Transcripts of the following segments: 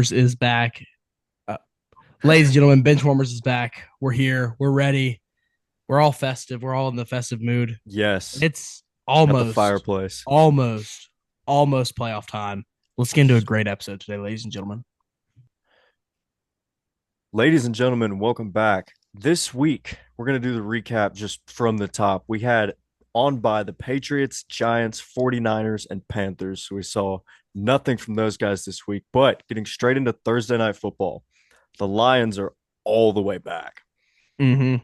Benchwarmers is back. Uh, Ladies and gentlemen, Benchwarmers is back. We're here. We're ready. We're all festive. We're all in the festive mood. Yes, It's at the almost, fireplace. almost, almost playoff time. Let's get into a great episode today, ladies and gentlemen. Ladies and gentlemen, welcome back. This week, we're going to do the recap just from the top. We had on by the Patriots, Giants, 49ers, and Panthers. So we saw nothing from those guys this week. But getting straight into Thursday night football, the Lions are all the way back. Mm-hmm. Dang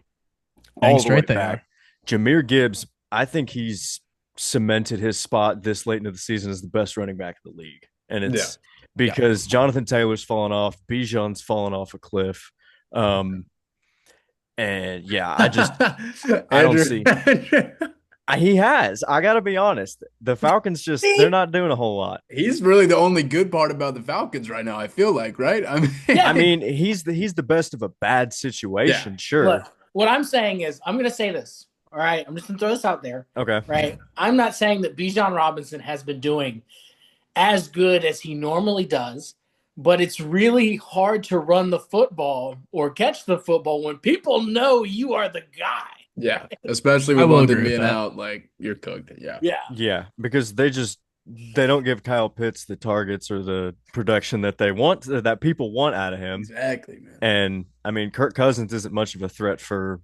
All the way straight they back. are. Jahmyr Gibbs, I think he's cemented his spot this late into the season as the best running back in the league. And Yeah. it's Yeah. because Jonathan Taylor's fallen off, Bijan's fallen off a cliff. Um, and yeah, I don't Andrew, see. He has. I got to be honest. The Falcons they're not doing a whole lot. he's really the only good part about the Falcons right now, I feel like, right? I mean, I mean, he's the best of a bad situation, sure. Look, what I'm saying is, I'm going to say this. All right. I'm just going to throw this out there. Okay. Right. I'm not saying that Bijan Robinson has been doing as good as he normally does, but it's really hard to run the football or catch the football when people know you are the guy. yeah, especially I with will London agree with being that. out, like you're cooked. Yeah. Yeah. Yeah, because they don't give Kyle Pitts the targets or the production that they want that people want out of him. Exactly, man. And I mean, Kirk Cousins isn't much of a threat for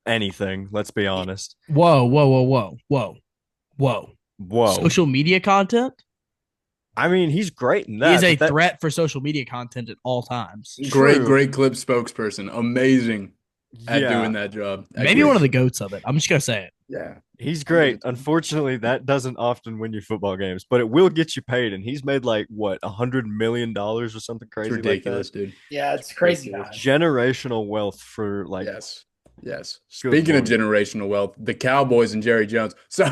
anything. Let's be honest. Whoa, whoa, whoa, whoa, whoa, whoa. Whoa. Social media content? I mean, he's great in He that. is a but that- threat for social media content at all times. Great, True. great clip spokesperson. Amazing at Yeah, doing that job. Maybe one of the goats of it. I'm just gonna say it. Yeah. he's great. Unfortunately, that doesn't often win you football games, but it will get you paid. And he's made like what $100 million or something It's crazy ridiculous, like that. dude. Yeah. It's crazy. Ridiculous. Generational wealth for like Yes. Yes. Good Speaking Lord. of generational wealth, the Cowboys and Jerry Jones. So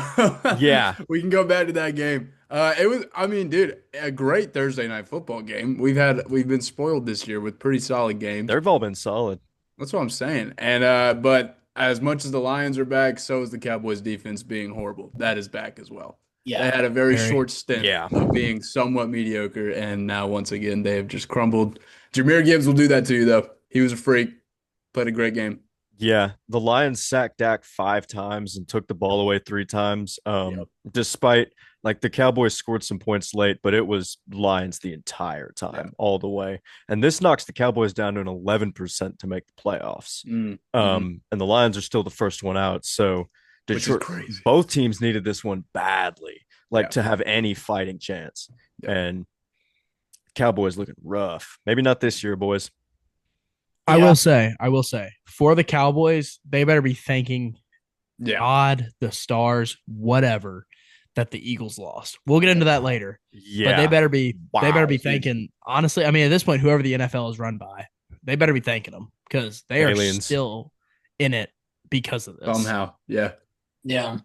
Yeah. we can go back to that game. It was, I mean, dude, a great Thursday night football game. We've been spoiled this year with pretty solid games. They've all been solid. That's what I'm saying. And but as much as the Lions are back, so is the Cowboys defense being horrible. That is back as well. They Yeah. had a very Very. short stint Yeah. of being somewhat mediocre, and now once again they have just crumbled. Jahmyr Gibbs will do that to you, though. He was a freak, played a great game. Yeah, the Lions sacked Dak 5 times and took the ball away 3 times. Yep. Despite like the Cowboys scored some points late, but it was Lions the entire time, all the way. And this knocks the Cowboys down to an 11% to make the playoffs. Mm. And the Lions are still the first one out. So Which is Detroit, crazy. both teams needed this one badly, like Yeah. to have any fighting chance. Yeah. And Cowboys looking rough. Maybe not this year, boys. I Yeah. will say, for the Cowboys, they better be thanking Yeah. God, the stars, whatever, that the Eagles lost. We'll get into that later. Yeah. But they better be Wow. thanking, honestly, I mean, at this point, whoever the NFL is run by, they better be thanking them because they are Aliens. still in it because of this. Somehow. Yeah. Yeah.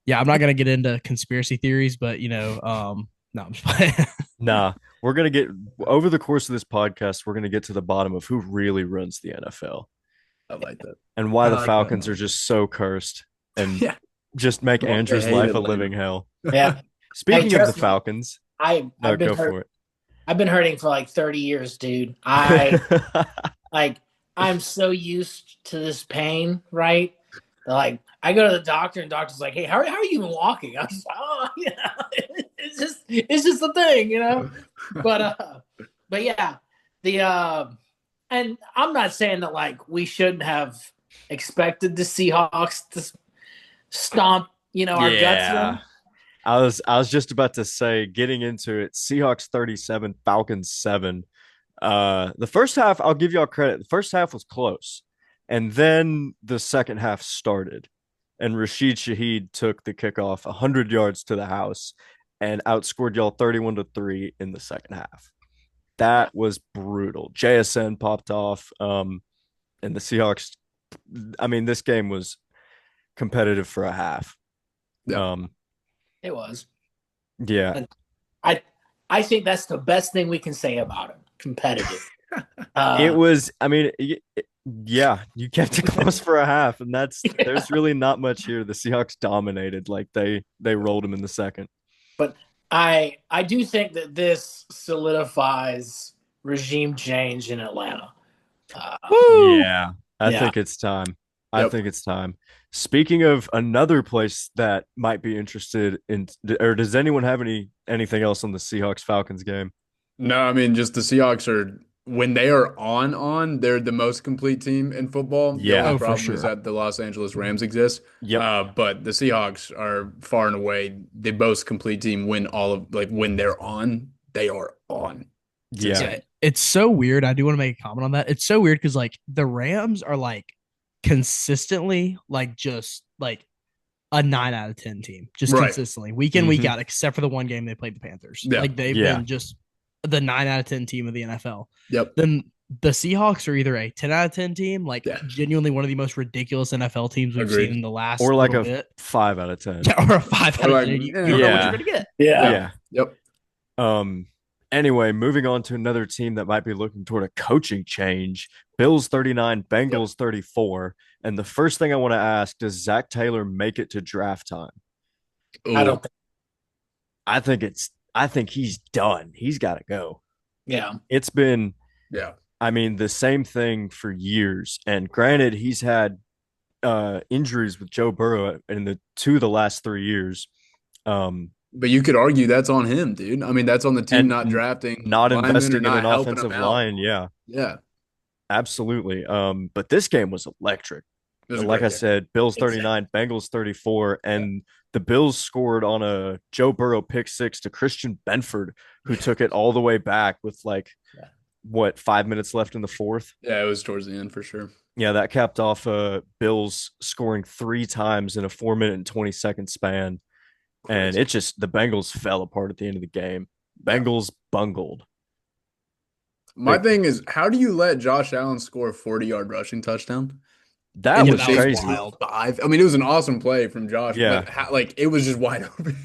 Yeah, I'm not gonna get into conspiracy theories, but no, I'm just playing. Nah, we're gonna get over the course of this podcast, we're gonna get to the bottom of who really runs the NFL I like that. and why I the like Falcons that. are just so cursed and Yeah. just make Well, they Andrew's hate life a Atlanta. living hell. Yeah. Speaking of the trust me. Falcons, I've no, been go hurt. for it. I've been hurting for like 30 years, dude. I'm so used to this pain, right? Like I go to the doctor and the doctor's like, "Hey, how are you even walking?" I was like, "Oh, it's just a thing, you know." But yeah, and I'm not saying that like we shouldn't have expected the Seahawks to stomp, our guts in. I was just about to say, getting into it, Seahawks 37, Falcons 7. The first half, I'll give y'all credit. The first half was close. And then the second half started. And Rashid Shaheed took the kickoff 100 yards to the house and outscored y'all 31-3 in the second half. That was brutal. JSN popped off. And the Seahawks, I mean, this game was competitive for a half. Yeah. It was. Yeah. I think that's the best thing we can say about him. Competitive. It was, I mean, yeah, you kept it close for a half, and there's really not much here. The Seahawks dominated, like they rolled them in the second. But I do think that this solidifies regime change in Atlanta. Uh, Yeah, I yeah. think it's time. I Yep. think it's time. Speaking of another place that might be interested in, or does anyone have anything else on the Seahawks Falcons game? No, I mean, just the Seahawks are when they are they're the most complete team in football. The only Yeah. Oh, for problem is sure. that the Los Angeles Rams exist. Yep. But the Seahawks are far and away the most complete team when when they're on, they are on. It's Yeah. insane. Yeah, it's so weird. I do want to make a comment on that. It's so weird because like the Rams are like consistently like just like a 9 out of 10 team, just Right. consistently week in, week Mhm. out, except for the one game they played the Panthers. Yeah. Like they've Yeah. been just the 9 out of 10 team of the NFL. Yep. Then the Seahawks are either a 10 out of 10 team, like Yeah. genuinely one of the most ridiculous NFL teams we've Agreed. seen in the last Or like little a bit, 5 out of 10. or a 5 out Or of like, 10. You yeah. don't know what Yeah. you're gonna get. Yeah. Yeah. Yep. Anyway, moving on to another team that might be looking toward a coaching change. Bills 39, Bengals 34. And the first thing I want to ask, does Zach Taylor make it to draft time? I don't think. I think he's done. He's got to go. Yeah. It's been, Yeah. I mean, the same thing for years. And granted, he's had injuries with Joe Burrow in the last 3 years. But you could argue that's on him, dude. I mean, that's on the team And not drafting not linemen or investing in not an helping offensive him out. line. Yeah, Yeah. absolutely. But this game was electric. It was a Like great I game. said, Bills Insane. 39, Bengals 34, and the Bills scored on a Joe Burrow pick six to Christian Benford, who took it all the way back with what, 5 minutes left in the fourth. Yeah, it was towards the end for sure. Yeah, that capped off Bills scoring 3 times in a 4 minute and 20-second span. And Crazy. the Bengals fell apart at the end of the game. Bengals bungled. My thing is, how do you let Josh Allen score a 40-yard rushing touchdown? That Yeah, was that was crazy. wild. I mean, it was an awesome play from Josh, Yeah. but it was just wide open.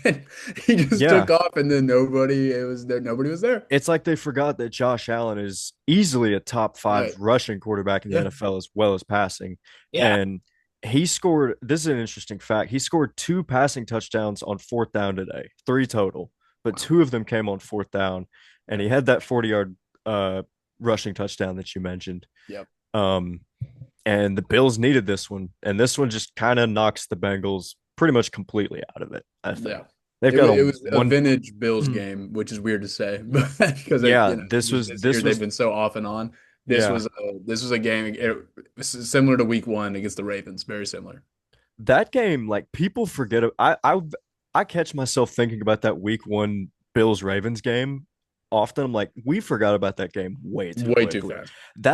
He just Yeah. took off, and then nobody was there. It's like they forgot that Josh Allen is easily a top 5 Right. rushing quarterback in the Yeah. NFL as well as passing. Yeah. And he scored, this is an interesting fact. He scored 2 passing touchdowns on 4th down today, 3 total, but 2 of them came on 4th down. And he had that 40-yard rushing touchdown that you mentioned. Yep. And the Bills needed this one. And this one just kind of knocks the Bengals pretty much completely out of it, I think. Yeah. They've It, got it was a one. vintage Bills Mhm. game, which is weird to say, because Yeah, this year was- they've been so off and on. This Yeah. was a game similar to Week 1 against the Ravens, very similar. That game, like people forget. I catch myself thinking about that Week 1 Bills Ravens game often. I'm like, we forgot about that game way too quickly. fast.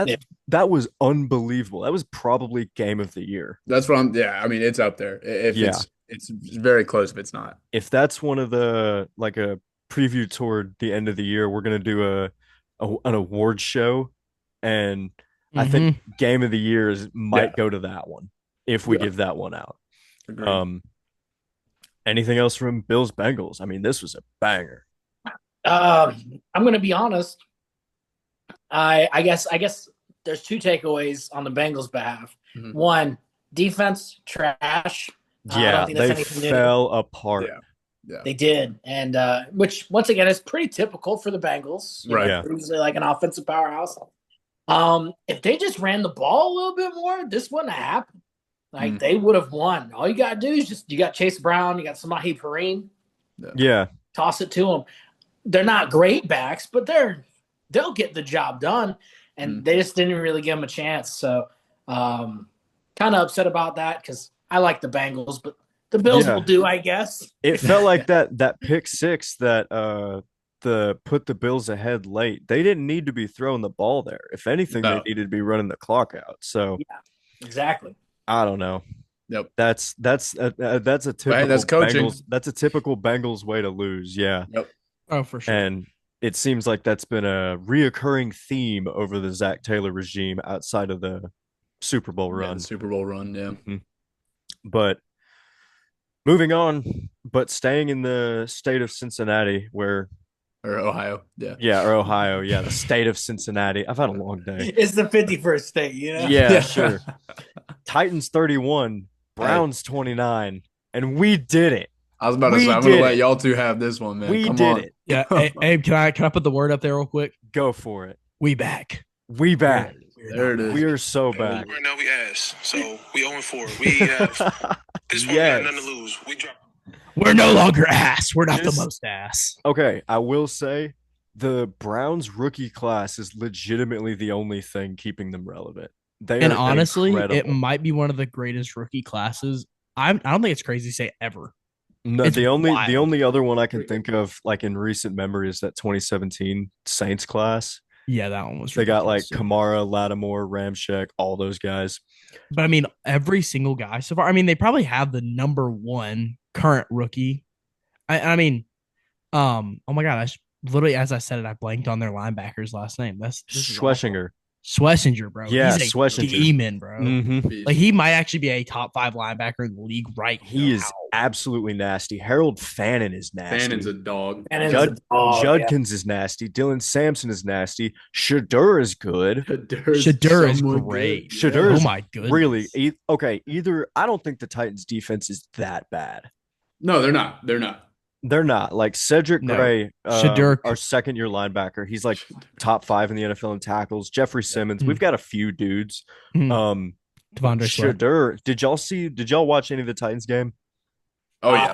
Yeah. That was unbelievable. That was probably game of the year. That's what I'm. Yeah, I mean, it's up there. If Yeah. it's very close. If it's not, If that's one of the like a preview toward the end of the year, we're gonna do an award show, and I think game of the year might Yeah. go to that one if we Yeah. give that one out. Agreed. Anything else from Bills Bengals? I mean, this was a banger. I'm going to be honest. I guess there's 2 takeaways on the Bengals' behalf. Mhm. One, defense trash. I Yeah, don't think that's they anything new. fell apart. Yeah. They did, and which once again is pretty typical for the Bengals. Right. Yeah. They're usually like an offensive powerhouse. If they just ran the ball a little bit more, this wouldn't have happened. Like they would have won. All you gotta do is you got Chase Brown, you got Samaje Perine, Yeah, toss it to them. They're not great backs, but they'll get the job done, and they just didn't really give them a chance. So, kind of upset about that because I like the Bengals, but the Bills Yeah. will do, I guess. it felt like that pick six that put the Bills ahead late. They didn't need to be throwing the ball there. If anything, No. they needed to be running the clock out. So Exactly. I don't know. Yep. That's a typical that's coaching. Bengals. That's a typical Bengals way to lose. Yeah, Oh, for sure. and it seems like that's been a reoccurring theme over the Zach Taylor regime outside of the Super Bowl Yeah, run. the Super Bowl run. Yeah. But moving on, but staying in the state of Cincinnati, where Or Ohio. Yeah. or Ohio, the state of Cincinnati. I've had a long day. It's the 51st state, you know? Yeah, sure. Titans 31, Browns 29, and we did it. I was about to We say, I'm going did to let it. y'all two have this one, man. We Come did on. it. Yeah, Abe, can I put the word up there real quick? Go for it. We back. We back. There it is. We are so back. Right now we ass, so we 0-4. We have this one. We got nothing to lose. We drop. We're no longer ass. We're not the This- most ass. Okay, I will say the Browns rookie class is legitimately the only thing keeping them relevant. They And are honestly, it incredible. might be one of the greatest rookie classes. I don't think it's crazy to say ever. No, it's the wild. only other one I can think of, like in recent memory, is that 2017 Saints class. Yeah, that one was. They got like ridiculous. Kamara, Lattimore, Ramczyk, all those guys. But I mean, every single guy so far. I mean, they probably have the number one current rookie. I mean, oh my god, literally as I said it, I blanked on their linebacker's last name. This is awful. Schlesinger, bro. Yeah, He's a Schlesinger. demon, bro. Mhm. Like he might actually be a top 5 linebacker in the league right now. He is absolutely nasty. Harold Fannin is nasty. Fannon's a dog. Judkins is nasty. Dylan Sampson is nasty. Shadur is good. Shadur is great. Shadur Oh is my goodness. really okay. Either I don't think the Titans defense is that bad. No, they're not. They're not. They're not. Like Cedric No. Gray, Shadur- our second year linebacker. He's like top 5 in the NFL in tackles. Jeffrey Simmons. We've got a few dudes. Devondre Sweat. Shadur. Did y'all watch any of the Titans game? Oh, yeah.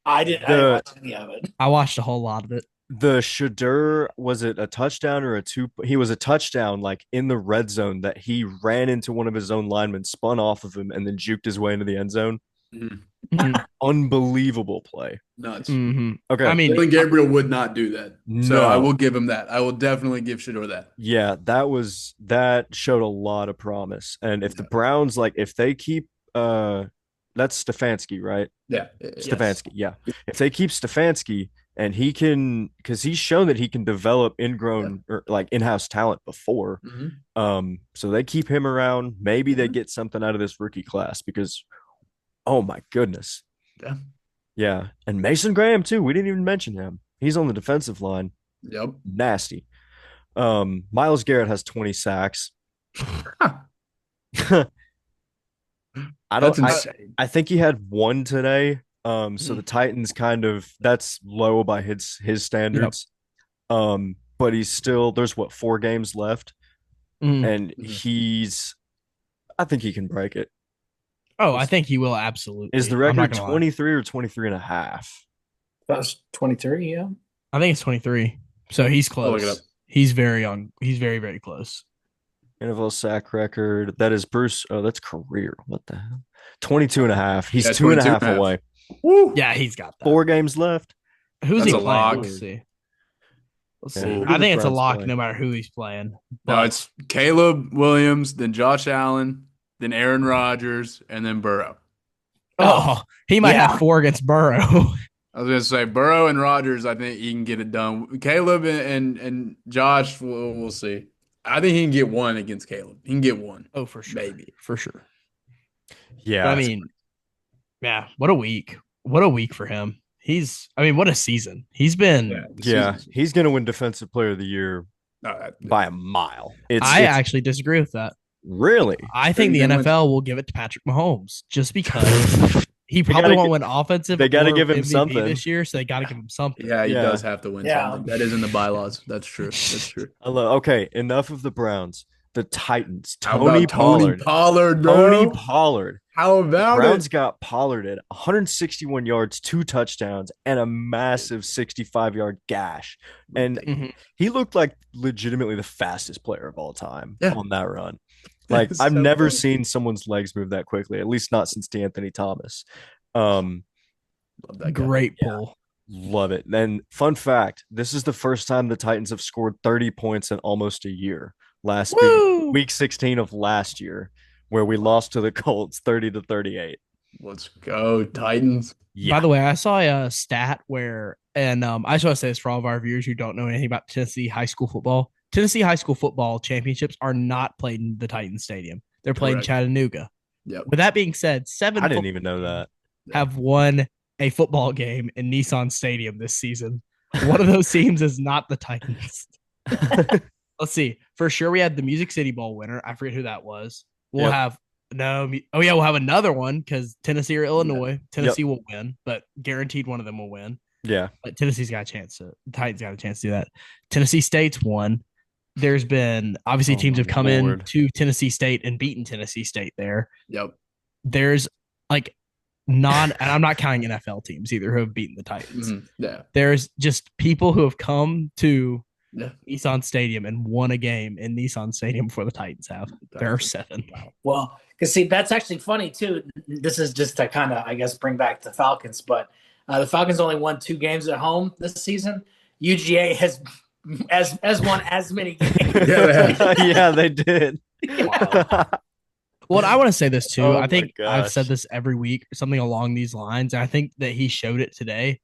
I didn't watch any of it. I watched a whole lot of it. The Shadur, was it a touchdown or a two? He was a touchdown, like in the red zone, that he ran into one of his own linemen, spun off of him, and then juked his way into the end zone. Unbelievable play. Nuts. Okay. I mean, Dylan Gabriel would not do that. So No. I will give him that. I will definitely give Shador that. Yeah, that showed a lot of promise. And if the Browns, like, if they keep that's Stefanski, right? Yeah. Stefanski, yeah. If they keep Stefanski and he can, because he's shown that he can develop ingrown or like in-house talent before. So they keep him around. Maybe they get something out of this rookie class because, oh my goodness. Yeah. Yeah. And Mason Graham too. We didn't even mention him. He's on the defensive line. Yep. Nasty. Myles Garrett has 20 sacks. That's insane. I think he had one today. So the Titans that's low by his standards. But he's still, there's 4 games left. And I think he can break it. Oh, I think he will absolutely. Is the record 23 or 23 and a half? That's 23, yeah. I think it's 23. So he's I'll look it close. up. He's very, very close. NFL sack record. That is Bruce. Oh, that's career. What the hell? 22 and a half. He's Yeah, 2 and a 22 half and a half. away. Woo! Yeah, he's got that. 4 games left. Who's That's he a playing? lock. Let's see. Let's Yeah, see. who do I the think it's a Browns lock play? no matter who he's playing. No, But it's Caleb Williams, then Josh Allen, then Aaron Rodgers, and then Burrow. He might Yeah. have 4 against Burrow. I was gonna say Burrow and Rodgers. I think he can get it done. Caleb and Josh, we'll see. I think he can get one against Caleb. He can get one. Oh, for sure. Maybe. For sure. Yeah. But I mean, yeah, what a week. What a week for him. What a season. He's been He's going to win Defensive Player of the Year No, by a mile. I actually disagree with that. Really? I think the Pretty good NFL will give it to Patrick Mahomes just because he probably gotta won't win offensive. they gotta or give him MVP something. this year, so they got to give him something. Yeah, he Yeah. does have to win Yeah. something. That is in the bylaws. That's true. That's true. Okay, enough of the Browns. The Titans. How Tony about Pollard. Pollard, bro. Tony Pollard. How about Browns it? got Pollard at 161 yards, 2 touchdowns, and a massive 65-yard gash. And Mhm. he looked like legitimately the fastest player of all time Yeah. on that run. Like, It's I've so never funny. seen someone's legs move that quickly, at least not since DeAnthony Thomas. Love that guy. Great pull. Love it. And fun fact, this is the first time the Titans have scored 30 points in almost a year. Week 16 of last year, where we lost to the Colts 30-38. Let's go, Titans. Yeah. By the way, I saw a stat where, and I just want to say this for all of our viewers who don't know anything about Tennessee high school football. Tennessee high school football championships are not played in the Titans Stadium. They're played in Correct. Chattanooga. Yep. With that being said, 7 I didn't even know that. have won a football game in Nissan Stadium this season. One of those teams is not the Titans. Let's see. For sure, we had the Music City Bowl winner. I forget who that was. We'll Yep. have No. Oh yeah, we'll have another one because Tennessee or Illinois. Yep. Tennessee will win, but guaranteed one of them will win. Yeah. But Tennessee's got a chance to. The Titans got a chance to do that. Tennessee State's won. There's been obviously Oh, teams my have come in Lord. to Tennessee State and beaten Tennessee State there. Yep. There's like and I'm not counting NFL teams either who have beaten the Titans. Yeah. There's just people who have come to Yeah. Nissan Stadium and won a game in Nissan Stadium before the Titans have. There are 7. Well, because see, that's actually funny too. This is just to kind of, I guess, bring back the Falcons, but the Falcons only won 2 games at home this season. UGA has won as many games. Yeah, they did. Well, I want to say this too. Oh I think my I've gosh. said this every week or something along these lines. And I think that he showed it today.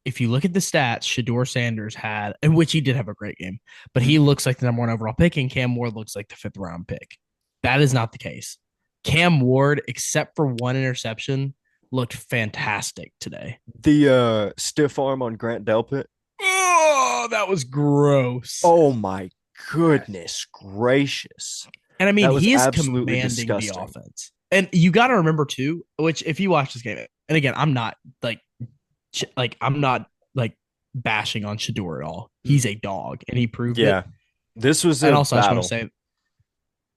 If you look at the stats, Shador Sanders had, in which he did have a great game, but he looks like the number 1 overall pick, and Cam Ward looks like the 5th round pick. That is not the case. Cam Ward, except for 1 interception, looked fantastic today. The stiff arm on Grant Delpit. Oh, that was gross. Oh my goodness gracious. And I That mean, was he is absolutely commanding disgusting. the offense. And you got to remember too, which if you watch this game, and again, I'm not bashing on Shador at all. He's a dog, and he proved Yeah. it. This was a And also, I just battle. want to say,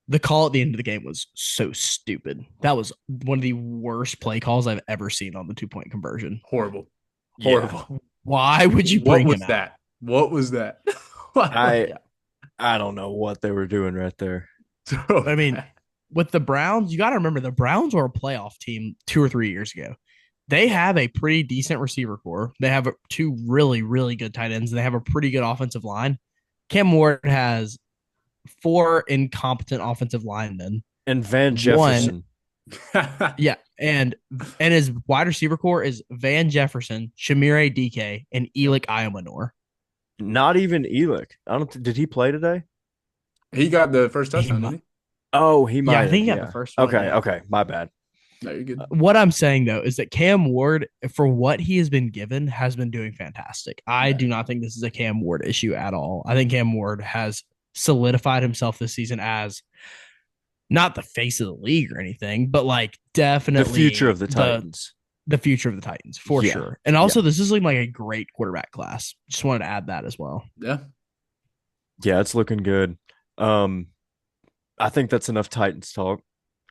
the call at the end of the game was so stupid. That was one of the worst play calls I've ever seen on the 2-point conversion. Horrible. Yeah. Horrible. Why would you What bring was him out? that? What was that? I don't know what they were doing right there. I mean, with the Browns, you got to remember the Browns were a playoff team 2 or 3 years ago. They have a pretty decent receiver core. They have 2 really, really good tight ends, and they have a pretty good offensive line. Cam Ward has 4 incompetent offensive linemen. And Van Jefferson. Yeah, and his wide receiver core is Van Jefferson, Shamire DK, and Elik Iomanor. Not even Elick. Did he play today? He got the first touchdown, might- didn't Oh, he might. Yeah, I think he have, got the first one. Okay, yeah. okay, my bad. he? No, you're good. What I'm saying though is that Cam Ward, for what he has been given, has been doing fantastic. I do not think this is a Cam Ward issue at all. I think Cam Ward has solidified himself this season as not the face of the league or anything, but like definitely The future of the Titans. The future of the Titans for Yeah. sure. And also, this is looking like a great quarterback class. Just wanted to add that as well. Yeah. Yeah, it's looking good. I think that's enough Titans talk.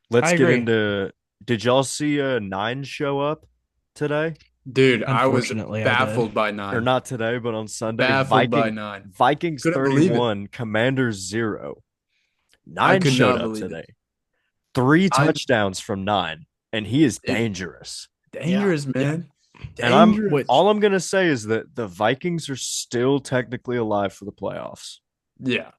Let's I get agree. into. Did y'all see 9 show up today? Dude, I was Unfortunately, I baffled did. by 9. Or not today, but on Sunday. Baffled by 9. Vikings Couldn't believe it. 31, Commanders 0. I 9 could showed not up believe it. today. 3 touchdowns from 9, and he is dangerous. Dangerous, man. And Dangerous. all I'm gonna say is that the Vikings are still technically alive for the playoffs. Yeah.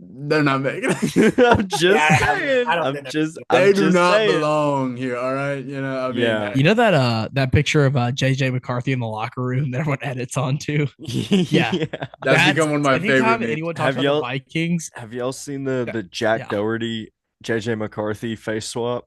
They're not making it. I'm just saying. I don't I'm think they're- just. They I'm do just not saying. belong here, all right? You know, I mean, Yeah. You know that picture of JJ McCarthy in the locker room that everyone edits onto? Yeah. that's become one of my anytime favorite memes. anyone talks Have about y'all- the Vikings, Have y'all seen the Jack Yeah. Doherty, JJ McCarthy face swap?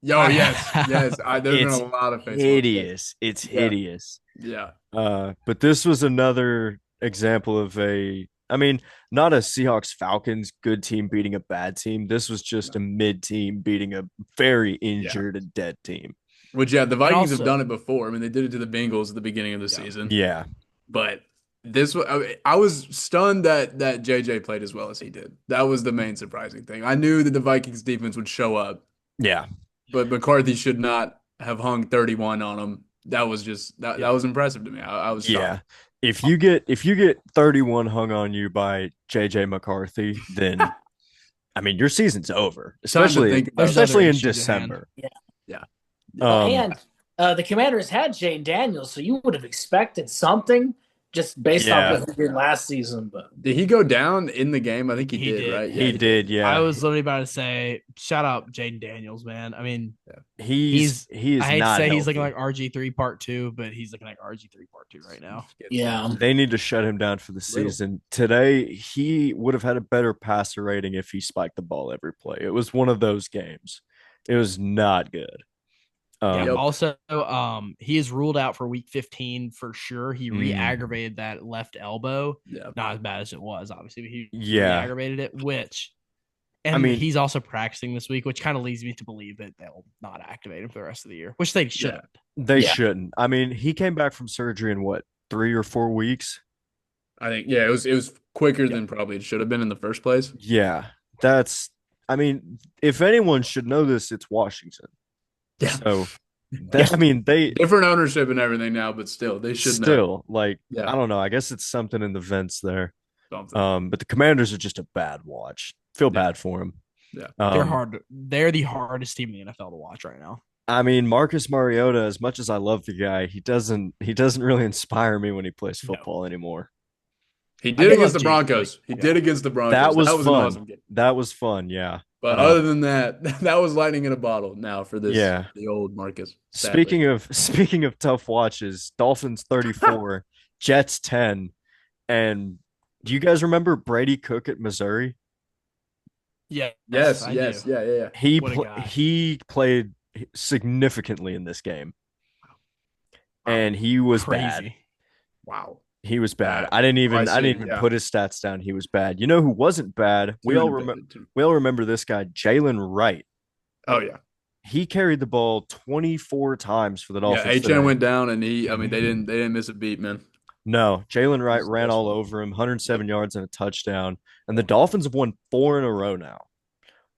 Yo, yes, yes. There's It's been a lot of Facebook. hideous. It's Yeah. hideous. Yeah. But this was another example of not a Seahawks Falcons good team beating a bad team. This was just a mid team beating a very injured and dead team. Which, yeah, the Vikings have also- done it before. I mean, they did it to the Bengals at the beginning of the season. Yeah. But this was, I was stunned that JJ played as well as he did. That was the main surprising thing. I knew that the Vikings defense would show up, Yeah. but McCarthy should not have hung 31 on him. That was just that was impressive to me. I was shocked. Yeah. If you get 31 hung on you by JJ McCarthy, then I mean your season's over. Time to Especially think about There's other in issues at December. Yeah. Um, and the Commanders had Jane Daniels, so you would have expected something just based Yeah. off what he did last season. But Did he go down in the game? I think he, He did, did. right? he did, yeah. I was literally about to say, shout out Jaden Daniels, man. I mean, he he is I hate to not say he's looking healthy. like RG3 Part 2, but he's looking like RG3 Part 2 right now. yeah, They need to shut him down for the Little. season. Today, he would have had a better passer rating if he spiked the ball every play. It was one of those games. It was not good. Yeah. Yep. Also, he is ruled out for week 15 for sure. He Mm. re-aggravated that left elbow. Yeah. Not as bad as it was, obviously, but he Yeah. re-aggravated it, which And I mean, he's also practicing this week, which kind of leads me to believe that they'll not activate him for the rest of the year, which they shouldn't. they Yeah. shouldn't. I mean, he came back from surgery in what, 3 or 4 weeks? I think it was quicker than probably it should have been in the first place. Yeah, I mean, if anyone should know this, it's Washington. Yeah. So, they Different ownership and everything now, but still, they should know. still, like, Yeah. I don't know. I guess it's something in the vents there. Something. But the Commanders are just a bad watch. Feel bad for them. Yeah. They're hard. They're the hardest team in the NFL to watch right now. I mean, Marcus Mariota, as much as I love the guy, he doesn't really inspire me when he plays football anymore. He did against the love Broncos. He did against the Broncos. That was an fun. awesome game. That was fun, yeah. But other than that, that was lightning in a bottle now for this the old Marcus. Sadly. Speaking of tough watches, Dolphins 34, Jets 10. And do you guys remember Brady Cook at Missouri? Yeah. Yes. Yeah. He played significantly in this game. And he was bad. Wow. He was bad. I didn't even put his stats down. He was bad. You know who wasn't bad? We all remember this guy, Jalen Wright. Oh yeah. He carried the ball 24 times for the Dolphins. Yeah, HN went down and they didn't miss a beat, man. No, Jalen Wright ran all over him, 107 yards and a touchdown. And the Dolphins have won 4 in a row now.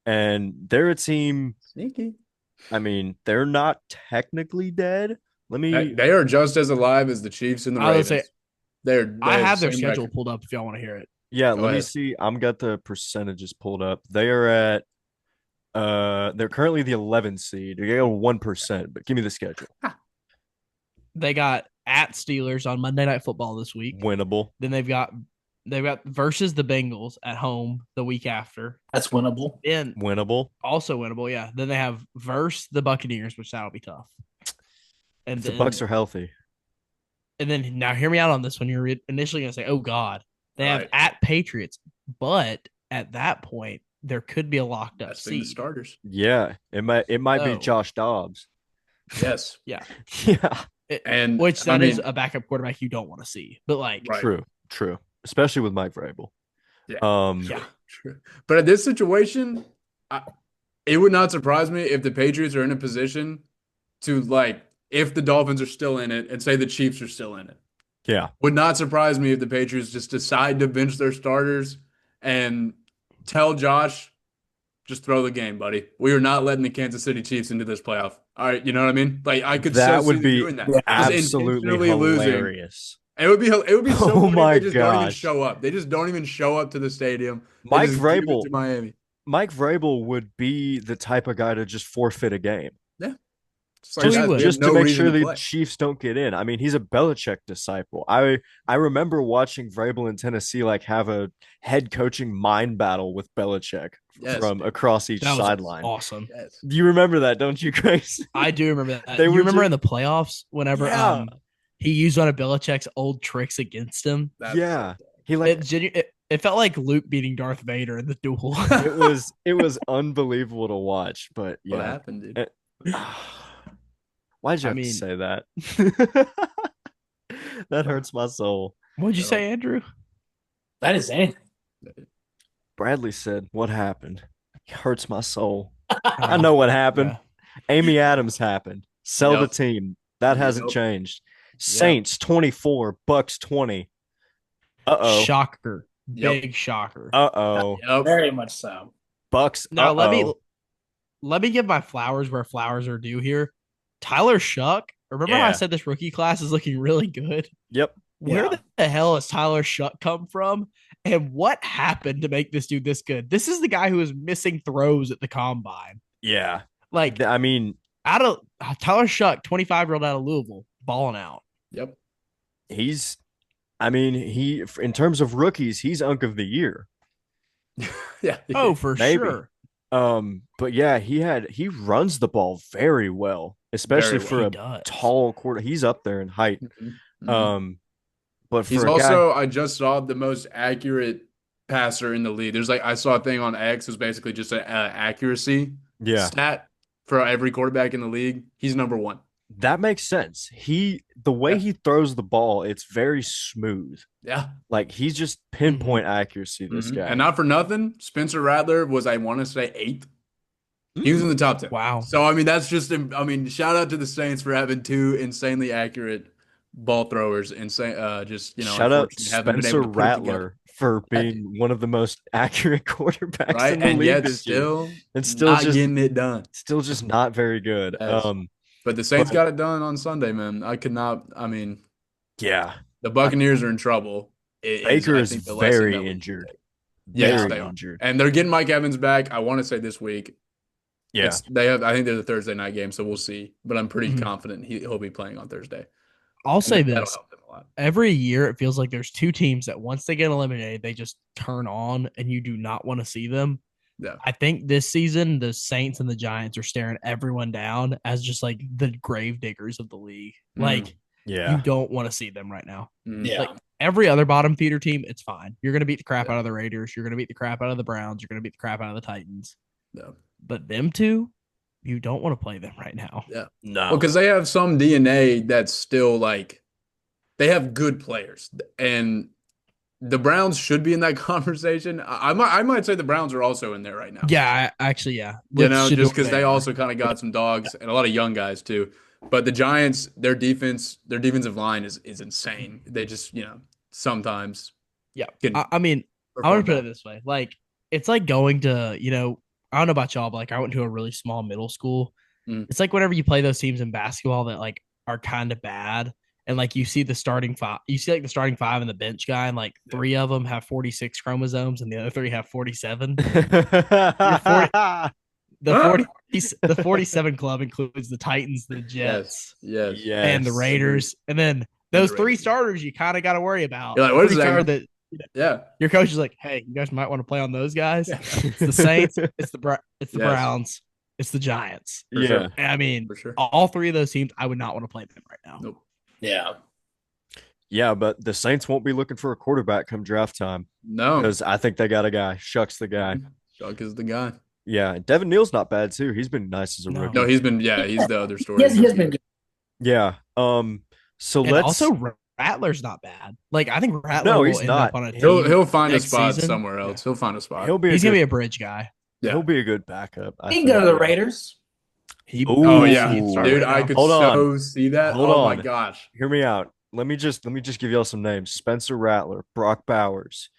And they're a team sneaky. I mean, they're not technically dead. They are just as alive as the Chiefs and the Ravens. I have their schedule pulled up if y'all want to hear it. Yeah, let me see. I'm got the percentages pulled up. They are at they're currently the 11th seed. They got 1%, but give me the schedule. They got at Steelers on Monday Night Football this week. Winnable. Then they've got versus the Bengals at home the week after. That's winnable. And winnable. Also winnable, yeah. Then they have versus the Buccaneers, which that'll be tough. And the Bucs are healthy. And then now hear me out on this one. You're initially going to say, oh, God. They have at Patriots. But at that point, there could be a locked up seed. Starters. Yeah. It might be Josh Dobbs. Yes. Yeah. Yeah. Which is a backup quarterback you don't want to see. But True. Especially with Mike Vrabel. Yeah. True. But at this situation, it would not surprise me if the Patriots are in a position to if the Dolphins are still in it and say the Chiefs are still in it. Yeah. Would not surprise me if the Patriots just decide to bench their starters and tell Josh, just throw the game, buddy. We are not letting the Kansas City Chiefs into this playoff. All right, you know what I mean? I could that so would see be doing that. absolutely hilarious. It would be so funny my if they just don't even gosh. show up. They just don't even show up to the stadium. Mike Vrabel to Miami. Mike Vrabel would be the type of guy to just forfeit a game. Yeah. Just to make sure the Chiefs don't get in. I mean, he's a Belichick disciple. I remember watching Vrabel in Tennessee have a head coaching mind battle with Belichick from across each sideline. Awesome. Yes. You remember that, don't you, Grace? I do remember that. You remember in the playoffs whenever he used one of Belichick's old tricks against him? It felt like Luke beating Darth Vader in the duel. it was unbelievable to watch, but yeah. What happened, dude? Why'd you have to say that? That hurts my soul. What'd you say, Andrew? That is anything. Bradley said, "What happened? It hurts my soul." I know what happened. Yeah. Amy Adams happened. Sell the team. That hasn't changed. Saints 24, Bucks 20. Uh-oh. Shocker. Big shocker. Uh-oh. Very much so. Bucks. Now let me give my flowers where flowers are due here. Tyler Shuck. Remember how I said this rookie class is looking really good? Yep. Where the hell has Tyler Shuck come from? And what happened to make this dude this good? This is the guy who was missing throws at the combine. Yeah. Out of Tyler Shuck, 25-year-old out of Louisville, balling out. Yep. He in terms of rookies, he's Unk of the Year. Yeah. Oh, for sure. But yeah, he runs the ball very well, especially for a tall quarter. He's up there in height. Mm-hmm. But he's also I just saw the most accurate passer in the league. I saw a thing on X. It was basically just an accuracy stat for every quarterback in the league. He's number 1. That makes sense. The way he throws the ball, it's very smooth. Yeah. Like he's just pinpoint accuracy. This guy. And not for nothing, Spencer Rattler was, I want to say, 8th. He was in the top 10. Wow. So, I mean, that's just, I mean, shout out to the Saints for having 2 insanely accurate ball throwers. Just, Shout out unfortunately haven't been Spencer able to put it together. Rattler for being one of the most accurate quarterbacks Right. in the And league yet this year. still, And still not just getting it done. still just not very good. Yes. But the Saints got it done on Sunday, man. I mean, yeah. the Buccaneers are in trouble. Baker I is think, the lesson that very we need to injured. take. Yes, Very they are. injured. And they're getting Mike Evans back, I want to say this week. Yeah. I think there's a Thursday night game, so we'll see. But I'm pretty Mhm. confident he'll be playing on Thursday. I'll say That'll this. help them a lot. Every year, it feels like there's 2 teams that once they get eliminated, they just turn on and you do not want to see them. Yeah. I think this season, the Saints and the Giants are staring everyone down as just like the grave diggers of the league. Like, Yeah. you don't want to see them right now. Yeah. Like, every other bottom feeder team, it's fine. You're going to beat the crap out of the Raiders. You're going to beat the crap out of the Browns. You're going to beat the crap out of the Titans. Yeah. But them 2, you don't want to play them right now. Yeah. No. Well, because they have some DNA that's still like, they have good players. And the Browns should be in that conversation. I might say the Browns are also in there right now. Yeah, actually, yeah. Just because they also kind of got some dogs and a lot of young guys too. But the Giants, their defensive line is insane. They just, sometimes. Yeah. can I mean, I perform want to put it well. this way. Like, it's like going to, I don't know about y'all, but like I went to a really small middle school. It's like whenever you play those teams in basketball that like are kind of bad. And like you see the starting 5, the starting 5 and the bench guy, and like 3 of them have 46 chromosomes and the other 3 have 47. The 47 club includes the Titans, the Jets, Yes. and the Raiders. And then those 3 starters you kind of got to worry about. You're like, what is Pretty that? sure Yeah. your coach is like, hey, you guys might want to play on those guys. It's the Saints, it's the Yes. Browns, it's the Giants. For Yeah. sure. And I mean, For sure. all 3 of those teams, I would not want to play them right now. Nope. Yeah. Yeah, but the Saints won't be looking for a quarterback come draft time No. because I think they got a guy. Shucks the guy. Chuck is the guy. Yeah, Devin Neal's not bad too. He's been nice as a No. rookie. No, he's the other story. He has been good. Yeah. So And let's also Rattler's not bad. Like I think Rattler No, will he's end not. up on a team. He'll find a next spot season. somewhere else. He'll find a spot. he'll be He's a gonna good, be a bridge guy. Yeah. he'll be a good backup. I He can think. go to the Raiders. Oh yeah, Ooh. dude, I could Hold so on. see that. Hold Oh my on. gosh. Hear me out. Let me just give y'all some names. Spencer Rattler, Brock Bowers,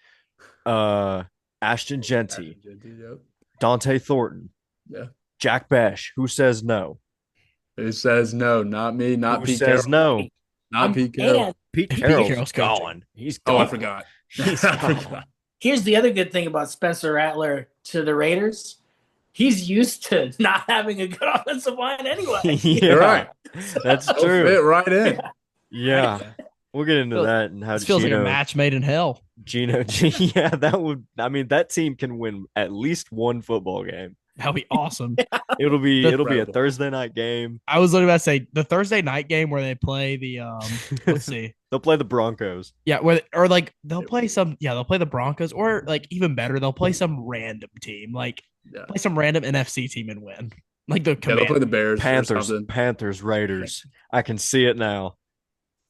Ashton Genty, Yep. Dante Thornton, Yeah. Jack Besh. Who says no? Who says no? Not me. Not Who Pete says Carroll. no? Not Pete Carroll. And Pete Pete Carroll's Carroll's coaching. gone. He's Oh, gone. I forgot. He's I gone. forgot. here's the other good thing about Spencer Rattler to the Raiders. He's used to not having a good offensive line anyway. You're right. That's He'll true. fit right in. Yeah. We'll get into that and how This feels like a Gino, match made in hell. yeah, that team can win at least one football game. That'd be awesome. It'll be a Incredible. Thursday night game. I was literally about to say the Thursday night game where they play the let's see. They'll play the Broncos. Yeah, they'll play the Broncos, or like even better, they'll play some random team. Like Yeah. play some random NFC team and win. Like the Yeah, they'll play Commanders. the Bears. Or Panthers, Raiders. I can see it now.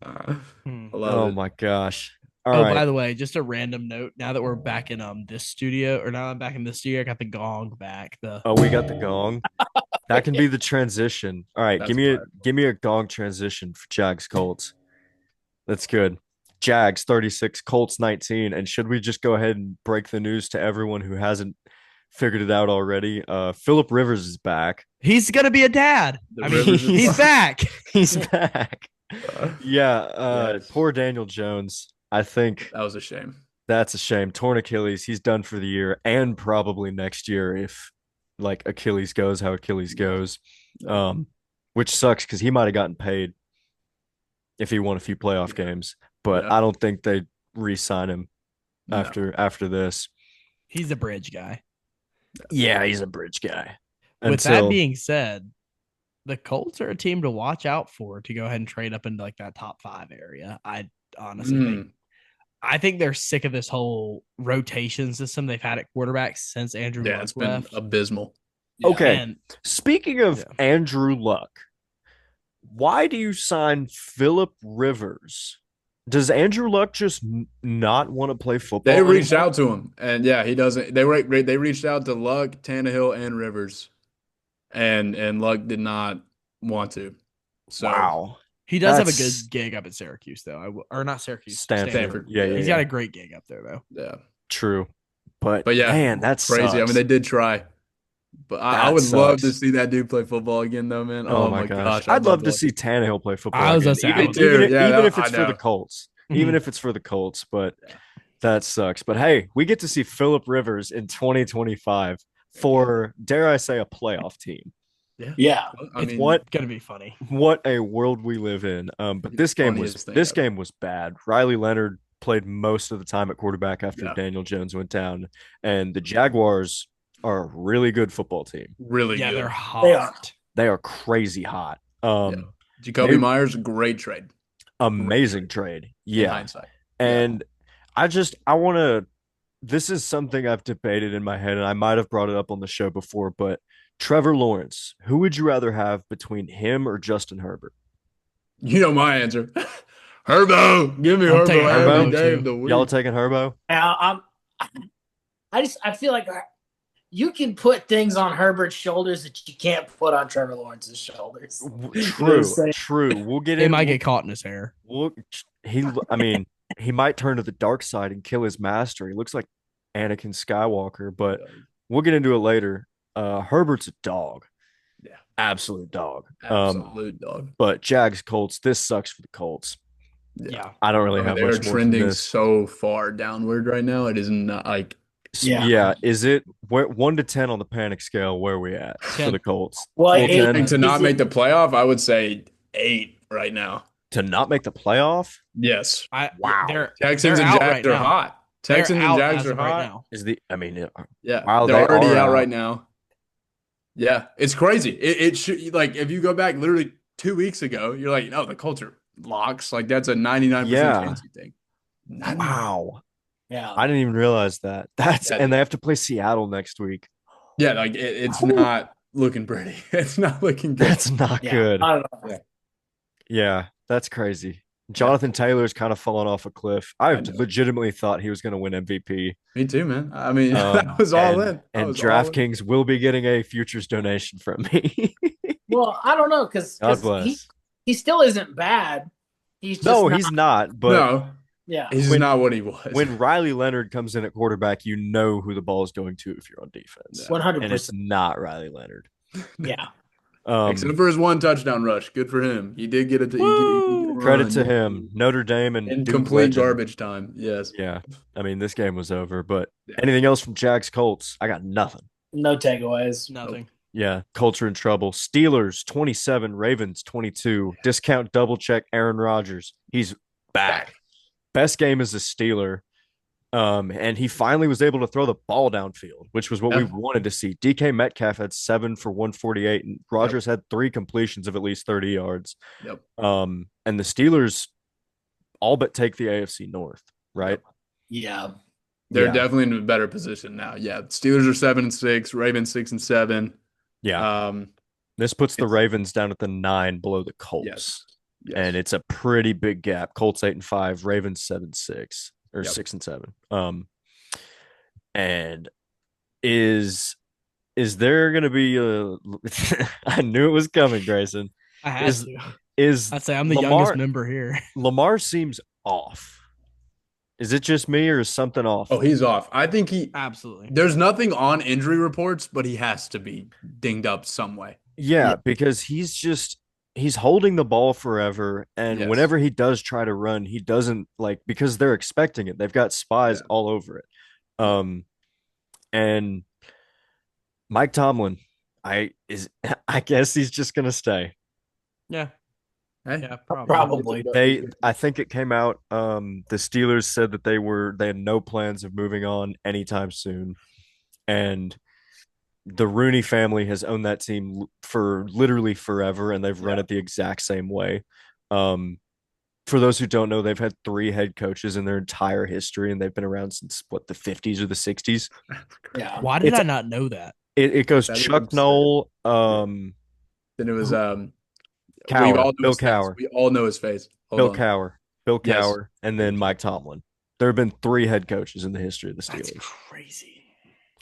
something. Hmm. I love Oh it. my gosh. All Oh, right. by the way, just a random note. Now that we're back in this studio, or now I'm back in this studio, I got the gong back. Oh, we got the gong. That can be the transition. All right, That's give me a gong transition for Jags Colts. That's good. Jags 36, Colts 19. And should we just go ahead and break the news to everyone who hasn't figured it out already? Philip Rivers is back. He's gonna be a dad. The I mean, Rivers is he's back. He's back. Yeah, Yes. poor Daniel Jones. I think That was a shame. that's a shame. Torn Achilles. He's done for the year and probably next year if like Achilles goes how Achilles goes. Which sucks because he might have gotten paid if he won a few playoff games. But Yeah. I don't think they re-sign him No. after this. He's a bridge guy. Yeah, he's a bridge guy. With that being said, the Colts are a team to watch out for to go ahead and trade up into like that top 5 area. I honestly think. I think they're sick of this whole rotation system they've had at quarterback since Andrew Luck It's been left. abysmal. Okay. And Speaking of Andrew Luck, why do you sign Philip Rivers Does Andrew Luck just not want to play football They reached anymore? out to him, and yeah, he doesn't. They reached out to Luck, Tannehill, and Rivers, and Luck did not want to. So Wow. He does have a That's good gig up at Syracuse, though. Or not Syracuse, Stanford. Yeah, He's yeah. got a great gig up there, though. yeah, True. But but yeah, man, that crazy. I mean, sucks. they did try, but I That would love to sucks. see that dude play football again, though, man. Oh Oh my my gosh. gosh, I'd I'd love love to to watch see it. Tannehill play football I was again. gonna say, I Even would even too. if, Yeah, even if I it's for the know. Colts. Even Mhm. if it's for the Colts, but Yeah. that sucks. But hey, we get to see Philip Rivers in 2025 for, dare I say, a playoff team. Yeah. I It's mean, gonna be funny. What a world we live in. But this game was funniest thing this ever. game was bad. Riley Leonard played most of the time at quarterback after Yeah. Daniel Jones went down, and the Jaguars are a really good football team. Really Yeah, good. they're They are. hot. They are crazy hot. Yeah. Jacoby Myers, great trade. Amazing trade. In Yeah. hindsight. And I want to, this is something I've debated in my head, and I might have brought it up on the show before, but Trevor Lawrence, who would you rather have between him or Justin Herbert? You know my answer. Herbo. Give me I'm taking Herbo every Herbo, day too. of the Y'all week. taking Herbo? Now, I feel like you can put things on Herbert's shoulders that you can't put on Trevor Lawrence's shoulders. True, saying? true. We'll get He in. might get caught in his hair. We'll, I mean, he might turn to the dark side and kill his master. He looks like Anakin Skywalker, but we'll get into it later. Herbert's a dog. Yeah. Absolute dog. Absolute dog. But Jags Colts, this sucks for the Colts. Yeah. I don't really I mean, have they're much more from trending this. so far downward right now. It is not like Yeah. Yeah. Is it 1 to 10 on the panic scale? Where are we at for 10. the Colts? Well, Full 8 10 to not is make it- the playoff. I would say 8 right now. to not make the playoff? Yes. Wow. Texans they're and out Jags right are now. hot. Texans They're and out Jags as are of right hot. now. Yeah, Wow, they're they already are out out. right now. Yeah, it's crazy. It should, like, if you go back literally 2 weeks ago, you're like, no, the Colts are locks. Like, that's a 99% Yeah. chance you think. Wow. Yeah. I didn't even realize that. And they have to play Seattle next week. Yeah, like it's not looking pretty. It's not looking good. That's not good. I don't know. Yeah, that's crazy. Jonathan Taylor's kind of fallen off a cliff. I know. legitimately thought he was going to win MVP. Me too, man. I mean, I was all in. And DraftKings will be getting a futures donation from me. Well, I don't know because God bless. he still isn't bad. He's just No, not, he's not. But No, yeah. he's just not what he was. when Riley Leonard comes in at quarterback, you know who the ball is going to if you're on defense. 100%. And it's not Riley Leonard. Yeah. Except for his 1 touchdown rush. Good for him. He did get it. Credit to him. Notre Dame and in Duke complete legend. garbage time. Yes. Yeah. I mean, this game was over, but anything else from Jags Colts? I got nothing. No takeaways. Nothing. Yeah, Colts are in trouble. Steelers 27, Ravens 22. Discount double check Aaron Rodgers. He's back. Best game as a Steeler. And he finally was able to throw the ball downfield, which was what we wanted to see. DK Metcalf had 7 for 148, and Rodgers had 3 completions of at least 30 yards. Yep. And the Steelers all but take the AFC North, right? Yeah. They're definitely in a better position now. Yeah. Steelers are 7-6, Ravens 6-7. Yeah. This puts the Ravens down at the 9 below the Colts. Yes. And it's a pretty big gap. Colts 8-5, Ravens 7-6 or 6-7. And is there going to be a? I knew it was coming, Grayson. I had to. I'd say I'm the Lamar, youngest member here. Lamar seems off. Is it just me or is something off? Oh, he's off. I think Absolutely. There's nothing on injury reports, but he has to be dinged up some way. Yeah, because he's holding the ball forever, and whenever he does try to run, he doesn't because they're expecting it. They've got spies all over it. And Mike Tomlin, I guess he's just gonna stay. Yeah. Hey? Yeah, Probably. I think it came out. The Steelers said that they had no plans of moving on anytime soon, and the Rooney family has owned that team for literally forever, and they've run it the exact same way. For those who don't know, they've had 3 head coaches in their entire history, and they've been around since the 50s or the 60s. Yeah. Why did I not know that? It goes Chuck Noll. Then it was Cowher, Bill Cowher. We all know his face. Bill Cowher. Bill Yes. Cowher, and then Mike Tomlin. There have been 3 head coaches in the history of the That's Steelers. crazy.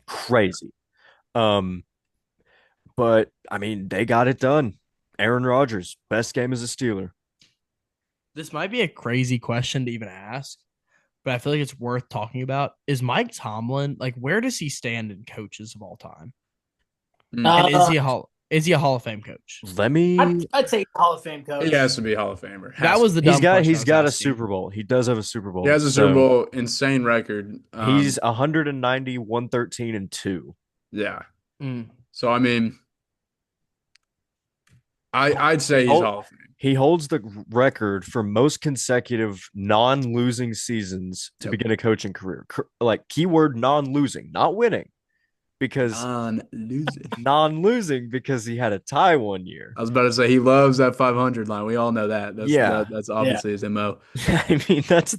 Crazy. But I mean, they got it done. Aaron Rodgers, best game as a Steeler. This might be a crazy question to even ask, but I feel like it's worth talking about. Is Mike Tomlin, like, where does he stand in coaches of all time? And is he a Hall of Fame coach? Let me. I'd say Hall of Fame coach. He has to be Hall of Famer. That was the dumb question. He's got a Super Bowl. He does have a Super Bowl. He has a Super Bowl insane record. He's 190, 113, and 2. Yeah. Mm. So I mean, I'd say he's Hall of Fame. He holds the record for most consecutive non-losing seasons to begin a coaching career. Like, keyword non-losing, not winning, because non-losing because he had a tie one year. I was about to say he loves that 500 line. We all know that. That's obviously his MO. I mean, that's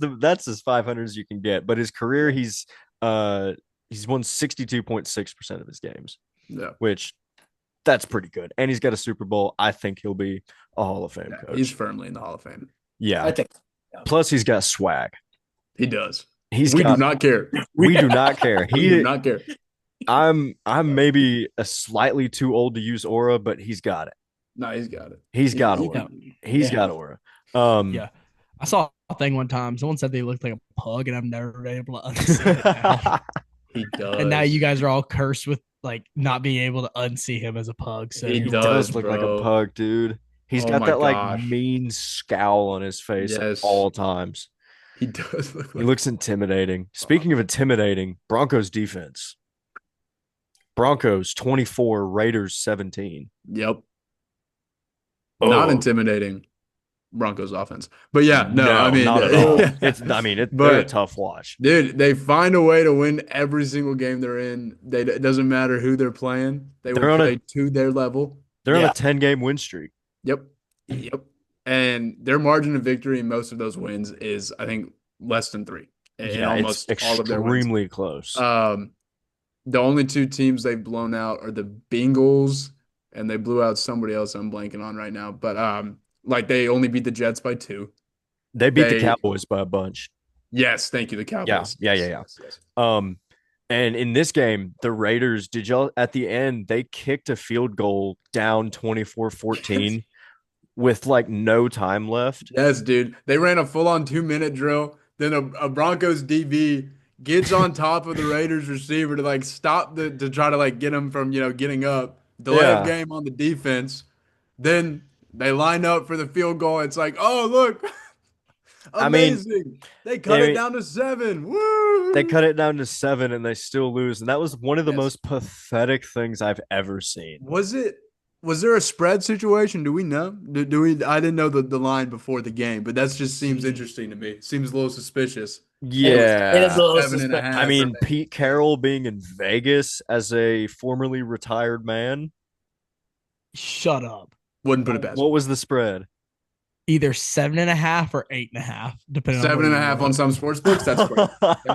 as 500 as you can get. But his career, he's won 62.6% of his games. Yeah, which that's pretty good. And he's got a Super Bowl. I think he'll be a Hall of Fame coach. He's firmly in the Hall of Fame. Yeah, I think. Yeah. Plus, he's got swag. He does. We do not care. We do not care. We do not care. I'm maybe a slightly too old to use aura, but he's got it. No, he's got it. He's got aura. He's got aura. Yeah. I saw a thing one time. Someone said they looked like a pug, and I've never been able to unsee it now. He does. And now you guys are all cursed with like not being able to unsee him as a pug. So he does look like a pug, dude. He's got that like mean scowl on his face at all times. He does look like he looks intimidating. Speaking of intimidating, Broncos defense. Broncos 24, Raiders 17. Yep. Not intimidating. Broncos offense. But yeah, I mean, not at all. They're a tough watch. Dude, they find a way to win every single game they're in. It doesn't matter who they're playing. They're will play to their level. They're on a 10-game win streak. Yep. And their margin of victory in most of those wins is, I think, less than 3. Yeah, almost all of their wins. Extremely close. The only 2 teams they've blown out are the Bengals, and they blew out somebody else I'm blanking on right now. But like they only beat the Jets by 2. They beat the Cowboys by a bunch. Yes, thank you, the Cowboys. Yeah. Yes. And in this game, the Raiders, at the end, they kicked a field goal down 24-14 with like no time left. Yes, dude. They ran a full-on 2-minute drill. Then a Broncos DB gets on top of the Raiders receiver to like stop to try to like get him from, getting up. Delay of game on the defense. Then they line up for the field goal. It's like, oh, look. Amazing. They cut it down to 7. Woo! They cut it down to 7 and they still lose. And that was one of the most pathetic things I've ever seen. Was there a spread situation? Do we know? I didn't know the line before the game, but that just seems interesting to me. Seems a little suspicious. Yeah. It is a little suspicious. I mean, Pete Carroll being in Vegas as a formerly retired man. Shut up. Wouldn't put it past. What was the spread? Either 7.5 or 8.5, depending on 7.5 on some sports books. That's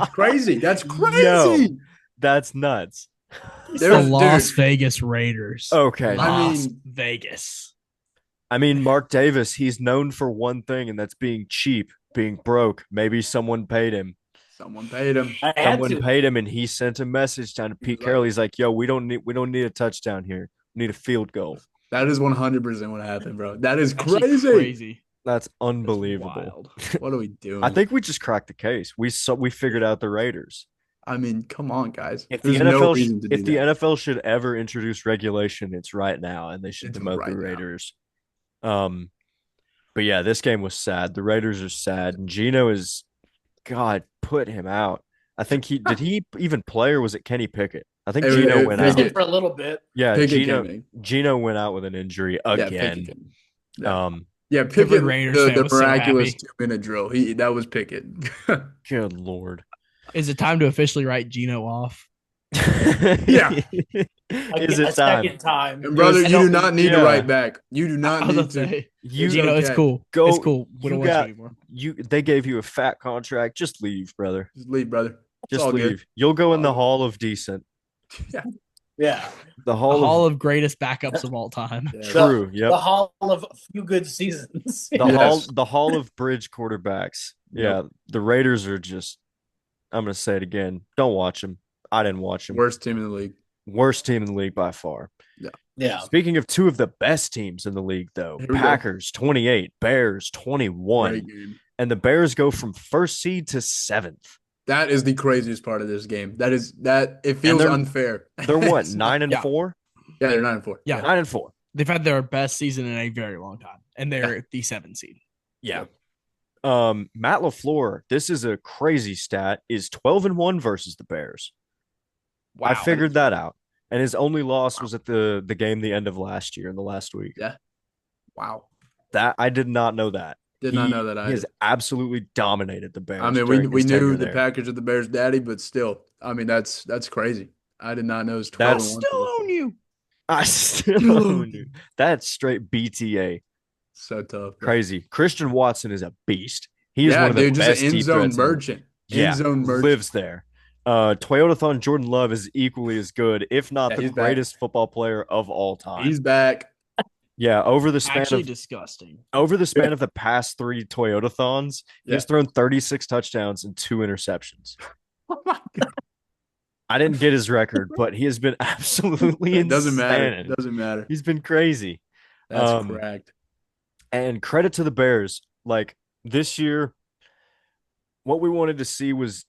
crazy. That's crazy. Yo, that's nuts. The Las Vegas Raiders. Okay. Vegas. I mean, Mark Davis, he's known for one thing, and that's being cheap, being broke. Maybe someone paid him. Someone paid him. And he sent a message down to Pete Carroll. He's like, "Yo, we don't need a touchdown here. We need a field goal." That is 100% what happened, bro. That is crazy. That's unbelievable. What are we doing? I think we just cracked the case. We figured out the Raiders. I mean, come on, guys. If the NFL should ever introduce regulation, it's right now, and they should demote the Raiders. But yeah, this game was sad. The Raiders are sad, and Geno is, God, put him out. I think did he even play, or was it Kenny Pickett? I think Geno went out for a little bit. Yeah, Geno went out with an injury again. Pickett, the miraculous 2-minute drill. That was Pickett. Good Lord. Is it time to officially write Geno off? Yeah. Is it time? And brother, you do not need to write back. You do not need to. Geno, it's cool. It's cool. We don't want you anymore. They gave you a fat contract. Just leave, brother. Just leave, brother. Just leave. Good. You'll go in the Hall of Decent. Yeah. Yeah. The The Hall Hall of of greatest backups of all time. Yeah. True. Yep. The Hall of a few good seasons. Yes. The Hall of Bridge quarterbacks. Yeah, Yep. the Raiders are just. I'm gonna say it again. Don't watch them. I didn't watch them. Worst team in the league. Worst team in the league by far. Yeah. Speaking of two of the best teams in the league, though, Here we go. Packers 28, Bears 21, Great game. and the Bears go from first seed to seventh. That is the craziest part of this game. That it feels they're- unfair. They're what, It's not- 9-4? Yeah, they're 9-4. Yeah. 9-4. They've had their best season in a very long time, and they're the 7th seed. Yeah. Matt LaFleur, this is a crazy stat, is 12-1 versus the Bears. Wow. I figured that out. And his only loss was at the game the end of last year in the last week. Yeah. Wow. That I did not know that. Did not know that He has either. absolutely dominated the Bears. I mean, during we his knew tenure the there. Packers are the Bears' daddy, but still, I mean, that's crazy. I did not know it was 12 That's and 1. Still own you. I still own you. That's straight BTA. So tough. bro. Crazy. Christian Watson is a beast. He is Yeah, one of the dude, just best an deep end zone threats in the- merchant. Yeah, End zone merchant. lives there. Toyotathon Jordan Love is equally as good, if not Yeah, the he's back. greatest football player of all time. He's back. Yeah, over the span Actually of disgusting. the past 3 Toyotathons, he has thrown 36 touchdowns and 2 interceptions. Oh my God. I didn't get his record, but he has been absolutely It doesn't matter. insane. It doesn't matter. He's been crazy. That's correct. And credit to the Bears. Like this year, what we wanted to see was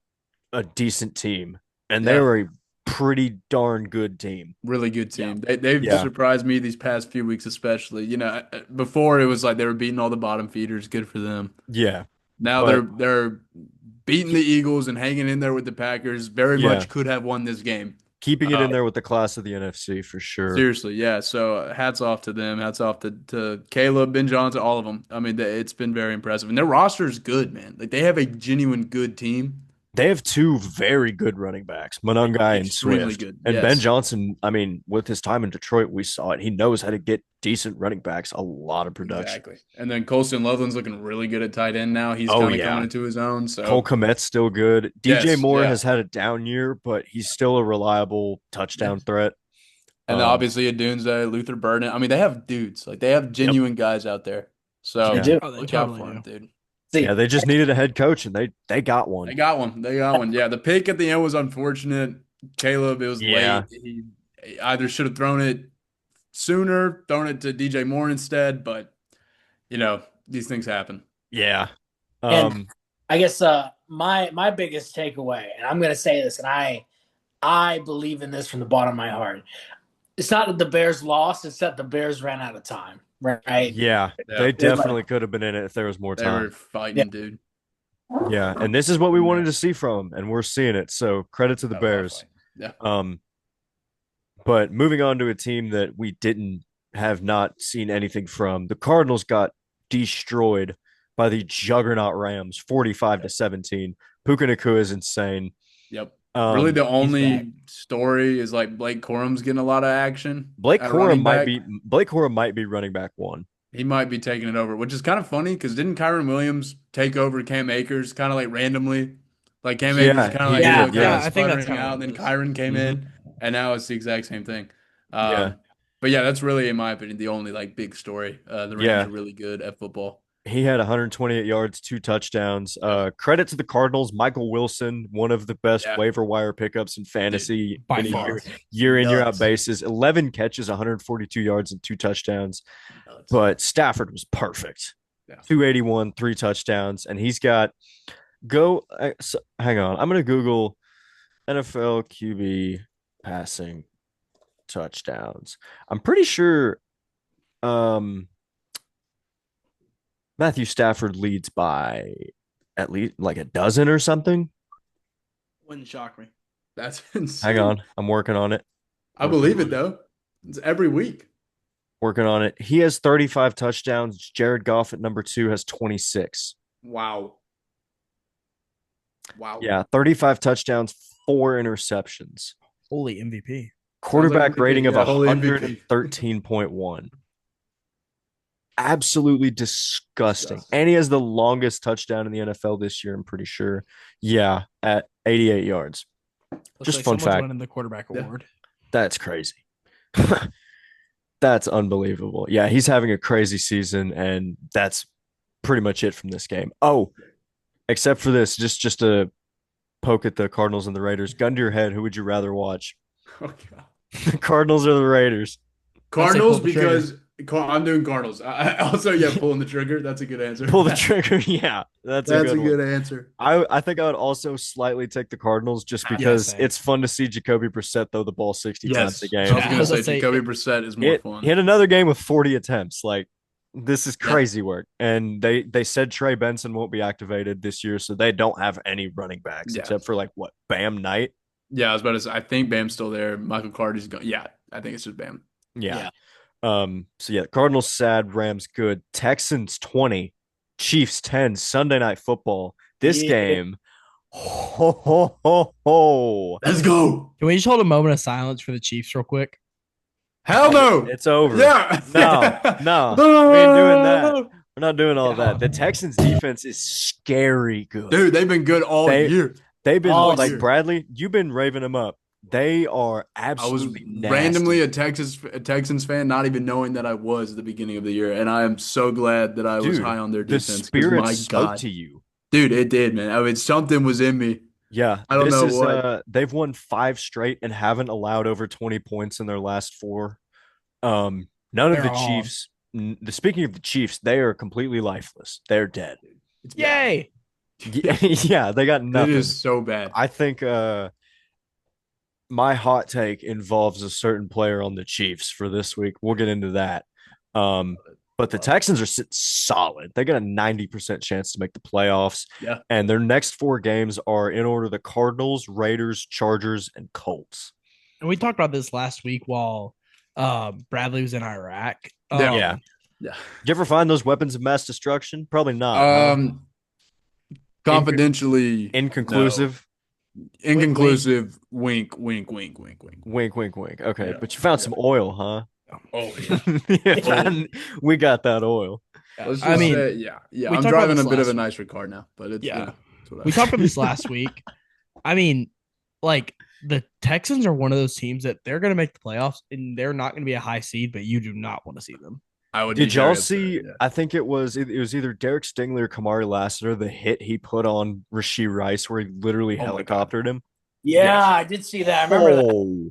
a decent team, and they Yeah. were a pretty darn good team. Really good team. They've Yeah. surprised me these past few weeks, especially. You know, before it was like they were beating all the bottom feeders. Good for them. Yeah. Now But- they're beating the Eagles and hanging in there with the Packers. Very Yeah. much could have won this game. Keeping it in there with the class of the NFC for sure. Seriously, yeah. So hats off to them. Hats off to Caleb, Ben Johnson, all of them. I mean, it's been very impressive, and their roster is good, man. Like they have a genuine good team. They have 2 very good running backs, Monungai and Extremely Swift. good, And yes. Ben Johnson, I mean, with his time in Detroit, we saw it. He knows how to get decent running backs, a lot of production. Exactly. And then Colston Loveland's looking really good at tight end now. He's Oh, kind of yeah. coming into his own. So Cole Kmet's still good. DJ Yes, Moore yeah. has had a down year, but he's still a reliable touchdown threat. and then obviously at Doomsday, Luther Burden. I mean, they have dudes. Like they have genuine guys out there. So They do. Oh, they look out totally for them, do. dude. See, Yeah, they just needed a head coach, and they got one. They got one. They got one. Yeah, the pick at the end was unfortunate. Caleb, it was Yeah. late. He either should have thrown it sooner, thrown it to DJ Moore instead, but you know, these things happen. Yeah. And- I guess my biggest takeaway, and I'm going to say this, and I believe in this from the bottom of my heart. It's not that the Bears lost; it's that the Bears ran out of time. Right? Yeah, Yeah. they definitely could have been in it if there was more They were time. fighting, Yeah. dude. Yeah, and this is what we wanted to see from them, and we're seeing it. So credit to the That was Bears. fighting. Yeah. But moving on to a team that we didn't have not seen anything from, the Cardinals got destroyed by the juggernaut Rams, 45-17. Puka Nacua is insane. Yep. Really, the back. only story is like Blake Corum's getting a lot of action. Blake at Corum running might back. be running back 1. He might be taking it over, which is kind of funny because didn't Kyron Williams take over Cam Akers kind of like randomly? Like Cam Yeah, Akers kind of he like did, kind yeah. of I think that's sputtering how out, it and then was. Kyron came in, and now it's the exact same thing. Yeah. But yeah, that's really, in my opinion, the only like big story. The Rams Yeah. are really good at football. He had 128 yards, 2 touchdowns. Credit to the Cardinals. Michael Wilson, one of the best Yeah. waiver wire pickups in fantasy By in a far. year in, year out Nuts. basis. 11 catches, 142 yards, and 2 touchdowns. Nuts. But Stafford was perfect. Yeah. 281, 3 touchdowns. And he's got hang on. I'm going to Google NFL QB passing touchdowns. I'm pretty sure Matthew Stafford leads by at least like a dozen or something. Wouldn't shock me. That's insane. Hang on. I'm working on it. I believe it though. It's every week. Working on it. He has 35 touchdowns. Jared Goff at number 2 has 26. Wow. Yeah, 35 touchdowns, 4 interceptions. Holy MVP. Quarterback MVP, rating of yeah, whole MVP. 113.1. Absolutely disgusting. Disgusting. And he has the longest touchdown in the NFL this year, I'm pretty sure. Yeah, at 88 yards. Looks Just like fun someone's fact. winning the quarterback Yeah. award. That's crazy. That's unbelievable. Yeah, he's having a crazy season, and that's pretty much it from this game. Oh, except for this, just to poke at the Cardinals and the Raiders. Gun to your head, who would you rather watch? Oh, God. The Cardinals or the Raiders? Cardinals pull the trigger. because I'm doing Cardinals. I also, yeah, pulling the trigger. That's a good answer. Pull the trigger. Yeah, that's a good one. answer. I think I would also slightly take the Cardinals just Yeah, because same. it's fun to see Jacoby Brissett throw the ball 60 times a I game. was Yeah, going to let's say say Jacoby Brissett is more fun. He had another game with 40 attempts. Like, this is crazy work. And they said Trey Benson won't be activated this year, so they don't have any running backs except for like what, Bam Knight? Yeah, I was about to say, I think Bam's still there. Michael Carter's gone. Yeah, I think it's just Bam. Yeah. So yeah, Cardinals sad, Rams good. Texans 20, Chiefs 10, Sunday Night Football. This game, ho ho ho ho. Let's go. Can we just hold a moment of silence for the Chiefs real quick? Hell no. It's over. Yeah. No. We ain't doing that. We're not doing all that. The Texans defense is scary good. Dude, they've been good all year. They've been all like year. Bradley, you've been raving them up. They are I was absolutely nasty. randomly a Texans fan, not even knowing that I was at the beginning of the year, and I am so glad that I was high on their The defense. 'cause spirit my spoke God, to you. dude, it did, man. I mean, something was in me. Yeah, I don't know what. They've won 5 straight and haven't allowed over 20 points in their last 4. None of They're the all- Chiefs. Speaking of the Chiefs, they are completely lifeless. They're dead. It's bad. Yay! Yeah, they got It nothing. is so bad. I think my hot take involves a certain player on the Chiefs for this week. We'll get into that. But the Texans are sitting solid. They got a 90% chance to make the playoffs. Yeah. And their next 4 games are in order: the Cardinals, Raiders, Chargers, and Colts. And we talked about this last week while Bradley was in Iraq. Yeah. Yeah. Did you ever find those weapons of mass destruction? Probably not. huh? Confidentially Inconclusive. inconclusive. Wink, wink, wink, wink, wink. Wink, wink, wink. Okay, Yeah. but you found some oil, huh? Oh yeah. We got that oil. Let's just I mean, say, yeah. we I'm talked about driving a this bit of a last nicer car now, but it's Yeah. it's what I- We talked about this last week. I mean, like the Texans are one of those teams that they're going to make the playoffs and they're not going to be a high seed, but you do not want to see them. I would. Did be very y'all upset, see? yeah. I think it was either Derek Stingley or Kamari Lassiter, the hit he put on Rashee Rice, where he literally Oh my helicoptered him. Yeah, I did see that. I remember that. Oh,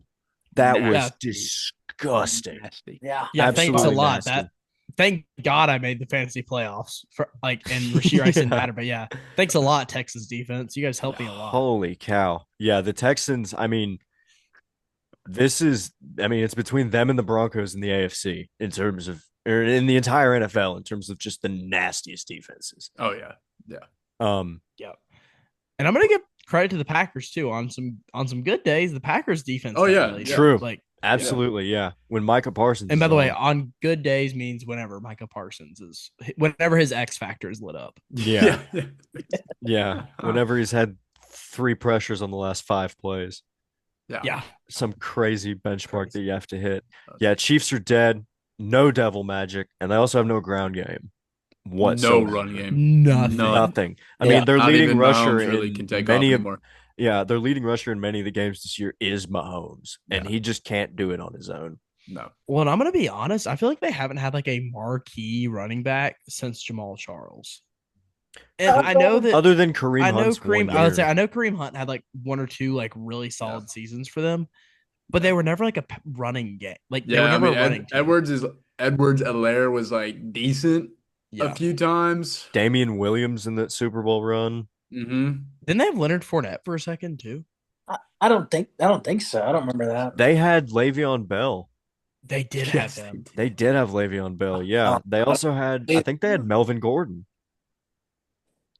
that was Nasty. disgusting. Nasty. Yeah. Yeah, thanks a Absolutely lot. nasty. Thank God I made the fantasy playoffs for and Rashee Rice didn't matter. But yeah, thanks a lot, Texas defense. You guys helped me a lot. Holy cow! Yeah, the Texans. I mean, it's between them and the Broncos in the AFC in terms of, or in the entire NFL in terms of just the nastiest defenses. Oh yeah. And I'm gonna give credit to the Packers too on some good days. The Packers defense. Oh, yeah. really True. Like, Absolutely, yeah. When Micah Parsons. and by is the way, on. on good days means whenever Micah Parsons is, whenever his X factor is lit up. yeah, yeah. Whenever he's had 3 pressures on the last 5 plays, Yeah, some crazy benchmark that you have to hit. That's- Yeah, Chiefs are dead. No devil magic, and they also have no ground game. No Whatsoever. run game. nothing. None. Nothing. I Yeah. mean, their Not leading even rusher Mahomes really in can take off many of anymore. their leading rusher in many of the games this year is Mahomes, and Yeah. he just can't do it on his own. No. Well, and I'm gonna be honest. I feel like they haven't had like a marquee running back since Jamal Charles. And I know that Other than Kareem I know Hunt's Kareem. one I would say year. I know Kareem Hunt had like 1 or 2 like really solid seasons for them, but they were never like a running game. Like they were Yeah, I never mean, a running. team. Edwards-Helaire was like decent Yeah. a few times. Damian Williams in that Super Bowl run. Mm-hmm. Didn't they have Leonard Fournette for a second too? I don't think so. I don't remember that. They had Le'Veon Bell. They did Yes, have them. They did have Le'Veon Bell. Yeah. They also had, I think they had Melvin Gordon.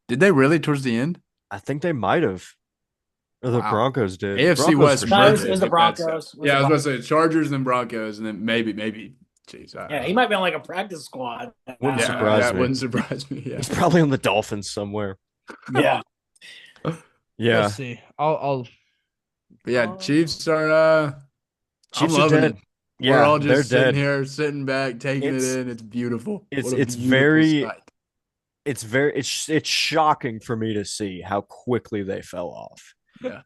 Did they really towards the end? I think they might have. Or the Wow. Broncos did. AFC Broncos West. for No, sure it was did. the Broncos. Yeah, I was about to say Chargers and Broncos, and then maybe. Jeez, Yeah, he might be on like a practice squad. Wouldn't Yeah, surprise that me. wouldn't surprise me. Yeah. He's probably on the Dolphins somewhere. Yeah. Yeah. Let's see. I'll But yeah, Chiefs are. Chiefs I'm are loving dead. it. Yeah, We're all they're just sitting dead. here, sitting back, taking It's- it in. It's beautiful. it's- What a it's beautiful very- sight. It's shocking for me to see how quickly they fell off. Yeah.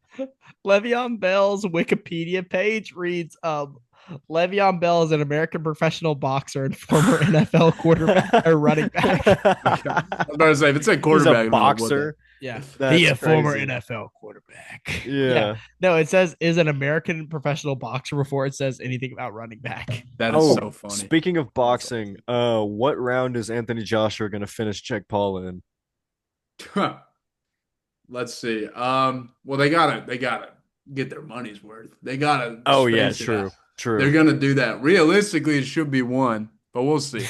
Le'Veon Bell's Wikipedia page reads, Le'Veon Bell is an American professional boxer and former NFL quarterback or running back. Okay. I was about to say, if it said He's quarterback, a I'm like, what the- boxer. Yeah. That's He a former crazy. NFL quarterback. Yeah. No, it says is an American professional boxer before it says anything about running back. That is so funny. Speaking of boxing, what round is Anthony Joshua going to finish Jake Paul in? Let's see. Well, they gotta get their money's worth. They gotta. Oh yeah, space it true, out. true. They're gonna do that. Realistically, it should be one, but we'll see.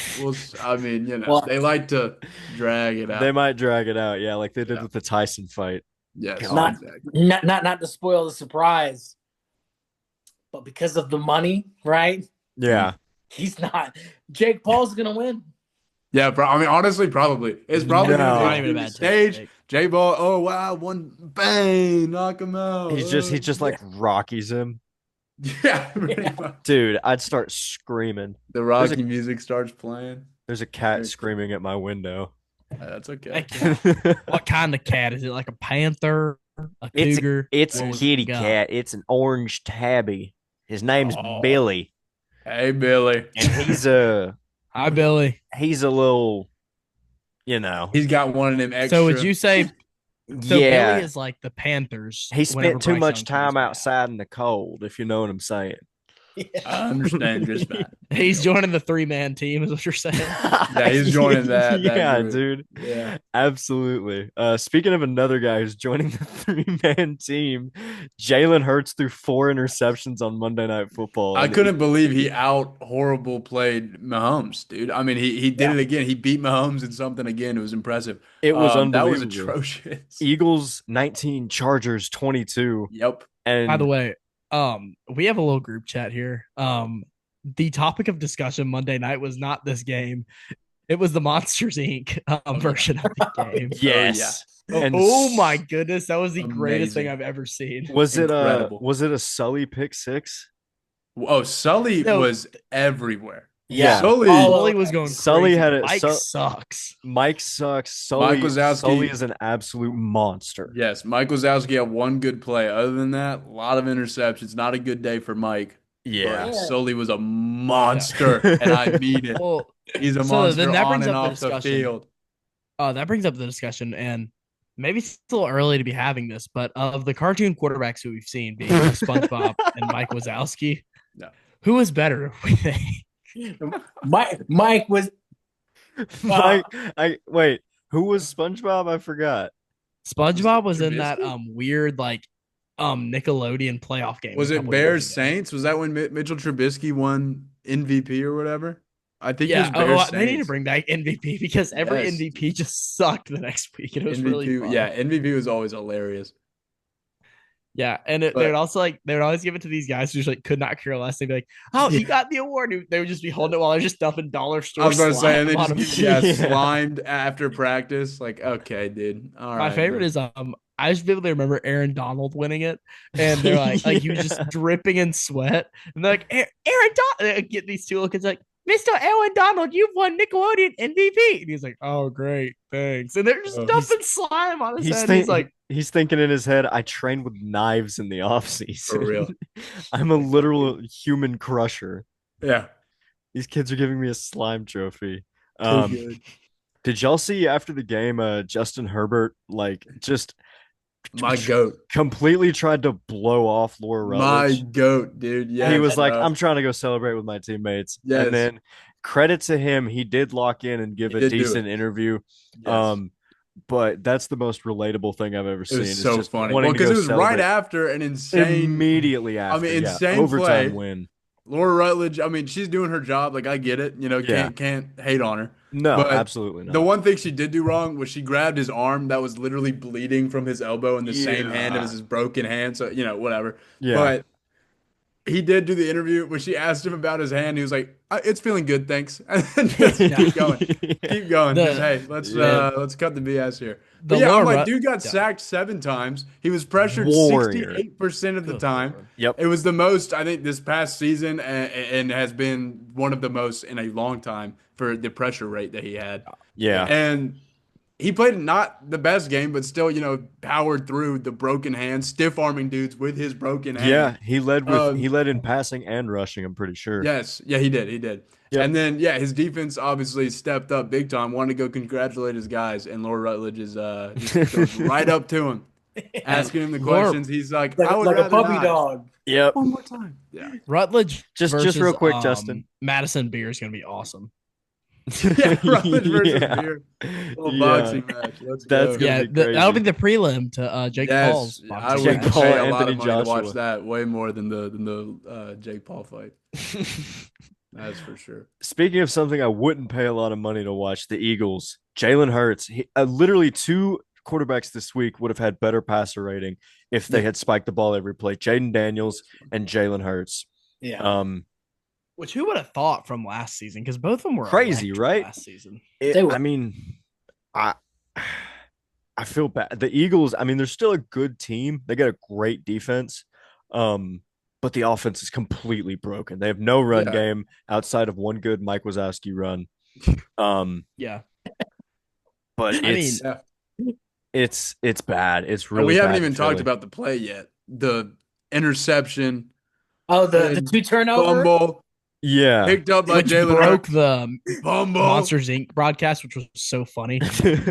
I mean, Well, they like to drag it out. They might drag it out, yeah, like they did with the Tyson fight. Yes, God. exactly. not to spoil the surprise, but because of the money, right? Yeah. He's not. Jake Paul's gonna win. Yeah, I mean, honestly, probably it's probably No. gonna Not be even a the bad stage. take. J Ball, oh wow, one bang, knock him out. He just like Rockies him. Yeah, pretty much. Dude, I'd start screaming. The Rocky music starts playing. There's a cat screaming at my window. That's okay. What kind of cat is it? Like a panther, a cougar? It's What a was kitty it got? cat. It's an orange tabby. His name's Oh. Billy. Hey, Billy. And Hi, Billy. he's a little, you know. He's got one of them extra. So would you say so yeah. Billy is like the Panthers? He whenever spent too Bryce much Young time comes back. outside in the cold, if you know what I'm saying. I understand just that. He's joining the 3-man team, is what you're saying. Yeah, he's joining that yeah, group. dude. Yeah. Absolutely. Speaking of another guy who's joining the 3-man team, Jalen Hurts threw 4 interceptions on Monday Night Football. I and couldn't believe he out horrible played Mahomes, dude. I mean, he did it again. He beat Mahomes in something again. It was impressive. It was That was unbelievable. atrocious. Eagles 19, Chargers 22. Yep. And By the way, we have a little group chat here. The topic of discussion Monday night was not this game. It was the Monsters Inc. Version of the game. yes. And Oh my goodness, that was the greatest Amazing. thing I've ever seen. Was Incredible. it a Sully pick six? Oh, Sully No. was everywhere. Yeah. Sully was going Sully crazy. had it- Mike Su- sucks. Mike sucks. Sully Wazowski- Sully is an absolute monster. Yes, Mike Wazowski had one good play. Other than that, a lot of interceptions. Not a good day for Mike. Yeah. But Sully was a monster, and I mean it. Well, He's a so monster then that on brings and up the off the discussion. field. that brings up the discussion, and maybe it's still early to be having this, but of the cartoon quarterbacks who we've seen, being SpongeBob and Mike Wazowski, Yeah. who is better? We think. Mike was Mike, wait. Who was SpongeBob? I forgot. SpongeBob was in that Trubisky? weird Nickelodeon playoff game. Was a it couple Bears years ago. Saints? Was that when Mitchell Trubisky won MVP or whatever? I think Yeah, it was Bears they need to Saints. bring back MVP because every Yes. MVP just sucked the next week. And it was MVP, really fun. yeah, MVP was always hilarious. Yeah, and But- they would also they would always give it to these guys who just could not care less. They'd be like, "Oh, he got the award." And they would just be holding it while they're just dumping dollar store. I was going to say, and they slime just on get, him. Yeah. slimed after practice. Like, okay, dude. All right. My favorite is I just vividly remember Aaron Donald winning it, and they're like he was just dripping in sweat, and they're like, Aaron Donald, get these two kids like, Mr. Aaron Donald, you've won Nickelodeon MVP, and he's like, oh great, thanks, and they're just Oh, dumping slime on his head. He's like, he's thinking in his head, I train with knives in the off season. For real. I'm a literal human crusher. Yeah. These kids are giving me a slime trophy. Too good. Did y'all see after the game, Justin Herbert just My goat. completely tried to blow off Laura My Rutledge? goat, dude. Yeah. He was like, I'm trying to go celebrate with my teammates. Yes. And then credit to him, he did lock in and give He a did do decent it. interview. Yes. But that's the most relatable thing I've ever It seen. was is so just funny. wanting Well, to because go it was right celebrate after an insane immediately after. insane overtime play. win. Laura Rutledge. I mean, she's doing her job. Like, I get it. Yeah. Can't hate on her. No, But absolutely not. The one thing she did do wrong was she grabbed his arm that was literally bleeding from his elbow in the same hand Yeah. as his broken hand. So, whatever. Yeah. But he did do the interview when she asked him about his hand. He was like, "It's feeling good, thanks." And just keep going. Keep going. The- Just, hey, let's cut the BS here. The But yeah, I'm Laura like, Rut- dude got yeah. sacked 7 times. He was pressured Warrior. 68% of the Good time. Lord. Yep. It was the most, I think, this past season, and has been one of the most in a long time for the pressure rate that he had. Yeah. And he played not the best game, but still, powered through the broken hand, stiff arming dudes with his broken Yeah, hand. he led in passing and rushing, I'm pretty sure. Yes, yeah, he did, he did. Yep. And then his defense obviously stepped up big time. Wanted to go congratulate his guys, and Laura Rutledge is just goes right up to him, asking him the Laura- questions. He's like, Like, I would like a rather puppy not. dog. Yep. One more time. Yeah. Rutledge Just versus, real quick, Justin. Madison Beer is going to be awesome. Yeah, Rutledge versus Yeah. Beer. Little Yeah. boxing match. Let's That's go. gonna Yeah, be crazy. that'll be the prelim to Jake Paul's Yes, I boxing would Jake match. Paul, pay a lot Anthony of money to watch Joshua. that way more than the Jake Paul fight. That's for sure. Speaking of something I wouldn't pay a lot of money to watch, the Eagles. Jalen Hurts. Literally 2 quarterbacks this week would have had better passer rating if they had spiked the ball every play. Jaden Daniels and Jalen Hurts. Yeah. Which who would have thought from last season? Because both of them were Crazy, electric right? last season. They were. I mean, I feel bad. The Eagles, I mean, they're still a good team. They got a great defense. But the offense is completely broken. They have no run Yeah. game outside of one good Mike Wazowski run. Yeah. But I mean, it's bad. It's And really we haven't bad even in talked Philly. about the play yet. The interception, Oh, the and 2 turnover. fumble, Yeah. picked up by which Jalen broke Hurts. the Fumble. Monsters Inc. broadcast, which was so funny.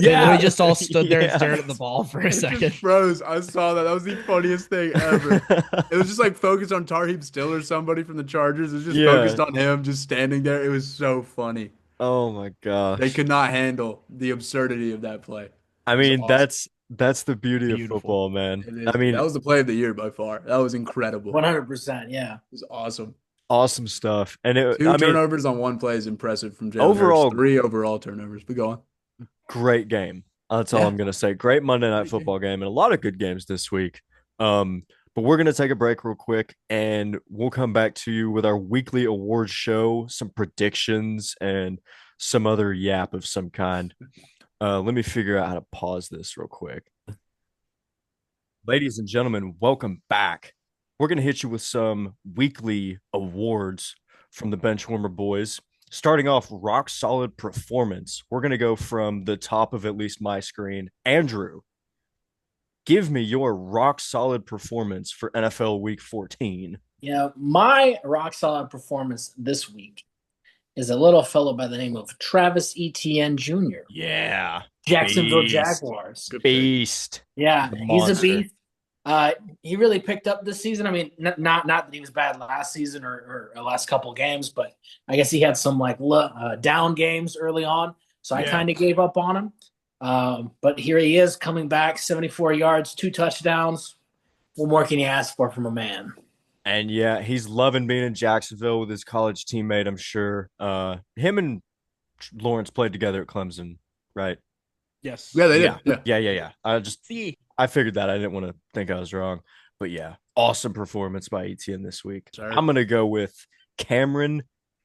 Yeah. We just all stood there and Yeah. stared at the ball for a It just second. froze. I saw that. That was the funniest thing ever. It was just like focused on Tarheeb Still or somebody from the Chargers. It was just Yeah. focused on him just standing there. It was so funny. Oh my gosh. They could not handle the absurdity of that play. I was mean, awesome. that's the beauty Beautiful. of football, man. It is. I mean, that was the play of the year by far. That was incredible. It 100%. Yeah. was awesome. awesome stuff. And Two I mean, turnovers on one play is impressive from Jalen Overall- Hurts. 3 overall turnovers. But go on. great game. That's all Yeah. I'm gonna say. Great Monday night football game and a lot of good games this week. But we're gonna take a break real quick and we'll come back to you with our weekly awards show, some predictions, and some other yap of some kind. Let me figure out how to pause this real quick. Ladies and gentlemen, welcome back. We're gonna hit you with some weekly awards from the Benchwarmer boys. Starting off, rock solid performance. We're going to go from the top of at least my screen. Andrew, give me your rock solid performance for NFL Week 14. Yeah, my rock solid performance this week is a little fellow by the name of Travis Etienne Jr. Yeah. Jacksonville Beast. Jaguars. Good pick. Beast. Yeah, The he's monster. a beast. He really picked up this season. I mean, not that he was bad last season or last couple games, but I guess he had some down games early on, so I Yeah. kind of gave up on him. But here he is coming back, 74 yards, 2 touchdowns. What more can you ask for from a man? And yeah, he's loving being in Jacksonville with his college teammate, I'm sure. Him and Lawrence played together at Clemson, right? Yes. Yeah, they did. Yeah. Yeah. I figured that. I didn't want to think I was wrong. But yeah, awesome performance by Etienne this week. Sure. I'm going to go with Cameron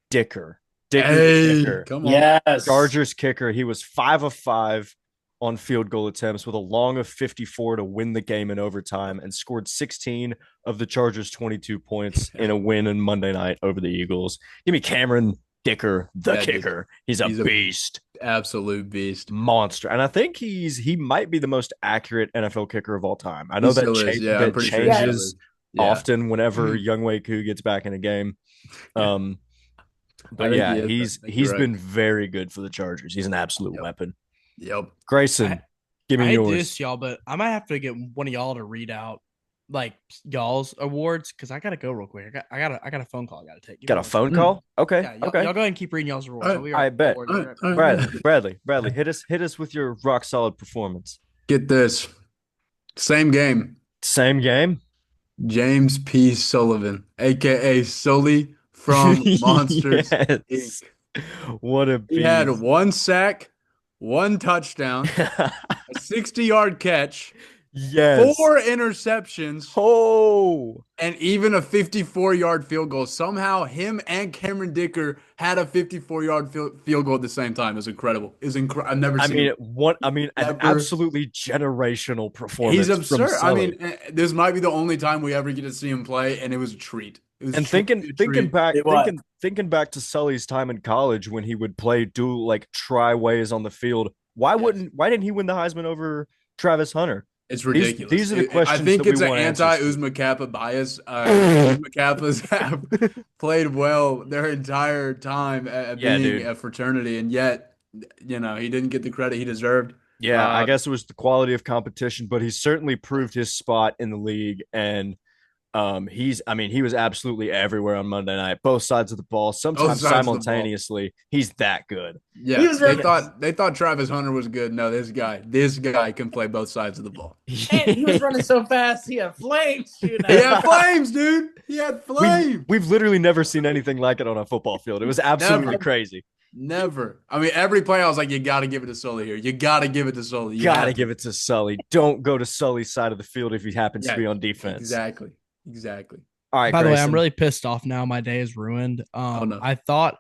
Dicker. Hey, Dicker. come on. Yes. Chargers kicker. He was 5 of 5 on field goal attempts with a long of 54 to win the game in overtime and scored 16 of the Chargers' 22 points in a win on Monday night over the Eagles. Give me Cameron Dicker, the Yeah, dude. kicker. He's a beast. Absolute beast. Monster. And I think he might be the most accurate NFL kicker of all time. I know He that, still is. Yeah, I'm that pretty sure he still changes is. Yeah. often whenever Mhm. Younghoe Koo gets back in a game. I But think yeah, he is. I think he's you're right. been very good for the Chargers. He's an absolute Yep. weapon. Yep. Grayson, give I me hate to do yours. this, y'all, but I might have to get one of y'all to read out y'all's awards because I gotta go real quick. I got a phone call I gotta take. Give me Got a one phone second. call? Okay. Yeah, y'all, Okay. y'all go ahead and keep reading y'all's awards. All right. I'll be I bet. awards All right right, back. all right. Bradley, hit us with your rock solid performance. Get this. Same game. Same game. James P. Sullivan, aka Sully from Monsters Yes. Inc. What a He had beast. 1 sack, 1 touchdown, a 60-yard catch, Yes. 4 interceptions, Oh. and even a 54-yard field goal. Somehow, him and Cameron Dicker had a 54-yard field goal at the same time. It was incredible. I've never I seen mean, it. an Never- absolutely generational performance. He's from absurd. I Sully. mean, this might be the only time we ever get to see him play, and it was a treat. It was And truly a thinking treat. back, It was. thinking back to Sully's time in college when he would play try ways on the field Why didn't he win the Heisman over Travis Hunter? It's ridiculous. These are the questions I think that it's we an want answers to. anti-Uzma Kappa bias. Uzma Kappas have played well their entire time at Yeah, being dude. a fraternity, and yet, he didn't get the credit he deserved. Yeah, I guess it was the quality of competition, but he certainly proved his spot in the league. And he was absolutely everywhere on Monday night, both sides of the ball, sometimes sides of the ball. simultaneously. He's that good. Yeah, He was they thought Travis Hunter was good. No, this guy can play both sides of the ball. And he was running so fast, he had flames shooting He at him. had flames, dude. He had flames. We've literally never seen anything like it on a football field. It was absolutely Never. crazy. Never. I mean, every play I was like, you got to give it to Sully here. You got to give it to Sully. You Gotta have to. give it to Sully. Don't go to Sully's side of the field if he happens to be on defense. Exactly. All right, By the way, Grayson. I'm really pissed off now. My day is ruined. no. I thought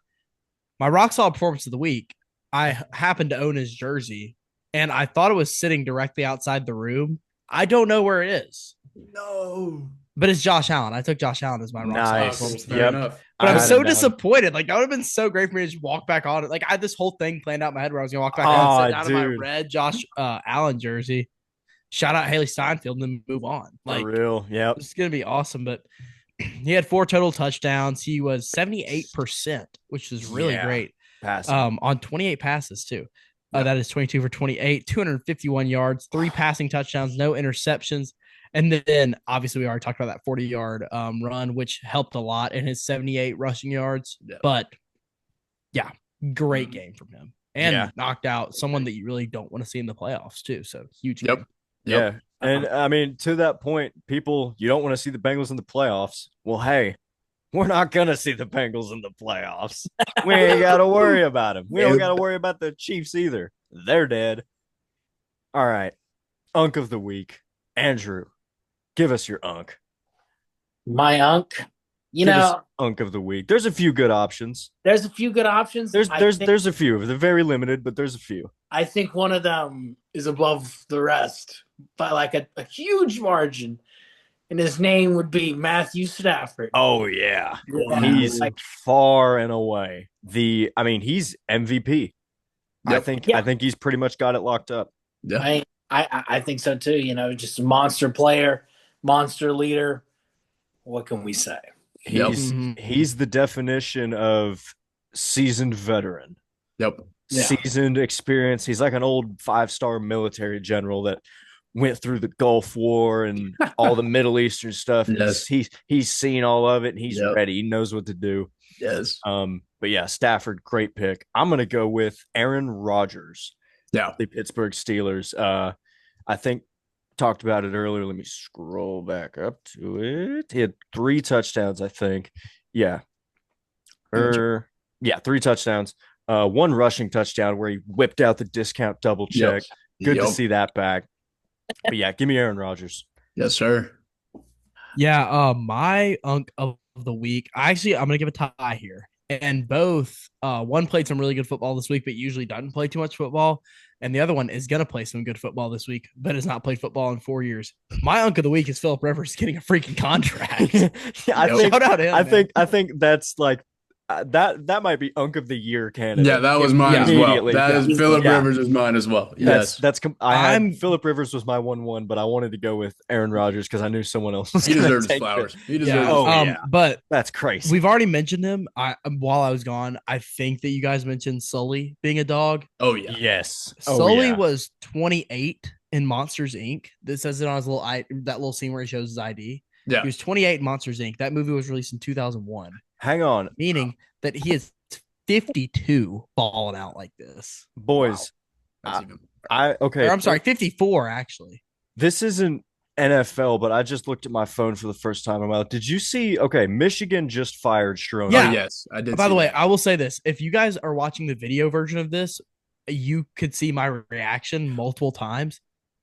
my rock solid performance of the week, I happened to own his jersey, and I thought it was sitting directly outside the room. I don't know where it is, No. but it's Josh Allen. I took Josh Allen as my rock solid Nice. performance. Fair Yep. enough. But I'm had so him down. disappointed. Like, that would have been so great for me to just walk back on it. Like, I had this whole thing planned out in my head where I was going to walk back on and sit down in my dude. red Josh Allen jersey, shout out Haley Steinfeld, and then move on. Like, For real. Yep. it's going to be awesome. But he had 4 total touchdowns. He was 78%, which is really Yeah. great. Passing. On 28 passes, too. That is 22 for 28, 251 yards, 3 passing touchdowns, no interceptions. And then, obviously, we already talked about that 40-yard run, which helped a lot in his 78 rushing yards. Yeah. But, yeah, great game from him. And Yeah. knocked out someone that you really don't want to see in the playoffs, too. So, huge Yep. game. Yeah. And I mean, to that point, people, you don't want to see the Bengals in the playoffs. Well, hey, we're not going to see the Bengals in the playoffs. We ain't got to worry about them. We don't got to worry about the Chiefs either. They're dead. All right. Unk of the week. Andrew, give us your unk. My unk. You Give us know, unk of the week. There's a few good options. there's a few good options. There's I there's think- there's a few. They're very limited, but there's a few. I think one of them is above the rest by like a huge margin. And his name would be Matthew Stafford. Oh yeah. Yeah, He's like, far and away he's MVP. Yep. I think he's pretty much got it locked up. Yeah. I think so too. You know, just a monster player, monster leader. What can we say? Yep. He's the definition of seasoned veteran. Yep. Yeah. Seasoned experience. He's like an old 5-star military general that went through the Gulf War and all the Middle Eastern stuff. Yes. He's seen all of it and he's Yep. ready. He knows what to do. Yes. But yeah, Stafford, great pick. I'm gonna go with Aaron Rodgers. Yeah. The Pittsburgh Steelers. I think talked about it earlier. Let me scroll back up to it. He had 3 touchdowns, I think. Yeah. 3 touchdowns. 1 rushing touchdown where he whipped out the discount double check. Good to see that back. But yeah, give me Aaron Rodgers. Yes, sir. Yeah, my unk of the week. I'm gonna give a tie here. And both one played some really good football this week, but usually doesn't play too much football. And the other one is gonna play some good football this week, but has not played football in 4 years. My unk of the week is Philip Rivers getting a freaking contract. Yeah, Shout out him. I think that's like that might be unk of the year candidate. Yeah, that was mine as well. Immediately. That is Philip Yeah. Rivers is mine as well. Yes. Philip Rivers was my 1-1, but I wanted to go with Aaron Rodgers because I knew someone else was He gonna deserves his take flowers. it. He deserves Yeah. his Oh, flowers. yeah. But That's crazy. we've already mentioned him. While I was gone, I think that you guys mentioned Sully being a dog. Oh, yeah. Yes. Sully was 28 in Monsters Inc. This says it on his that little scene where he shows his ID. Yeah. He was 28 in Monsters Inc. That movie was released in 2001, Hang on, meaning that he is 52 balling out like this. boys. That's even- Okay. Or, I'm sorry, 54 actually. This isn't NFL, but I just looked at my phone for the first time in a while. Did you see? Okay, Michigan just fired Sherrone. Yeah. Oh, yes, I did. By the see way, that. I will say this: if you guys are watching the video version of this, you could see my reaction multiple times.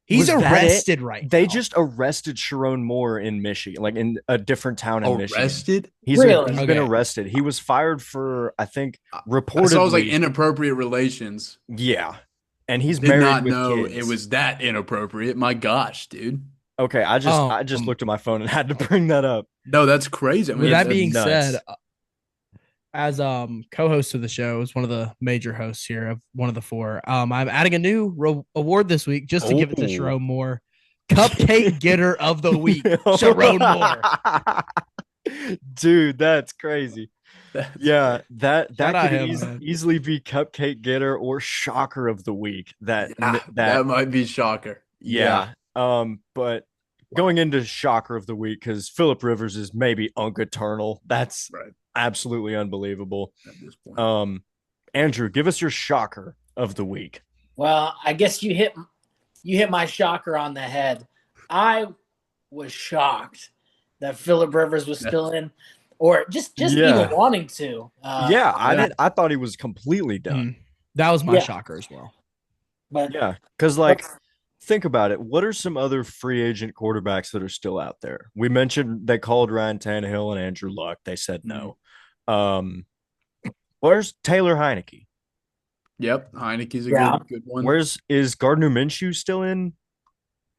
He's Was that arrested right They now. just arrested Sherrone Moore in Michigan, like in a different town in Michigan. Arrested? He's Really? been Okay. arrested. He was fired for, I think, I reportedly. saw it was like inappropriate relations. Yeah, and he's Did married not with know kids. it was that inappropriate. My gosh, dude. Okay, I just looked at my phone and had to bring that up. No, that's crazy. I mean, With that that's being nuts. said, as co-host of the show, as one of the major hosts here of one of the four, I'm adding a new award this week just to give it to Sharon Moore, Cupcake Getter of the Week, Sharon Moore. Dude, that's crazy. Yeah, that Shout out could him, easily be Cupcake Getter or Shocker of the Week. That might be shocker. yeah. But going into Shocker of the Week, because Philip Rivers is maybe Unk Eternal. That's Right. absolutely unbelievable. At this point. Andrew, give us your Shocker of the Week. Well, I guess you hit my shocker on the head. I was shocked that Philip Rivers was still in, or just even wanting to. I thought he was completely done. That was my shocker as well. But yeah, because think about it. What are some other free agent quarterbacks that are still out there? We mentioned they called Ryan Tannehill and Andrew Luck. They said no. Where's Taylor Heineke? Yep, Heineke's a good one. Is Gardner Minshew still in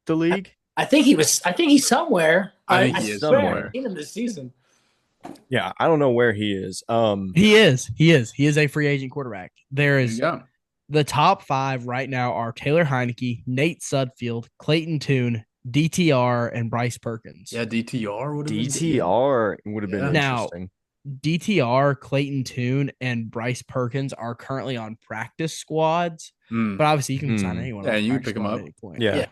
the league? I think he's somewhere. I think he is somewhere. I've seen him this season. Yeah, I don't know where he is. He is a free agent quarterback. There is the top 5 right now are Taylor Heineke, Nate Sudfeld, Clayton Tune, DTR, and Bryce Perkins. Yeah, DTR would have been interesting. DTR, Clayton Tune, and Bryce Perkins are currently on practice squads, but obviously you can sign anyone. Yeah, you can pick them up. At any point. Yeah.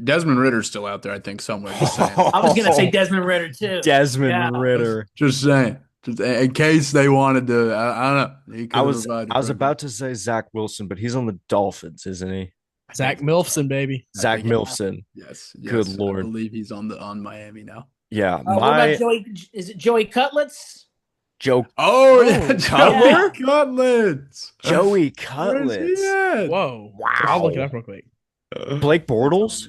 Desmond Ritter's still out there, I think, somewhere. Just saying. I was gonna say Desmond Ritter too. Desmond Ritter. Just saying. Just in case they wanted to, I don't know. I was about to say Zach Wilson, but he's on the Dolphins, isn't he? Zach Milfson, baby. Zach Milfson. Yes. Good Lord. I believe he's on Miami now. Yeah. What about Joey? Is it Joey Cutlets? Cutler? Cutlets. Joey Cutlets. Whoa. Wow. I'll look it up real quick. Blake Bortles?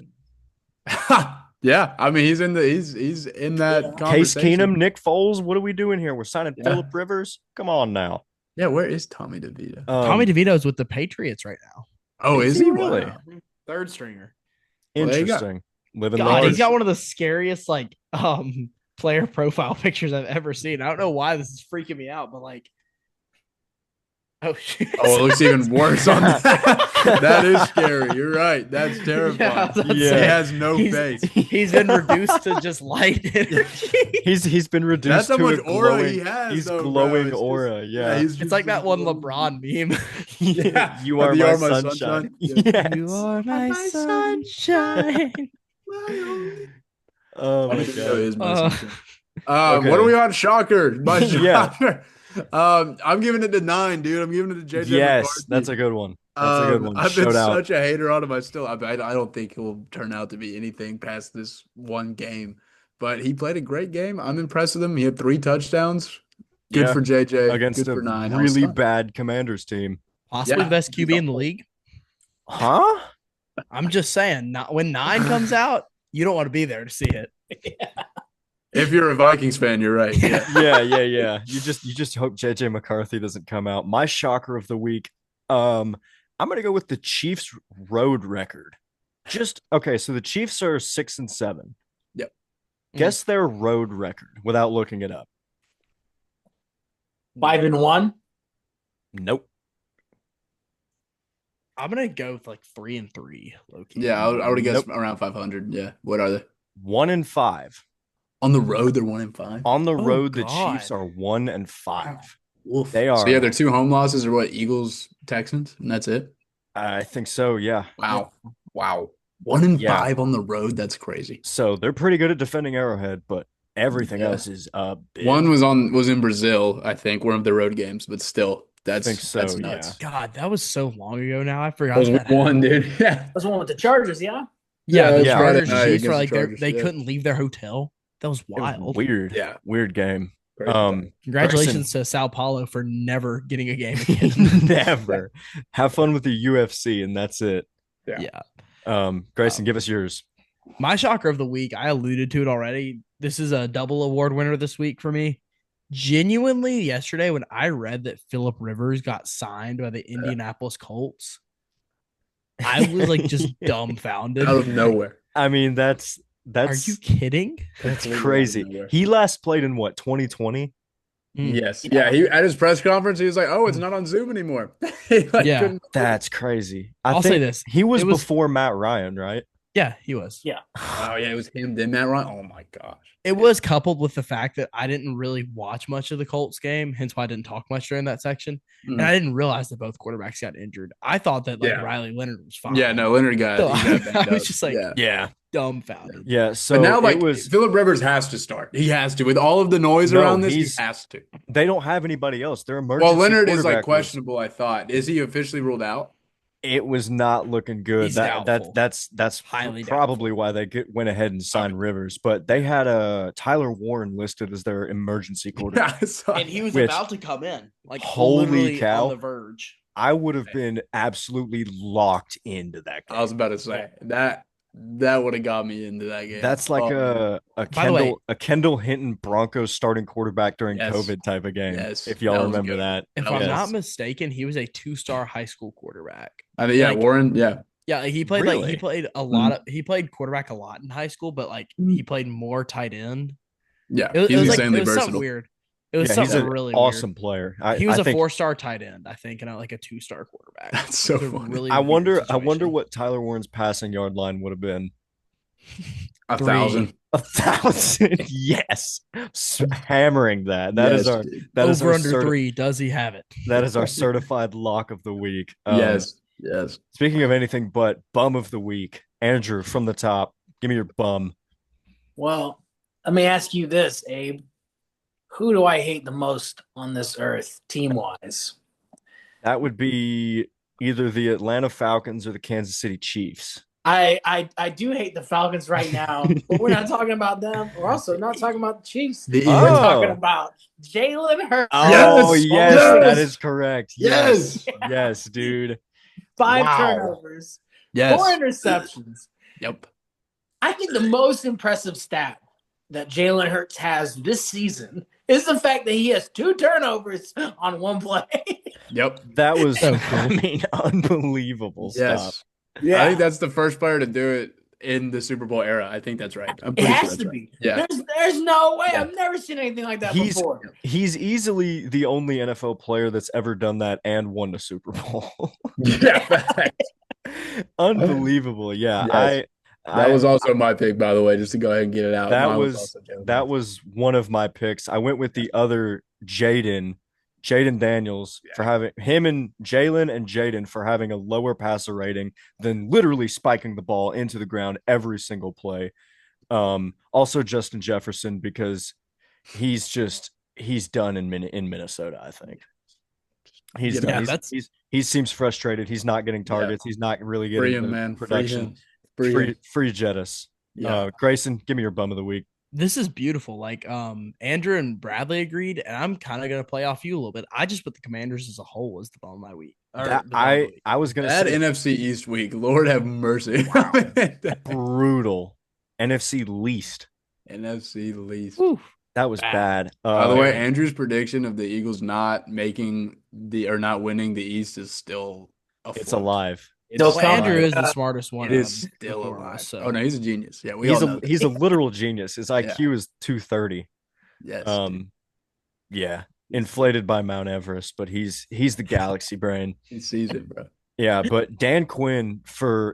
Yeah, I mean he's in that conversation. Case Keenum, Nick Foles. What are we doing here? We're signing Philip Rivers. Come on now. Yeah, where is Tommy DeVito? Tommy DeVito's with the Patriots right now. Oh, is he really? Wow. Third stringer. Interesting. Living God, he's got one of the scariest player profile pictures I've ever seen. I don't know why this is freaking me out, but oh shit. Oh, it looks even worse on that. That is scary. You're right. That's terrifying. He has no face. He's been reduced to just light energy. He's been reduced. That's how to much aura glowing, he has. He's though, glowing bro. aura. Yeah, it's like that one LeBron meme. You are my sunshine. Yes. You are my sunshine. Oh my god. Okay. What are we on? Shocker. My shocker. I'm giving it to 9, dude. I'm giving it to JJ. Yes, McCarthy. that's a good one. That's a good one. I've been such a hater on him. I don't think he'll turn out to be anything past this one game. But he played a great game. I'm impressed with him. He had 3 touchdowns. Good for JJ. Against good for 9. really bad Commanders team. Possibly the best QB in the league. Huh? I'm just saying, not when 9 comes out, you don't want to be there to see it. If you're a Vikings fan, you're right. Yeah. yeah. You just hope JJ McCarthy doesn't come out. My shocker of the week. I'm gonna go with the Chiefs road record. So the Chiefs are 6-7. Yep. Guess their road record without looking it up. 5-1. Nope. I'm gonna go with 3-3. Low-key. Yeah, I would guess around 500. Yeah. What are they? 1-5. On the road, they're 1-5. On the road, the Chiefs are 1-5. Oof. They are. So yeah, their 2 home losses are what? Eagles, Texans, and that's it. I think so. Yeah. Wow. 1-5 on the road. That's crazy. So they're pretty good at defending Arrowhead, but everything else is big. One was in Brazil, I think, one of the road games, but still, that's nuts. Yeah. God, that was so long ago now. I forgot that one, dude. Yeah, that was one with the Chargers. Yeah. Chargers Chiefs were they couldn't leave their hotel. That was wild. Weird. Yeah. Weird game. Congratulations to Sao Paulo for never getting a game again. Never. Have fun with the UFC, and that's it. Yeah. Grayson, give us yours. My shocker of the week, I alluded to it already. This is a double award winner this week for me. Genuinely, yesterday when I read that Philip Rivers got signed by the Indianapolis Colts, I was just dumbfounded. Out of nowhere. I mean, that's Are you kidding? That's crazy. He last played in what, 2020? Yes. Yeah. He at his press conference, he was like, "Oh, it's not on Zoom anymore." He Yeah. couldn't. That's crazy. I'll say this. He was It was- before Matt Ryan, right? Yeah, he was. Yeah. Oh yeah, it was him. Then Matt Ryan. Oh my gosh. It was coupled with the fact that I didn't really watch much of the Colts game, hence why I didn't talk much during that section. Mhm. And I didn't realize that both quarterbacks got injured. I thought that Yeah. Riley Leonard was fine. Yeah. No, Leonard got. So he got banged I was up. just like yeah. dumbfounded. Yeah. So But now, like, it was. Phillip Rivers has to start. He has to with all of the noise No, around this. He he's- has to. They don't have anybody else. Their emergency. Well, Leonard is quarterback like questionable. I thought. Is he officially ruled out? It was not looking good. He's doubtful. That's Highly probably why they went ahead and signed Rivers. But they had Tyler Warren listed as their emergency quarterback. I saw And he was Which- about to come in, like Holy literally cow. on the verge. I would have been absolutely locked into that game. I was about to say that would have got me into that game. That's like Oh, a Kendall Hinton Broncos starting quarterback during Yes. COVID type of game. Yes. If y'all That was remember good. that. If That I'm was- not mistaken, he was a 2-star high school quarterback. I mean, yeah, like- Warren. Yeah, Yeah, like he played Really? he played quarterback a lot in high school, but like Mm. he played more tight end. yeah. It He's was like insanely it was something versatile. weird. It was Yeah, he's something an really awesome weird. player. He was I a think 4-star tight end, I think, and like a 2-star quarterback. That's so It was a funny. really I weird wonder situation. what Tyler Warren's passing yard line would have been. 1,000. 1,000. Yes. Hammering that. That is Yes, our dude. that is over our under 3. Does he have it? that is our certified lock of the week. Yes. Speaking of anything but bum of the week, Andrew from the top, give me your bum. Well, let me ask you this, Abe. Who do I hate the most on this earth, team-wise? That would be either the Atlanta Falcons or the Kansas City Chiefs. I do hate the Falcons right now, but we're not talking about them. We're also not talking about the Chiefs. The We're Oh. talking about Jalen Hurts. Oh, Yes! yes, Yes! that is correct. Yes! Yes, dude. 5 Wow. turnovers, Yes. 4 interceptions. Yep. I think the most impressive stat that Jalen Hurts has this season is the fact that he has 2 turnovers on 1 play. Yep. That was, So cool. I mean, unbelievable stuff. Yes. I think that's the first player to do it in the Super Bowl era. I think that's right. I'm it pretty sure has that's to right. be. Yeah. There's no way. Yeah. I've never seen anything like that He's- before. He's easily the only NFL player that's ever done that and won the Super Bowl. Yeah. Unbelievable. Yeah. Yes. That was also my pick, by the way, just to go ahead and get it out. That Mine was also Jalen that Hurts. was one of my picks. I went with the other Jaden Daniels for having him and Jaden for having a lower passer rating than literally spiking the ball into the ground every single play. Also Justin Jefferson because he's done in Minnesota, I think. He's Yeah, done. He seems frustrated. He's not getting targets. He's not really getting Free him, the man. Free production. him. Free him. Free Jettis. Yeah. Grayson, give me your bum of the week. This is beautiful. Like Andrew and Bradley agreed, and I'm kind of gonna play off you a little bit. I just put the Commanders as a whole as the bum of my week. Or That- the bum of the week. I was gonna That say NFC East week, Lord have mercy. brutal. NFC least. NFC least. Whew. That was bad. By the way, Andrew's prediction of the Eagles not winning the East is still it's alive. Still Well, coming. Andrew is the smartest one. It is of the still four of alive. us, so. Oh no, he's a genius. Yeah, we all know. He's a literal genius. His IQ is 230. Yes. Yeah, inflated by Mount Everest, but he's the galaxy brain. He sees it, bro. Yeah, but Dan Quinn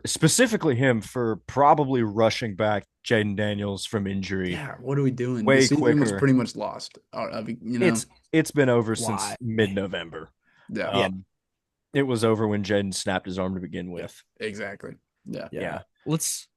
specifically him for probably rushing back Jaden Daniels from injury. Yeah, what are we doing? Way the season was quicker. pretty much lost. You know, It's been over since Why? mid-November. yeah, It was over when Jaden snapped his arm to begin with. exactly. Yeah. Yeah. Let's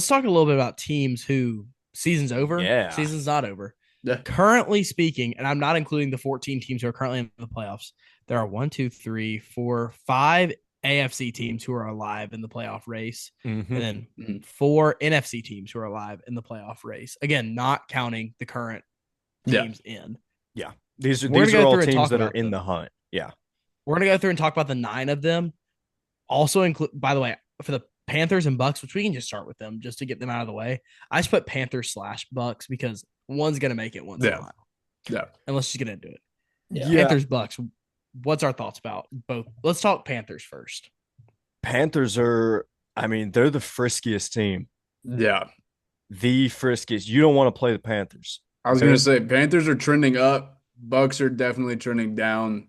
talk a little bit about teams who season's over. Yeah. Season's not over. Yeah. Currently speaking, and I'm not including the 14 teams who are currently in the playoffs. There are 1, 2, 3, 4, 5 AFC teams who are alive in the playoff race, Mhm. and then Mhm. 4 NFC teams who are alive in the playoff race. Again, not counting the current Yeah. teams in. These We're are gonna go all through and teams talk that are about in them. the hunt. Yeah. We're gonna go through and talk about the 9 of them. Also include, by the way, for the Panthers and Bucks, which we can just start with them just to get them out of the way. I just put Panthers/Bucks because one's gonna make it, one's not. Yeah. And let's just get into it. Yeah. Panthers Bucks. What's our thoughts about both? Let's talk Panthers first. Panthers are, I mean, they're the friskiest team. Yeah. The friskiest. You don't want to play the Panthers. I was gonna say Panthers are trending up. Bucks are definitely turning down.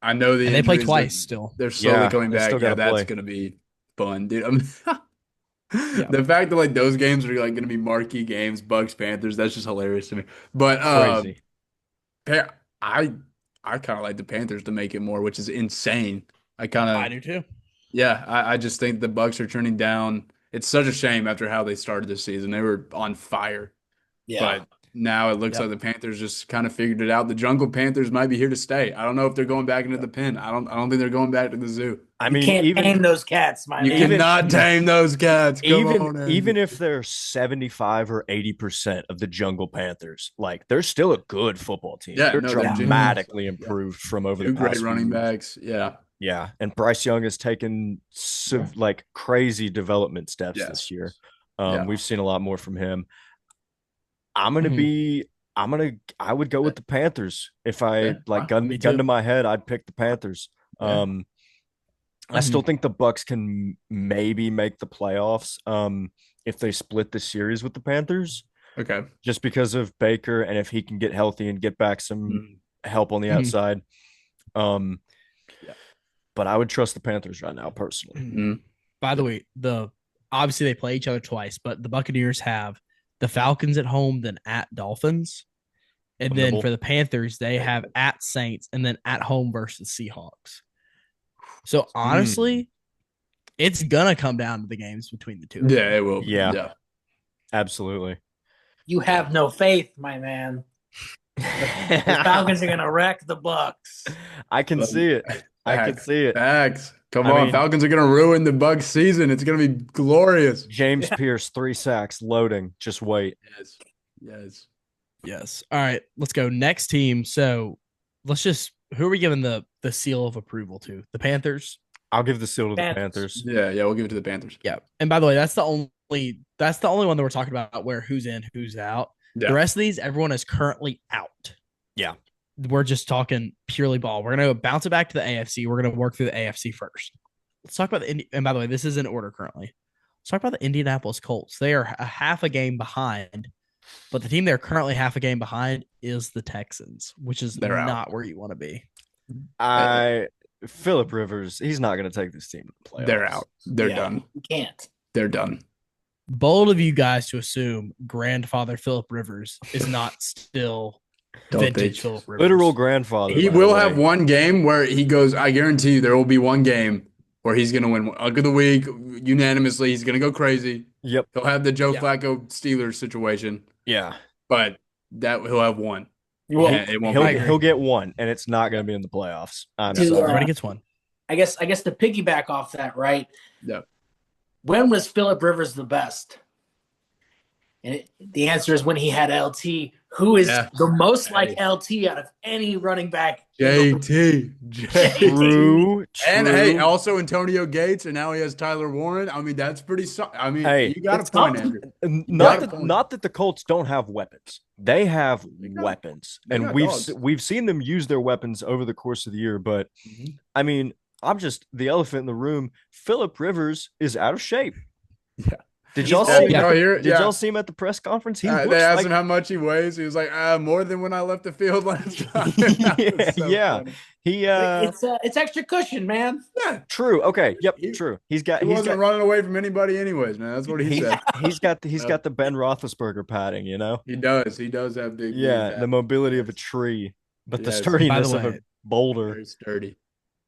I know the And they play injuries, twice still. they're slowly Yeah, coming they back. still Yeah, gotta that's play. gonna be fun, dude. I mean, Yeah. the fact that like those games are like gonna be marquee games, Bucks Panthers, that's just hilarious to me. But Crazy. Pa- I I kind of like the Panthers to make it more, which is insane. I kind I of do too. Yeah, I just think the Bucks are turning down. It's such a shame after how they started this season. They were on fire. Yeah. But now it looks Yep. like the Panthers just kind of figured it out. The Jungle Panthers might be here to stay. I don't know if they're going back into the pen. I don't think they're going back to the zoo. I You mean, can't tame those cats, my You man. cannot tame those cats. Come on, even Andrew. if they're 75 or 80% of the Jungle Panthers, like they're still a good football team. Yeah, They're no, they're dramatically genius. improved from over the Two great past few running years. backs. Yeah. Yeah, and Bryce Young has taken like crazy development steps Yes. this year. Yeah. We've seen a lot more from him. I'm gonna Mhm. be. I would go with the Panthers if I Yeah, like fine. Me gun too. to my head. I'd pick the Panthers. Yeah. I still think the Bucks can maybe make the playoffs. If they split the series with the Panthers, Okay. just because of Baker and if he can get healthy and get back some Mhm. help on the Mhm. outside. Yeah. But I would trust the Panthers right now, personally. Mhm. By the way, obviously they play each other twice, but the Buccaneers have the Falcons at home, then at Dolphins. And then Winnable. for the Panthers, they have at Saints and then at home versus Seahawks. So honestly, it's gonna come down to the games between the two. of them. Yeah, it will. Yeah. Absolutely. You have no faith, my man. The Falcons are gonna wreck the Bucks. I can see it. I can see it. Facts. Come I on, mean- Falcons are gonna ruin the Bucks season. It's gonna be glorious. James Pierce, 3 sacks, loading. Just wait. Yes. Yes. Yes. All right, let's go. Next team. So who are we giving the seal of approval to? The Panthers? I'll give the seal to the Panthers. Panthers. Yeah, we'll give it to the Panthers. Yeah. And by the way, that's the only one that we're talking about where who's in, who's out. Yeah. The rest of these, everyone is currently out. Yeah. We're just talking purely ball. We're gonna bounce it back to the AFC. We're gonna work through the AFC first. Let's talk about and by the way, this is in order currently. Let's talk about the Indianapolis Colts. They are a half a game behind, but the team they're currently half a game behind is the Texans, which is They're out. not where you want to be. Philip Rivers, he's not going to take this team to the playoffs. They're out. They're Yeah. done. You can't. They're done. Bold of you guys to assume grandfather Philip Rivers is not still Don't vintage think. Philip Rivers. Literal grandfather. He by the will way. have one game where he goes. I guarantee you, there will be one game where he's gonna win Ugg of the Week unanimously. He's gonna go crazy. Yep. He'll have the Joe Yeah. Flacco Steelers situation, Yeah. but he'll have one. Well, And it won't He'll, be. agree. he'll get one, and it's not going to be in the playoffs. I'm Dude, sorry. Everybody gets one. I guess to piggyback off that, right? Yeah. When was Philip Rivers the best? And the answer is when he had LT, who is Yeah. the most like Hey. LT out of any running back. JT. True. And hey, true. also Antonio Gates, and now he has Tyler Warren. I mean, that's pretty. I mean, Hey, you got it's a point, tough. Andrew. Not that the Colts don't have weapons. They have got- weapons, they and got we've dogs. we've seen them use their weapons over the course of the year. But Mhm. I mean, I'm just the elephant in the room. Philip Rivers is out of shape. Yeah. Did y'all Yeah, see? you know, here- Did yeah. y'all see him at the press conference? He They looks asked like him how much he weighs. He was like, more than when I left the field last time. Yeah. Funny. he. It's extra cushion, man. Yeah. True. Okay. Yep. He- True. He he's got wasn't running away from anybody, anyways, man. That's what he said. he's got the Ben Roethlisberger padding. You know. He does. He does have big. Yeah. big The mobility of a tree, but the Yes. sturdiness By of the a way, boulder. very sturdy.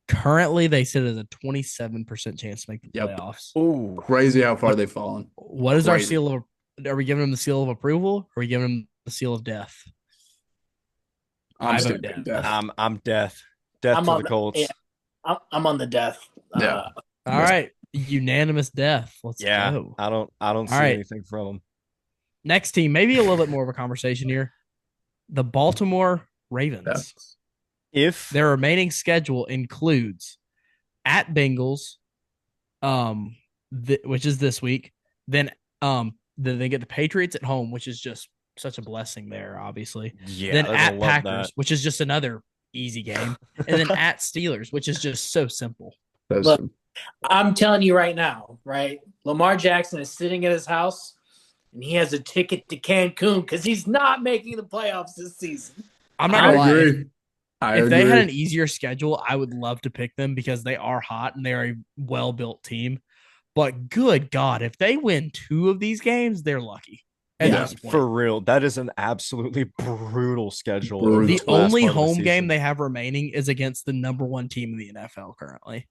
Currently, they sit as a 27% chance to make the Yep. playoffs. Ooh. Crazy how far they've fallen. What is our Crazy. seal of? Are we giving them the seal of approval? Or are we giving them the seal of death? I'm I still vote doing death. death. I'm death. Death I'm to on the the- Colts. yeah. I'm on the death. Yeah. All right, unanimous death. Let's Yeah. go. I don't see All right. anything from them. Next team, maybe a little bit more of a conversation here. The Baltimore Ravens. If Their remaining schedule includes at Bengals, which is this week. Then they get the Patriots at home, which is just such a blessing there, obviously. yeah, Then they're gonna at love Packers, that. which is just another easy game, and then at Steelers, which is just so simple. Look, I'm telling you right now, right? Lamar Jackson is sitting at his house, and he has a ticket to Cancun because he's not making the playoffs this season. I'm not I gonna lie. agree. If they had an easier schedule, I would love to pick them because they are hot and they are a well-built team. But good God, if they win 2 of these games, they're lucky. At this point. For real. That is an absolutely brutal schedule. Brutal. The only home game they have remaining is against the number 1 team in the NFL currently.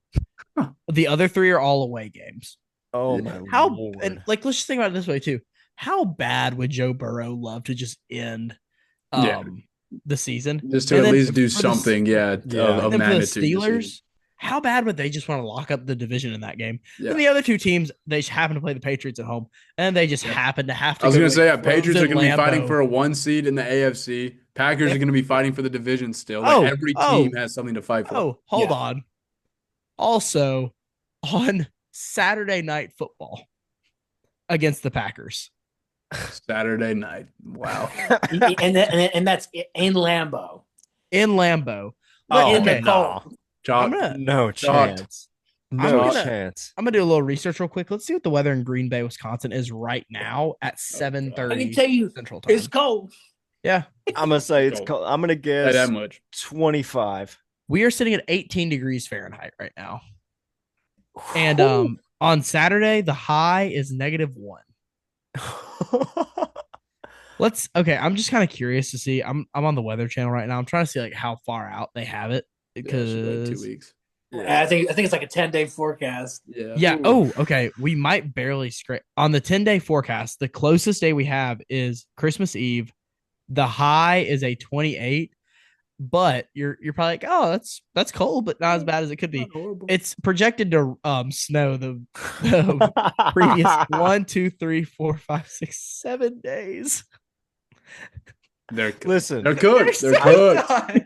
The other 3 are all away games. Oh my Lord. And like, let's just think about it this way too. How bad would Joe Burrow love to just end the season? Just to at least do something, of and magnitude. For the Steelers, how bad would they just want to lock up the division in that game? Yeah. And the other 2 teams, they happen to play the Patriots at home, and they just happen to have to. I was going to say, Patriots are going to be fighting for a 1 seed in the AFC. Packers are going to be fighting for the division still. Like every team has something to fight for. Oh, hold on. Also, on Saturday Night Football against the Packers. Saturday night. Wow. and that's in Lambeau. In Lambeau. In the cold. No chance. No chance. I'm gonna do a little research real quick. Let's see what the weather in Green Bay, Wisconsin is right now at 7:30. I can tell you Central Time. It's cold. Yeah. I'm gonna say it's cold. I'm gonna guess that much. 25. We are sitting at 18 degrees Fahrenheit right now. And on Saturday, the high is -1. I'm just kind of curious to see. I'm on the Weather Channel right now. I'm trying to see like how far out they have it because like 2 weeks. Yeah. I think it's like a 10-day forecast. Yeah. Oh, okay. We might barely scrape on the 10-day forecast. The closest day we have is Christmas Eve. The high is a 28. But you're probably like, oh, that's cold, but not as bad as it could be. It's projected to snow the previous 1, 2, 3, 4, 5, 6, 7 days. They're good. They're good.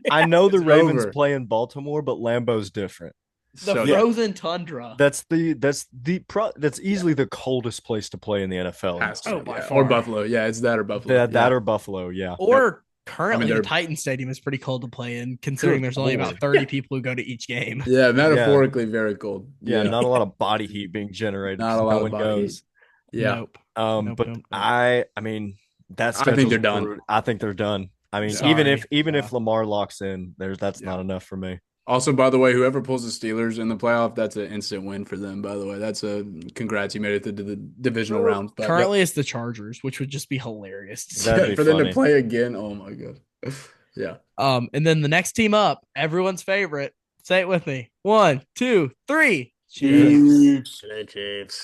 I know the Ravens play in Baltimore, but Lambeau's different. The frozen tundra. That's easily the coldest place to play in the NFL. By far. Or Buffalo. Yeah, it's that or Buffalo. Yeah, that or Buffalo. Yeah. Or currently, the Titan Stadium is pretty cold to play in, considering there's only about 30 people who go to each game. Yeah, metaphorically very cold. Yeah, not a lot of body heat being generated. Not a lot of body heat. Yeah. Nope. I mean, that's. I think they're done. I think they're done. I mean, even if Lamar locks in, that's not enough for me. Also, by the way, whoever pulls the Steelers in the playoff, that's an instant win for them, by the way. That's a congrats. You made it to the divisional round. Currently, it's the Chargers, which would just be hilarious for them to play again. Oh, my God. Yeah. And then the next team up, everyone's favorite. Say it with me. 1, 2, 3. Chiefs.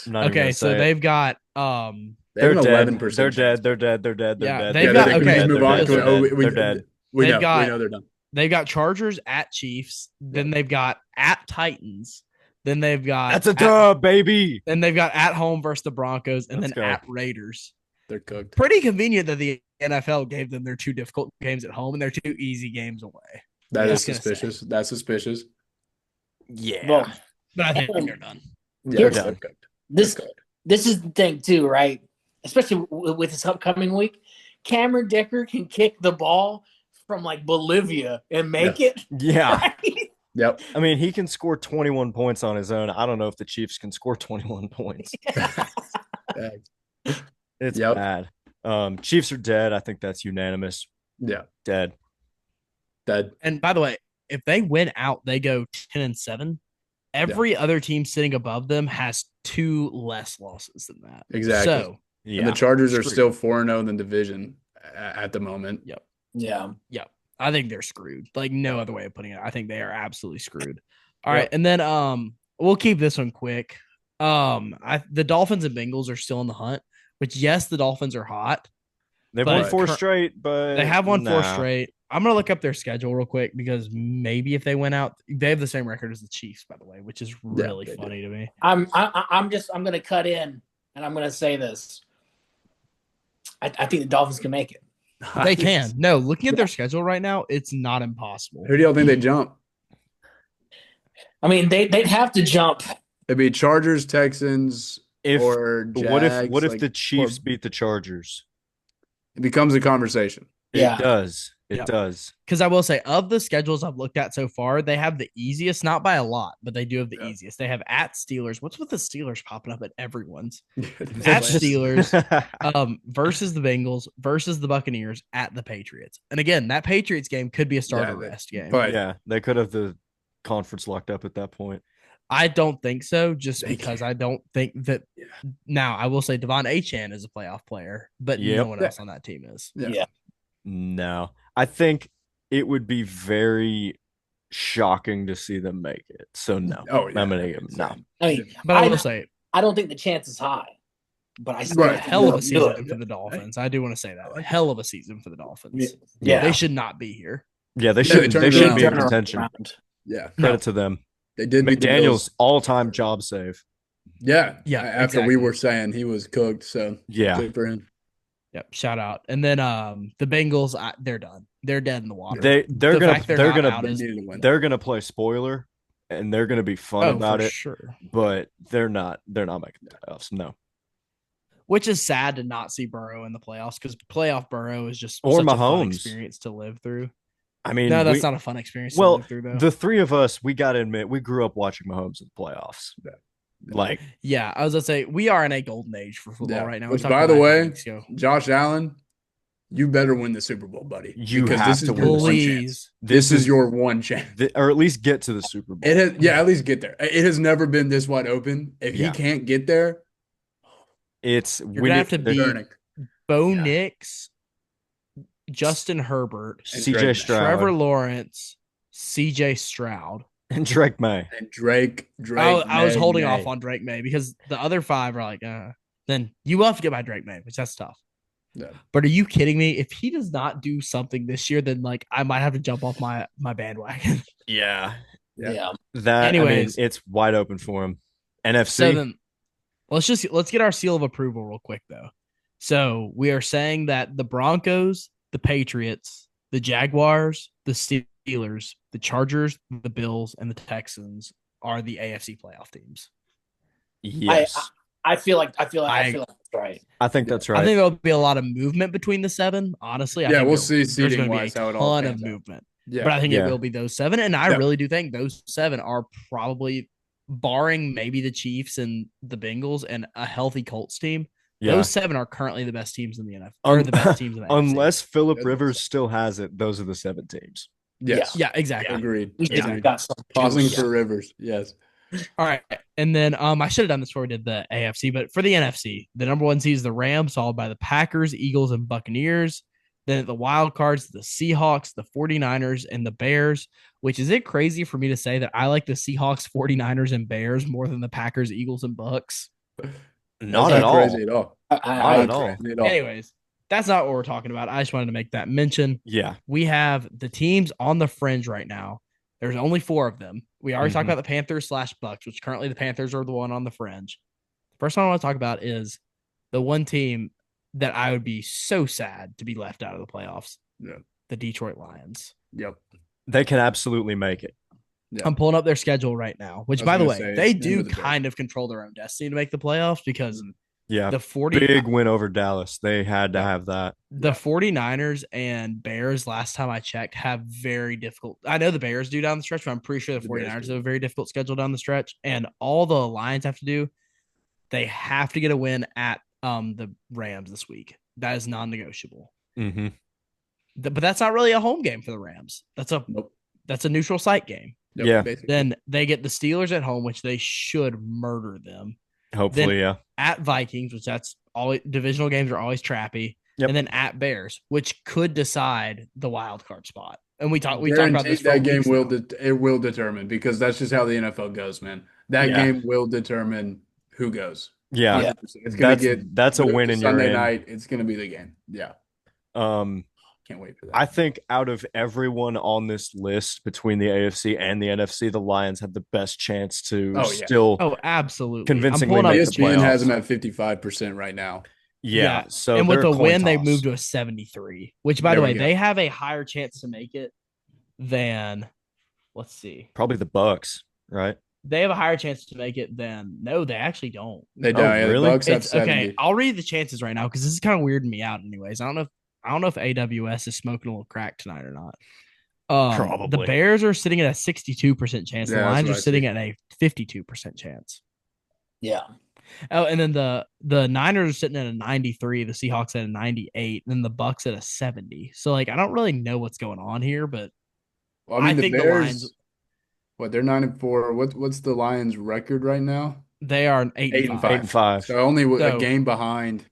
Okay, so they've got they're dead. They're dead. They're dead. Yeah, they've got okay. They're dead. We know they're done. They've got Chargers at Chiefs. Then they've got at Titans. Then they've got that's a dub, baby. Then they've got at home versus the Broncos, and then at Raiders. They're cooked. Pretty convenient that the NFL gave them their 2 difficult games at home and their 2 easy games away. That is suspicious. That's suspicious. Yeah, well, but I think they're done. Yeah, they're cooked. This is the thing too, right? Especially with this upcoming week, Cameron Dicker can kick the ball from like Bolivia and make it. Yeah. Right? Yep. I mean, he can score 21 points on his own. I don't know if the Chiefs can score 21 points. It's bad. Chiefs are dead. I think that's unanimous. Yeah. Dead. And by the way, if they win out, they go 10-7. Every other team sitting above them has 2 less losses than that. Exactly. So, and the Chargers are still 4-0 in the division at the moment. Yep. Yeah. I think they're screwed. Like no other way of putting it. I think they are absolutely screwed. All right, and then we'll keep this one quick. The Dolphins and Bengals are still in the hunt, which yes, the Dolphins are hot. They've won 4 straight, but they have won 4 straight. I'm gonna look up their schedule real quick because maybe if they went out, they have the same record as the Chiefs, by the way, which is really funny to me. I'm gonna cut in and I'm gonna say this. I think the Dolphins can make it. They can. No, looking at their schedule right now, it's not impossible. Who do y'all think they jump? I mean, they'd have to jump. It'd be Chargers, Texans, or Jags. What if the Chiefs beat the Chargers? It becomes a conversation. It does. It Yep. does. Because I will say, of the schedules I've looked at so far, they have the easiest, not by a lot, but they do have the easiest. They have at Steelers. What's with the Steelers popping up at everyone's? At Steelers, versus the Bengals, versus the Buccaneers, at the Patriots. And again, that Patriots game could be a starter rest game. But yeah, they could have the conference locked up at that point. I don't think so, just because I don't think that. Now, I will say Devon Achane is a playoff player, but no one else on that team is. Yeah. No, I think it would be very shocking to see them make it. So no, I'm gonna give them no. I mean, But I will say, I don't think the chance is high, but I a still hell of a season for the Dolphins. I do want to say that. A hell of a season for the Dolphins. Yeah. They should not be here. Yeah, they should. They should be in contention. Yeah, credit to them. They did. McDaniel's all-time job save. Yeah, Yeah. After we were saying he was cooked, so yeah, good for him. Yep. Shout out. And then the Bengals, they're done. They're dead in the water. They're gonna play spoiler, and they're gonna be fun about it. Sure. But they're not making the playoffs. No. Which is sad to not see Burrow in the playoffs, because playoff Burrow is just or such Mahomes. a fun experience to live through. I mean, no, that's not a fun experience to live through, though. The three of us, we got to admit, we grew up watching Mahomes in the playoffs. Like, yeah, I was gonna say we are in a golden age for football right now. Which, by the way, Josh Allen, you better win the Super Bowl, buddy. You have to win. Please, this is your one chance, or at least get to the Super Bowl. It has, at least get there. It has never been this wide open. If he can't get there, you're gonna have to beat Bo Nix, Justin Herbert, CJ Stroud, Trevor Lawrence, CJ Stroud, and Drake May. And Drake. I was holding off on Drake May because the other five are like, then you will have to get by Drake May, which that's tough. Yeah. But are you kidding me? If he does not do something this year, then like I might have to jump off my bandwagon. Yeah. That anyways, it's wide open for him. NFC. So then let's get our seal of approval real quick though. So we are saying that the Broncos, the Patriots, the Jaguars, the Steelers, the Chargers, the Bills, and the Texans are the AFC playoff teams. Yes. I feel like that's right. I think that's right. I think there'll be a lot of movement between the seven. Honestly, I think we'll see seeding wise how it all ton of movement. Yeah, but I think it will be those seven, and I really do think those seven are probably, barring maybe the Chiefs and the Bengals and a healthy Colts team. Yeah. Those seven are currently the best teams in the NFL. Or the best teams in the Unless Phillip Rivers still has it, those are the 7 teams. Yes. Yeah, exactly. Agreed. Pausing for Rivers. Yes. All right. And then I should have done this before we did the AFC, but for the NFC, the number 1 seed is the Rams, followed by the Packers, Eagles, and Buccaneers. Then at the wild cards, the Seahawks, the 49ers, and the Bears, which is it crazy for me to say that I like the Seahawks, 49ers, and Bears more than the Packers, Eagles, and Bucks? Not at all. Crazy at all. Not at all. Anyways, that's not what we're talking about. I just wanted to make that mention. Yeah. We have the teams on the fringe right now. There's only 4 of them. We already talked about the Panthers / Bucks, which currently the Panthers are the one on the fringe. The first one I want to talk about is the one team that I would be so sad to be left out of the playoffs. Yeah. The Detroit Lions. Yep. They can absolutely make it. Yeah. I'm pulling up their schedule right now, which, by the way, they do kind of control their own destiny to make the playoffs because the big win over Dallas. They had to have that. The 49ers and Bears, last time I checked, have very difficult. I know the Bears do down the stretch, but I'm pretty sure the 49ers have a very difficult schedule down the stretch. And all the Lions have to do, they have to get a win at the Rams this week. That is non-negotiable. Mm-hmm. But that's not really a home game for the Rams. That's a neutral site game. Yep, yeah. Basically. Then they get the Steelers at home, which they should murder them. Hopefully, then at Vikings, which that's all divisional games are always trappy. Yep. And then at Bears, which could decide the wild card spot. And we talked about this. That game will determine, because that's just how the NFL goes, man. That game will determine who goes. Yeah. It's gonna that's a win in your Sunday night. It's gonna be the game. Yeah. Can't wait for that. I think out of everyone on this list between the AFC and the NFC, the Lions have the best chance to absolutely convincingly make the playoffs. ESPN has them at 55% right now. Yeah. So and with the win, they moved to a 73. Which, by the way, they have a higher chance to make it than. Let's see. Probably the Bucks, right? They have a higher chance to make it than. No, they actually don't. They don't. Really? The Bucks have 70. Okay, I'll read the chances right now because this is kind of weirding me out. Anyways, I don't know. I don't know if AWS is smoking a little crack tonight or not. The Probably. Bears are sitting at a 62% chance. The Yeah, that's Lions are what I sitting see. at a 52% chance. Yeah. Oh, and then the Niners are sitting at a 93, the Seahawks at a 98, and then the Bucks at a 70. So like I don't really know what's going on here, but Well, I I mean, the think the Lions Bears, what, they're 9-4. What's the Lions' record right now? they are 8 and 8 and 5. 8-5. So only a So game behind.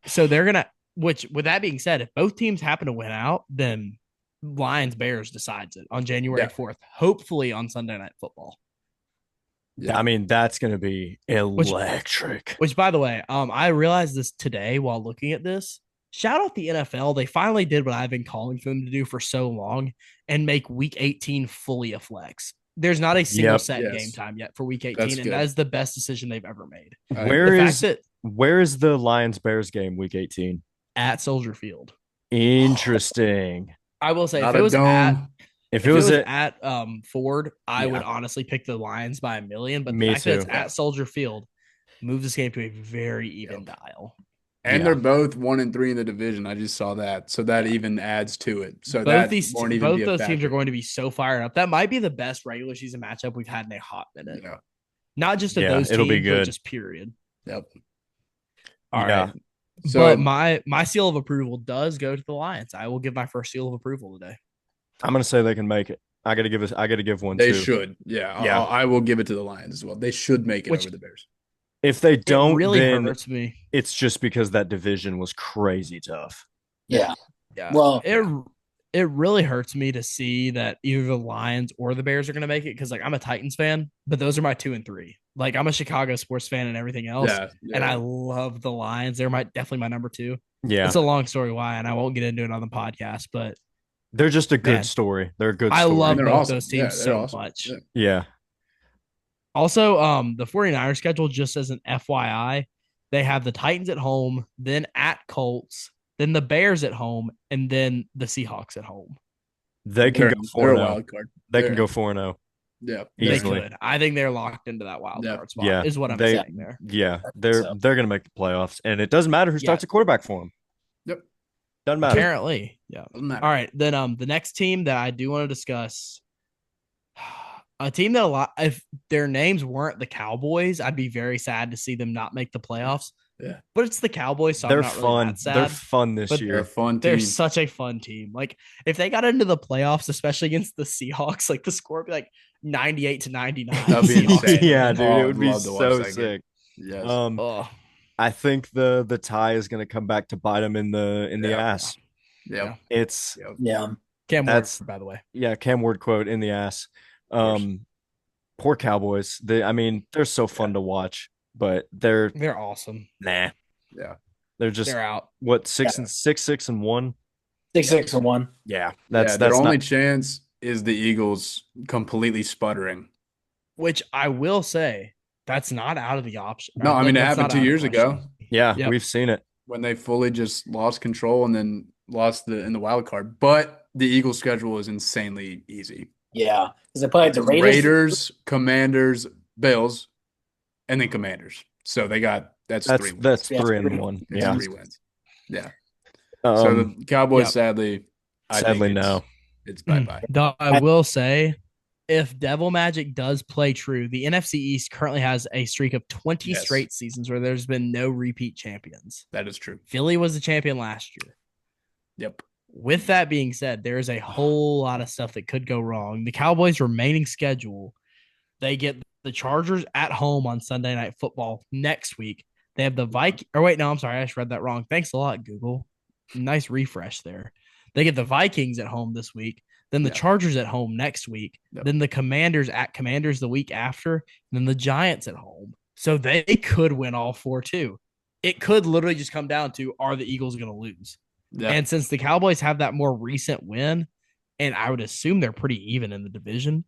so they're gonna which with that being said, if both teams happen to win out, then Lions Bears decides it on January Yeah. 4th, hopefully on Sunday Night Football. Yeah. I mean, that's going to be electric. Which, by the way, I realized this today while looking at this. Shout out the NFL. They finally did what I've been calling for them to do for so long and make Week 18 fully a flex. There's not a single Yep. set Yes. game time yet for Week 18, That's and good. that is the best decision they've ever made. Where The is fact that where is the Lions Bears game week 18? at Soldier Field, Interesting. I will say Not if it a was dome. at If if it it was was at at Ford, I Yeah. would honestly pick the Lions by a million. But the Me fact that it's too. at Soldier Field moves this game to a very even dial. And Yeah. they're both 1-3 in the division. I just saw that. So that even adds to it. So both that these won't even both be a those teams factor. are going to be so fired up. That might be the best regular season matchup we've had in a hot minute. Yeah. Not just of Yeah, those it'll teams, be but good. just period. Yep. All Yeah. right. So But my seal of approval does go to the Lions. I will give my first seal of approval today. I'm going to say they can make it. I got to give one they too. should. Yeah. Yeah. I will give it to the Lions as well. They should make it Which- over the Bears. If they It don't, really then hurts me. it's just because that division was crazy tough. Yeah. Yeah. Well, it really hurts me to see that either the Lions or the Bears are going to make it because like I'm a Titans fan, but those are my 2 and 3. Like I'm a Chicago sports fan and everything else, Yeah. and I love the Lions. They're definitely my number 2. Yeah. It's a long story why, and I won't get into it on the podcast, but They're just a good Man. story. They're a good I story. love They're both awesome. those Yeah, teams they're so awesome. much. Yeah. Yeah. Also, the 49ers schedule, just as an FYI, they have the Titans at home, then at Colts, then the Bears at home, and then the Seahawks at home. They can They're, go they're a 4-0. wild card. They They're- can go 4-0. Yeah. They Easily. could. I think they're locked into that wild Yeah. card spot, Yeah. is what I'm They- saying there. Yeah. They're So- going to make the playoffs, and it doesn't matter who starts a quarterback for them. Yep. Doesn't matter. Apparently. Yeah. Doesn't matter. All right. Then the next team that I do want to discuss, a team that if their names weren't the Cowboys, I'd be very sad to see them not make the playoffs. Yeah. But it's the Cowboys, so They're I'm not really fun. that sad. They're fun this But They're a year. fun They're team. such a fun team. Like if they got into the playoffs, especially against the Seahawks, like the score would be like 98-99. That'd be Seahawks. insane. Yeah, dude. Oh, It would I'd be love to watch so that game. sick. Yes. Oh, I think the tie is going to come back to bite them in the Yeah. ass. Yep. It's yeah. Cam That's- Ward, by the way. Cam Ward quote in the ass. Poor Cowboys. They're so fun to watch, but they're They're awesome. nah. Yeah. They're just They're out. what 6-1. 6-1. Yeah, Yeah, that's their only not, chance is the Eagles completely sputtering. Which I will say, that's not out of the option. No, I mean, it That's happened not 2 out of years the ago question. yeah. Yep. We've seen it. when they fully just lost control and then lost in the wild card. But the Eagles' schedule is insanely easy. Yeah. Because they played the Raiders. Raiders, Commanders, Bills, and then Commanders. So they got that's 3 wins. That's Yeah, 3-1. It's Yeah. 3 wins. Yeah. So the Cowboys, yep. sadly, I Sadly, think no. it's bye-bye. Though I will say, if Devil Magic does play true, the NFC East currently has a streak of 20 Yes. straight seasons where there's been no repeat champions. That is true. Philly was the champion last year. Yep. With that being said, there is a whole lot of stuff that could go wrong. The Cowboys' remaining schedule, they get the Chargers at home on Sunday Night Football next week. They have the Vikings. Or wait, no, I'm sorry. I just read that wrong. Thanks a lot, Google. Nice refresh there. They get the Vikings at home this week. Then the Yeah. Chargers at home next week. Yep. Then the Commanders at Commanders the week after. And then the Giants at home. So they could win all 4 too. It could literally just come down to, are the Eagles going to lose? Yeah. And since the Cowboys have that more recent win, and I would assume they're pretty even in the division,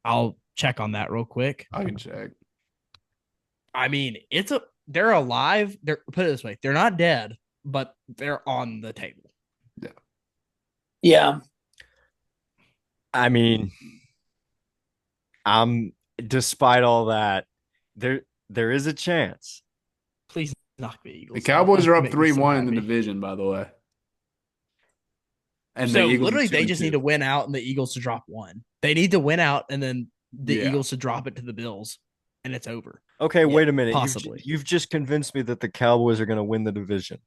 I'll check on that real quick. I can check. I mean, they're alive. Put it this way, they're not dead, but they're on the table. Yeah. I mean, despite all that, there is a chance. Please knock the Eagles. The Cowboys are up Make me so 3-1 in the happy. division, by the way. And So the Eagles literally, are 2 they and just 2. need to win out and the Eagles to drop one. They need to win out and then the Yeah. Eagles to drop it to the Bills, and it's over. Okay, wait a minute. possibly. You've just convinced me that the Cowboys are going to win the division.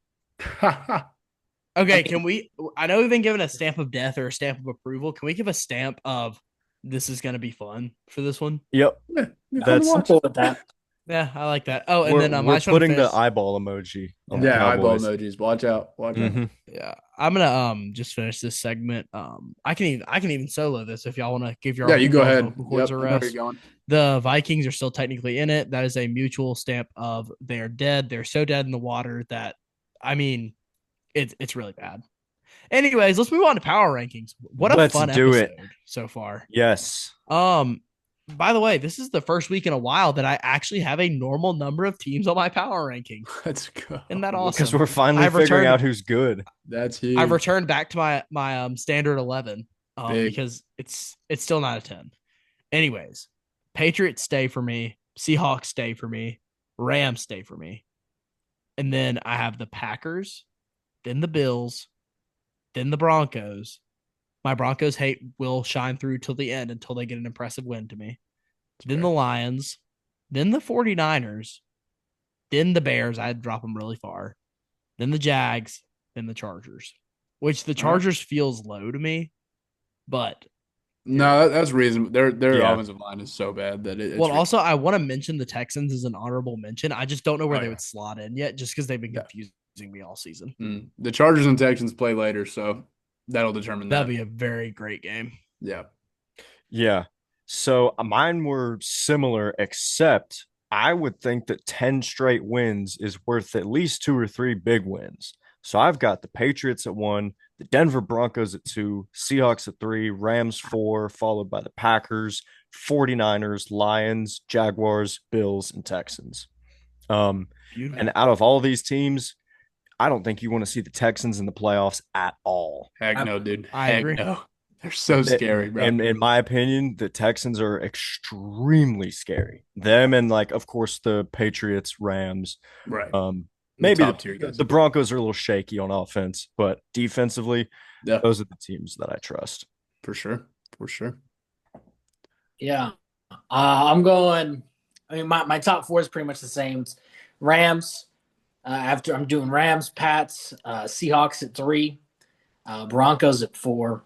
Okay, can we? I know we've been given a stamp of death or a stamp of approval. Can we give a stamp of this is going to be fun for this one? Yep. Yeah, That's I'm cool with that. Yeah, I like that. Oh, and we're, then I we're just want to putting finish. the eyeball emoji on the yeah, eyeball Cowboys. emojis. Watch out. Watch out. Mhm. Yeah, I'm gonna just finish this segment. I can even solo this if y'all want to give your Yeah, you go ahead. vocal cords Yep, a I know where rest. you're going. The Vikings are still technically in it. That is a mutual stamp of they're dead. They're so dead in the water that, I mean, it's really bad. Anyways, let's move on to power rankings. What a Let's fun do episode it. so far. Yes. By the way, this is the first week in a while that I actually have a normal number of teams on my power ranking. Let's go. Isn't that awesome? Because we're finally I've figuring returned- out who's good. That's huge. I've returned back to my standard 11 Big. because it's still not a 10. Anyways, Patriots stay for me, Seahawks stay for me, Rams stay for me. And then I have the Packers, then the Bills, then the Broncos. My Broncos hate will shine through till the end until they get an impressive win to me. Then the Lions, then the 49ers, then the Bears. I'd drop them really far. Then the Jags, then the Chargers, which the Chargers feels low to me, but No, that's reasonable. Their Yeah. offensive line is so bad that it's well, also I want to mention the Texans as an honorable mention. I just don't know where Oh, they yeah. would slot in yet, just because they've been Yeah. confusing me all season. The Chargers and Texans play later, so that'll determine that. That'd be a very great game. Yeah. Yeah. So mine were similar, except I would think that 10 straight wins is worth at least 2 or 3 big wins. So I've got the Patriots at 1, the Denver Broncos at 2, Seahawks at 3, Rams 4, followed by the Packers, 49ers, Lions, Jaguars, Bills, and Texans. Beautiful. And out of all these teams, I don't think you want to see the Texans in the playoffs at all. Heck no, dude. I Heck agree. no. They're so scary, bro. In my opinion, the Texans are extremely scary. Them and, like, of course, the Patriots, Rams. Right. Maybe top tier guys. the Broncos are a little shaky on offense, but defensively, Yeah, those are the teams that I trust. for sure. For sure. Yeah. I'm going. I mean, my top four is pretty much the same. It's Rams. After I'm doing Rams, Pats, Seahawks at 3, Broncos at 4.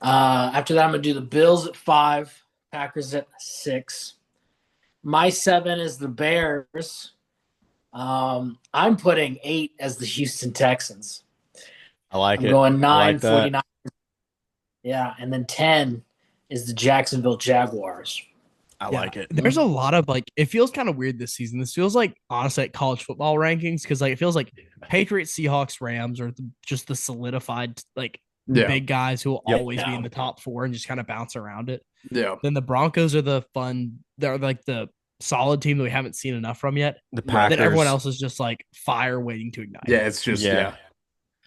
After that, I'm going to do the Bills at 5, Packers at 6. My 7 is the Bears. I'm putting 8 as the Houston Texans. I like I'm it. going 9, I like that. 49. Yeah, and then 10 is the Jacksonville Jaguars. I Yeah. like it. There's a lot of, like, it feels kind of weird this season. This feels like, honestly, like college football rankings, because, like, it feels like Patriots, Seahawks, Rams are just the solidified, like, Yeah. big guys who will Yep. always be in the top 4 and just kind of bounce around it. Yeah. Then the Broncos are the fun, they're like the solid team that we haven't seen enough from yet. The Yeah. Packers. Then everyone else is just like fire waiting to ignite. Yeah, it's just Yeah.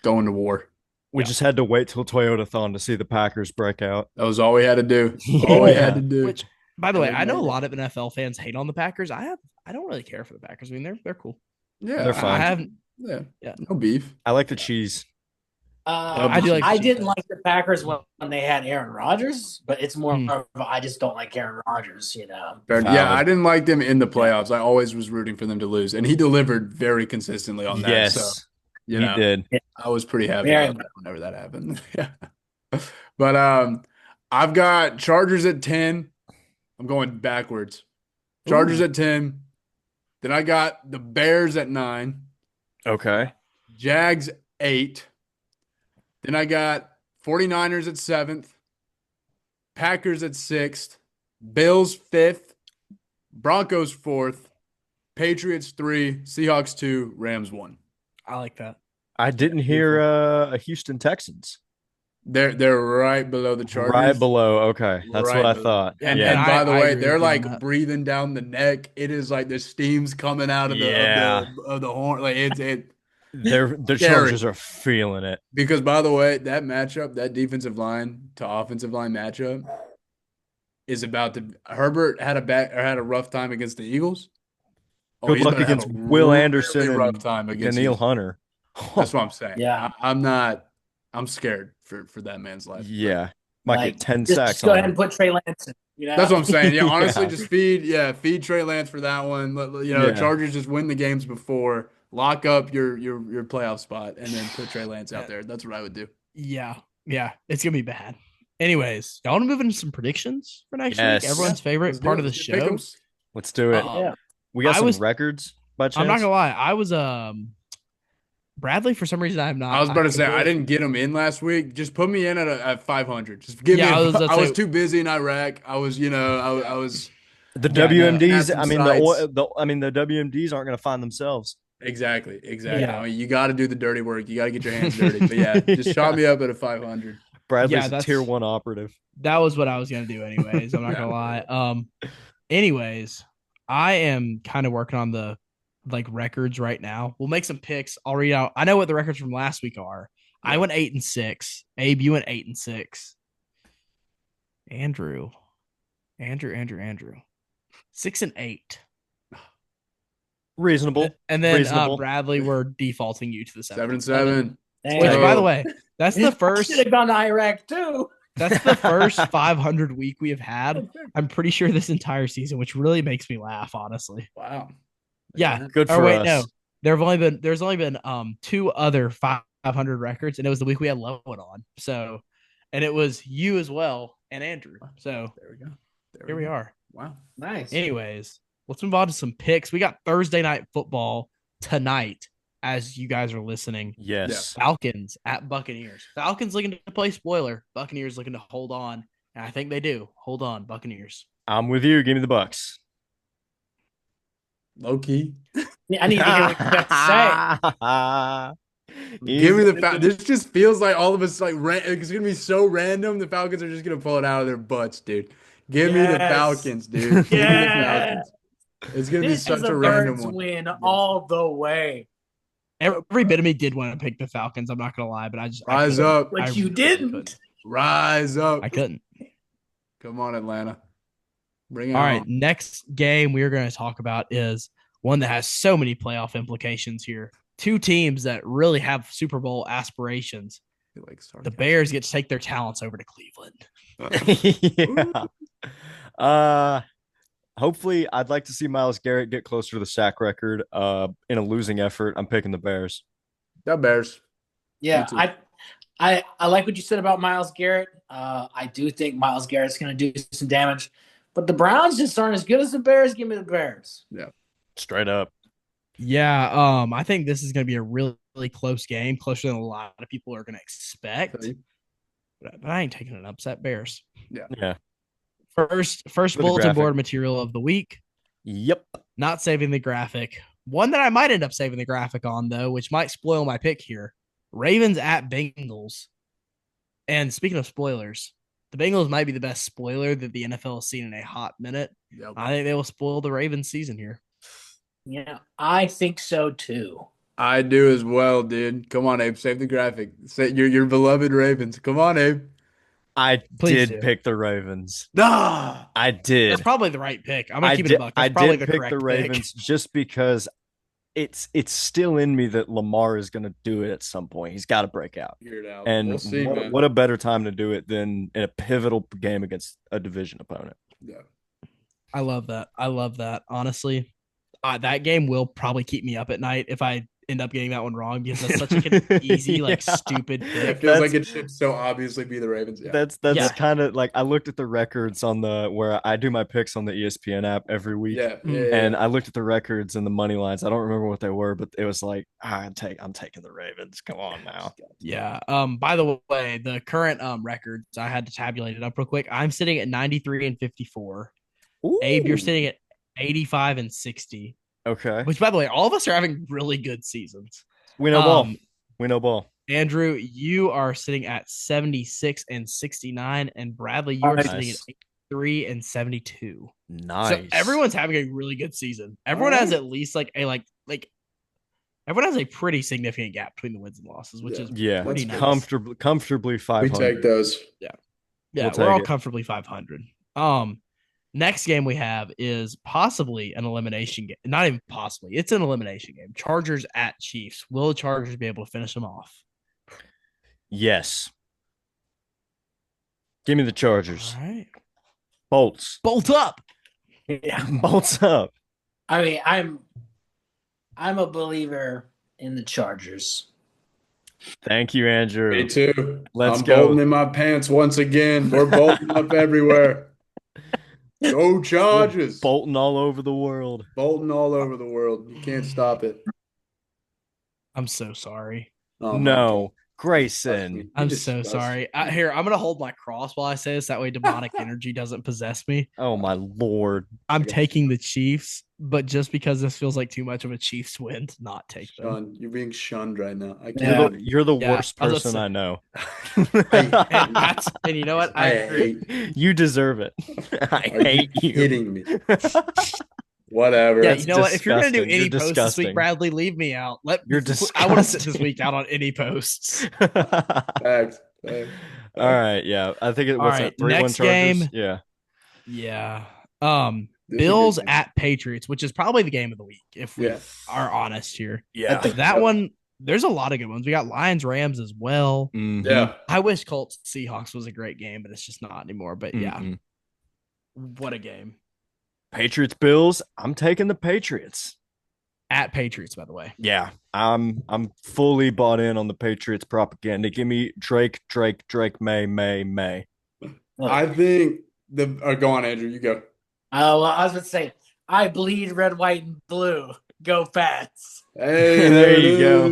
going to war. We just had to wait till Toyotathon to see the Packers break out. That was all we had to do. All we had to do. Which, by the way, And they I know a made it. lot of NFL fans hate on the Packers. I don't really care for the Packers. I mean, they're cool. Yeah, They're I fine. haven't. Yeah. Yeah. No beef. I like the cheese. I do like I the didn't Chiefs. like the Packers when they had Aaron Rodgers, but it's more Hmm. of I just don't like Aaron Rodgers, you know. Yeah, Valid. I didn't like them in the playoffs. I always was rooting for them to lose, and he delivered very consistently on that. Yes, So, he you know, did. I was pretty happy Very about that whenever that happened. Yeah. But I've got Chargers at 10. I'm going backwards. Chargers at 10. Then I got the Bears at 9. Okay. Jags 8. Then I got 49ers at 7th. Packers at 6th. Bills 5th. Broncos 4th. Patriots 3. Seahawks 2. Rams 1. I like that. I didn't hear a Houston Texans. They're right below the Chargers. Right below. Okay. That's Right what I below. thought. And, yeah. and by the I way, agree they're with you on like that. breathing down the neck. It is like the steam's coming out of the Yeah. of the horn. Like it The Scary. Chargers are feeling it. because by the way, that matchup, that defensive line to offensive line matchup is about to. Herbert had a rough time against the Eagles. Good he's luck gonna have against a Will really Anderson rough and time against Daniil Houston. Hunter. That's what I'm saying. Yeah. I'm not. I'm scared for that man's life. Yeah. Might Like, get 10 just sacks go on ahead him. and put Trey Lance in. That's what I'm saying. Yeah, honestly, Yeah. just feed Trey Lance for that one. Yeah. Chargers just win the games before, lock up your playoff spot, and then put Trey Lance out there. That's what I would do. Yeah. Yeah. It's going to be bad. Anyways, y'all want to move into some predictions for next week? Yes. Everyone's favorite Let's do part it. of the Let's get show. pick'ems. Let's do it. Yeah. We got I some was- records by chance. I'm not going to lie. I was Bradley, for some reason, I'm not. I was about to say could do I it. didn't get him in last week. Just put me in at 500. Just give me. Yeah, I was too busy in Iraq. I was I was The Yeah, no, WMDs, had some I mean sites. the WMDs aren't going to find themselves. exactly. Yeah. I mean, you got to do the dirty work. You got to get your hands dirty. But yeah, just shot me up at a 500. Bradley's Yeah, a that's- tier 1 operative. That was what I was going to do anyways. I'm not going to lie. Anyways, I am kind of working on the records right now. We'll make some picks. I'll read out. I know what the records from last week are. I went 8-6. Abe, you went 8-6. Andrew. 6-8. Reasonable. And then Reasonable. Bradley, we're defaulting you to the 7-7. Which, Dang. by the way, that's the first. Should have gone to Iraq too. That's the first 500 week we have had. I'm pretty sure this entire season, which really makes me laugh, honestly. Wow. Yeah. Good Or for wait, us. no. There's only been 2 other 500 records, and it was the week we had Lowen on. So, and it was you as well and Andrew. So There we go. here we are. Wow. Nice. Anyways, let's move on to some picks. We got Thursday night football tonight as you guys are listening. Yes. Falcons at Buccaneers. Falcons looking to play spoiler. Buccaneers looking to hold on. And I think they do. Hold on, Buccaneers. I'm with you. Give me the Bucks. Low key. Yeah, I need to hear what you got to say. Give me the This just feels like all of us it's gonna be so random. The Falcons are just gonna pull it out of their butts, dude. Give me the Yes. Falcons, dude. Give me the Yes. Falcons. It's gonna be This such is a a random Birds one. win all the way. Every bit of me did want to pick the Falcons. I'm not gonna lie, but I Rise couldn't. up. But I you really didn't. couldn't. Rise up. I couldn't. Come on, Atlanta. Bring it All on. right, next game we're going to talk about is one that has so many playoff implications here. 2 teams that really have Super Bowl aspirations. The Bears get to take their talents over to Cleveland. yeah. Hopefully, I'd like to see Myles Garrett get closer to the sack record. In a losing effort, I'm picking the Bears. The Bears. Yeah, Me too. I like what you said about Myles Garrett. I do think Myles Garrett's going to do some damage, but the Browns just aren't as good as the Bears. Give me the Bears. Straight up. Yeah, I think this is going to be a really, really close game, closer than a lot of people are going to expect. But I ain't taking an upset. Bears. Yeah. First the bulletin graphic. board material of the week. Yep. Not saving the graphic. One that I might end up saving the graphic on, though, which might spoil my pick here. Ravens at Bengals. And speaking of spoilers, the Bengals might be the best spoiler that the NFL has seen in a hot minute. Yep. I think they will spoil the Ravens season here. Yeah, I think so too. I do as well, dude. Come on, Abe. Save the graphic. Say your beloved Ravens. Come on, Abe. I Please did do. pick the Ravens. Nah. I did. That's probably the right pick. I'm gonna I keep did, it a buck. That's I probably did the pick correct the Ravens just because it's still in me that Lamar is going to do it at some point. He's got to break out. Figure it out. And We'll see, man. what a better time to do it than in a pivotal game against a division opponent. Yeah. I love that. I love that. Honestly, that game will probably keep me up at night if I end up getting that one wrong because that's such like an easy, like stupid It pick. feels like it should so obviously be the Ravens. Yeah. That's Yeah. kind of like I looked at the records on where I do my picks on the ESPN app every week. Yeah. And I looked at the records and the money lines. I don't remember what they were, but it was like I'm taking the Ravens. Come on now. Yeah. By the way, the current records I had to tabulate it up real quick. I'm sitting at 93 and 54. Abe, you're Ooh. sitting at 85 and 60. Okay. Which, by the way, all of us are having really good seasons. We know ball. Um, We know ball. Andrew, you are sitting at 76 and 69, and Bradley, you are Nice. sitting at 83 and 72. Nice. So everyone's having a really good season. Everyone has at least like a like everyone has a pretty significant gap between the wins and losses, which is pretty nice. comfortably We 500. take those. Yeah, We'll we're take all it. comfortably 500. Next game we have is possibly an elimination game. Not even possibly. It's an elimination game. Chargers at Chiefs. Will the Chargers be able to finish them off? Yes. Give me the Chargers. All right. Bolts. Bolt up. Yeah. Bolts up. I mean, I'm a believer in the Chargers. Thank you, Andrew. Me too. Let's I'm go. bolting in my pants once again. We're bolting up everywhere. Go Chargers. Bolting all over the world. Bolting all over the world. You can't stop it. I'm so sorry. Oh, No. You Greyson. I'm disgust so me. sorry. Here, I'm gonna hold my cross while I say this. That way, demonic energy doesn't possess me. Oh my lord. I'm taking the Chiefs, but just because this feels like too much of a Chiefs win to not take them. Sean, you're being shunned right now. I Yeah. can't. You're the Yeah, worst I was person gonna I know. And you know what? I agree. hate. You deserve it. I Are hate you you. kidding me? Whatever. Yeah, That's you know what? If you're gonna do disgusting. any You're posts this disgusting. week, Bradley, leave me out. You're I want to sit this disgusting. week out on any posts. Fact. All right, yeah. I think it All was right, 3-1 next Chargers. game. Yeah. Yeah. This is a Bills good game. at Patriots, which is probably the game of the week, if we Yeah. are honest here. Yeah. That one, there's a lot of good ones. We got Lions, Rams as well. Mhm. Yeah. I wish Colts Seahawks was a great game, but it's just not anymore. But yeah, Mhm. what a game. Patriots Bills. I'm taking the Patriots. At Patriots, by the way. Yeah. I'm fully bought in on the Patriots propaganda. Give me Drake, May. I think go on, Andrew. You go. Well, I was going to say, I bleed red, white, and blue. Go Pats. Hey, There it you go.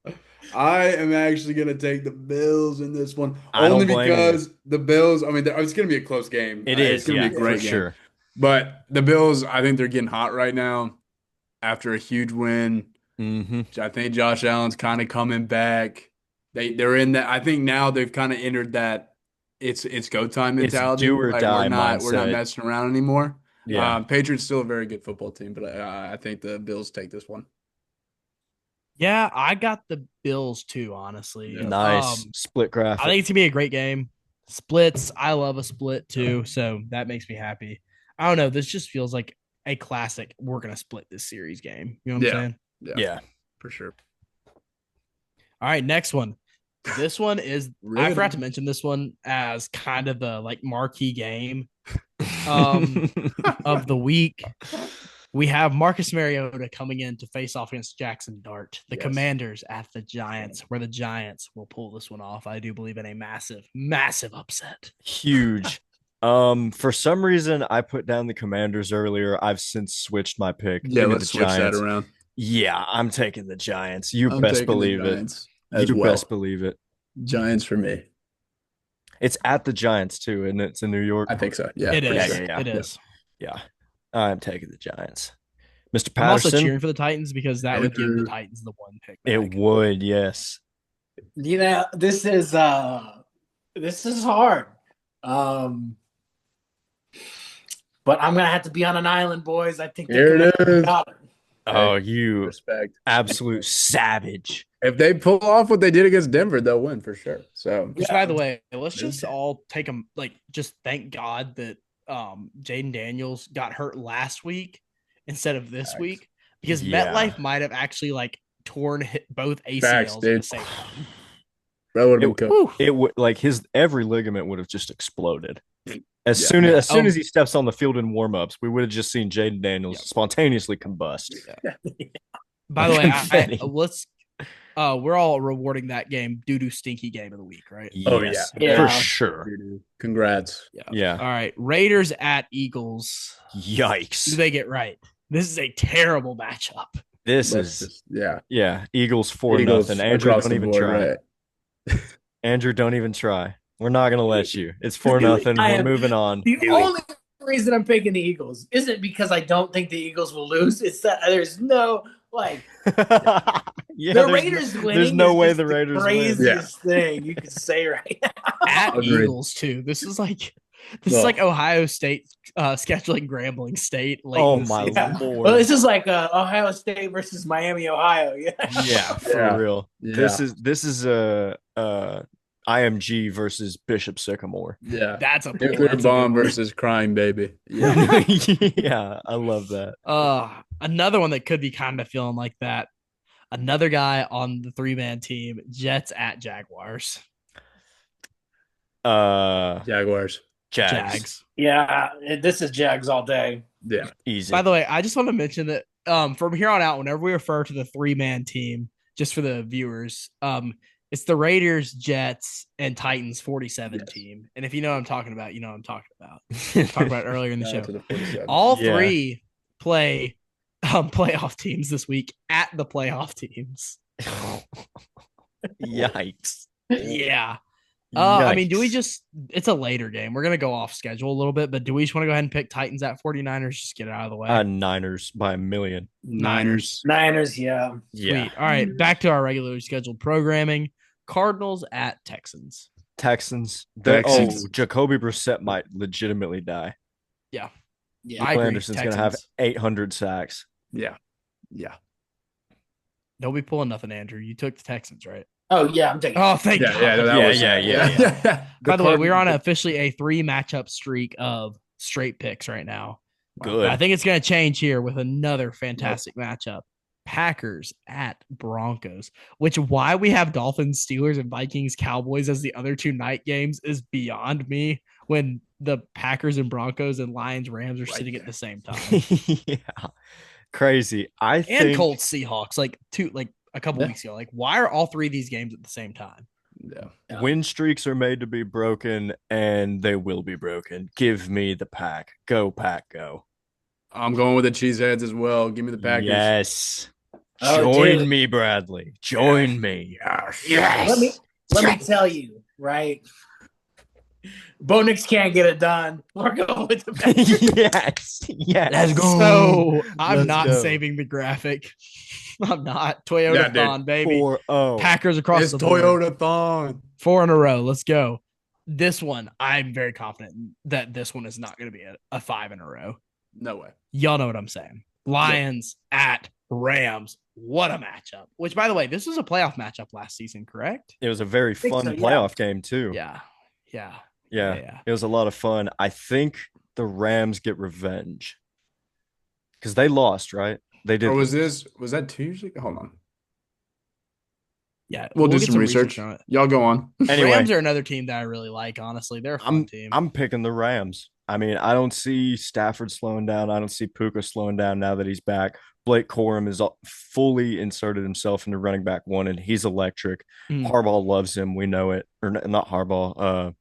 is. I am actually going to take the Bills in this one. I don't Only blame you. because the Bills, I mean, it's going to be a close game. It It's is. going to Yeah, be a great for game. sure. But the Bills, I think they're getting hot right now after a huge win. Mm-hmm. I think Josh Allen's kind of coming back. They're in that. I think now they've kind of entered that it's go time It's mentality. do or Like, die we're not mindset. messing around anymore. Yeah. Patriots still a very good football team, but I think the Bills take this one. Yeah, I got the Bills too, honestly. Yeah. Nice. Split graphic. I think it's gonna be a great game. Splits, I love a split too, so that makes me happy. I don't know. This just feels like a classic. We're gonna split this series game. You know what I'm saying? yeah. For sure. All right, next one. This one is I Really? forgot to mention this one as kind of the like marquee game of the week. We have Marcus Mariota coming in to face off against Jackson Dart, the Yes. Commanders at the Giants, where the Giants will pull this one off. I do believe in a massive, massive upset. Huge. For some reason, I put down the Commanders earlier. I've since switched my pick. Yeah, Give me let's the switch Giants. that around. Yeah, I'm taking the Giants. You I'm best taking the believe it. Giants as You well. best believe it. Giants for me. It's at the Giants too, and it's in New York. I think so. Yeah, It for is. sure. Yeah. It is. Yeah, I'm taking the Giants. Mr. I'm also Patterson. cheering for the Titans because that would give the Andrew. Titans the one pick. It back. would, yes. You know, this is hard. But I'm gonna have to be on an island, boys. I think Here it is. got it. Oh, you Respect. absolute savage. If they pull off what they did against Denver, they'll win for sure. So Which, by the way, let's just all take them. Like, just thank God that Jaden Daniels got hurt last week instead of this Facts. week, because Yeah. MetLife might have actually like torn both ACLs Facts, at dude. the same time. that would have been cool. Whew. It would like his every ligament would have just exploded. As Yeah. soon as Oh. he steps on the field in warmups, we would have just seen Jaden Daniels spontaneously combust. By the way, Confetti. let's we're all rewarding that game due to stinky game of the week, right? Oh, Yes, yeah. for Yeah. sure. Congrats. Yeah. All right, Raiders at Eagles. Who do Yikes. they get right? This is a terrible matchup. This Let's is just, yeah. yeah. Eagles 4-0. Eagles Andrew, across don't the even board, try. right. Andrew, don't even try. We're not gonna let you. It's 4-0. I We're am- moving on. The only reason I'm picking the Eagles isn't because I don't think the Eagles will lose. It's that there's no like Yeah, the there's Raiders winning. there's no is way just the Raiders win. craziest thing you could say right now. At Agreed. Eagles too. This is like Well. Ohio State scheduling Grambling State. Late Oh in the my season. lord. Well, this is like Ohio State versus Miami, Ohio. Yeah. Yeah, for Yeah. real. Yeah. This is IMG versus Bishop Sycamore. Yeah. That's a Nuclear that's a bomb good one. versus crime baby. Yeah. Yeah, I love that. Another one that could be kind of feeling like that. Another guy on the 3-man team, Jets at Jaguars. Jaguars. Jags. Yeah, this is Jags all day. Yeah. Easy. By the way, I just want to mention that from here on out, whenever we refer to the 3-man team, just for the viewers, it's the Raiders, Jets, and Titans 47 team. And if you know what I'm talking about, you know what I'm talking about. Talked about it earlier in the show. To the 47. All Yeah. three play playoff teams this week at the playoff teams. Yikes. Yeah. I mean, do we Yikes. just, it's a later game. We're going to go off schedule a little bit, but do we just want to go ahead and pick Titans at 49ers? Just get it out of the way. Niners by a million. Niners. Niners, yeah. Yeah. Sweet. All right. Back to our regularly scheduled programming. Cardinals at Texans. Texans. Texans. Jacoby Brissett might legitimately die. Yeah. Yeah. I agree. Anderson's going to have Texans. 800 sacks. Yeah. Yeah. Don't be pulling nothing, Andrew. You took the Texans, right? Oh, yeah, I'm taking Oh, thank Yeah. God. Yeah. That Yeah, was, yeah. By the way, we're on officially a 3 matchup streak of straight picks right now. Good. I think it's going to change here with another fantastic matchup. Packers at Broncos, which why we have Dolphins, Steelers, and Vikings, Cowboys as the other 2 night games is beyond me when the Packers and Broncos and Lions, Rams are sitting at the same time. Yeah. Crazy. I And think Colts, Seahawks, like a couple weeks ago. Like, why are all 3 of these games at the same time? Yeah. win streaks are made to be broken, and they will be broken. Give me the Pack. Go, Pack, go. I'm going with the Cheeseheads as well. Give me the Packers. Yes. Oh, Join dude. me, Bradley. Join me. Let me tell you, right? Bo Nix can't get it done. We're going with the Packers. Yes. Yes. Let's go. So I'm Let's not go. saving the graphic. I'm not. Toyota Yeah, dude. Thon, baby. 4-0. Packers across It's the board. Toyota Thon. 4 in a row. Let's go. This one, I'm very confident that this one is not going to be a 5 in a row. No way. Y'all know what I'm saying. Lions at Rams. What a matchup. Which, by the way, this was a playoff matchup last season, correct? It was a very think fun so, yeah. playoff game, too. Yeah. Yeah. Yeah. It was a lot of fun. I think the Rams get revenge because they lost, right? They did. Or was that 2 years ago? Hold on. Yeah. We'll do get some research. on it. Y'all go on. Anyway, Rams are another team that I really like, honestly. They're a fun team. I'm picking the Rams. I mean, I don't see Stafford slowing down. I don't see Puka slowing down now that he's back. Blake Corum is fully inserted himself into running back 1, and he's electric. Harbaugh loves him. We know it. Or not Harbaugh,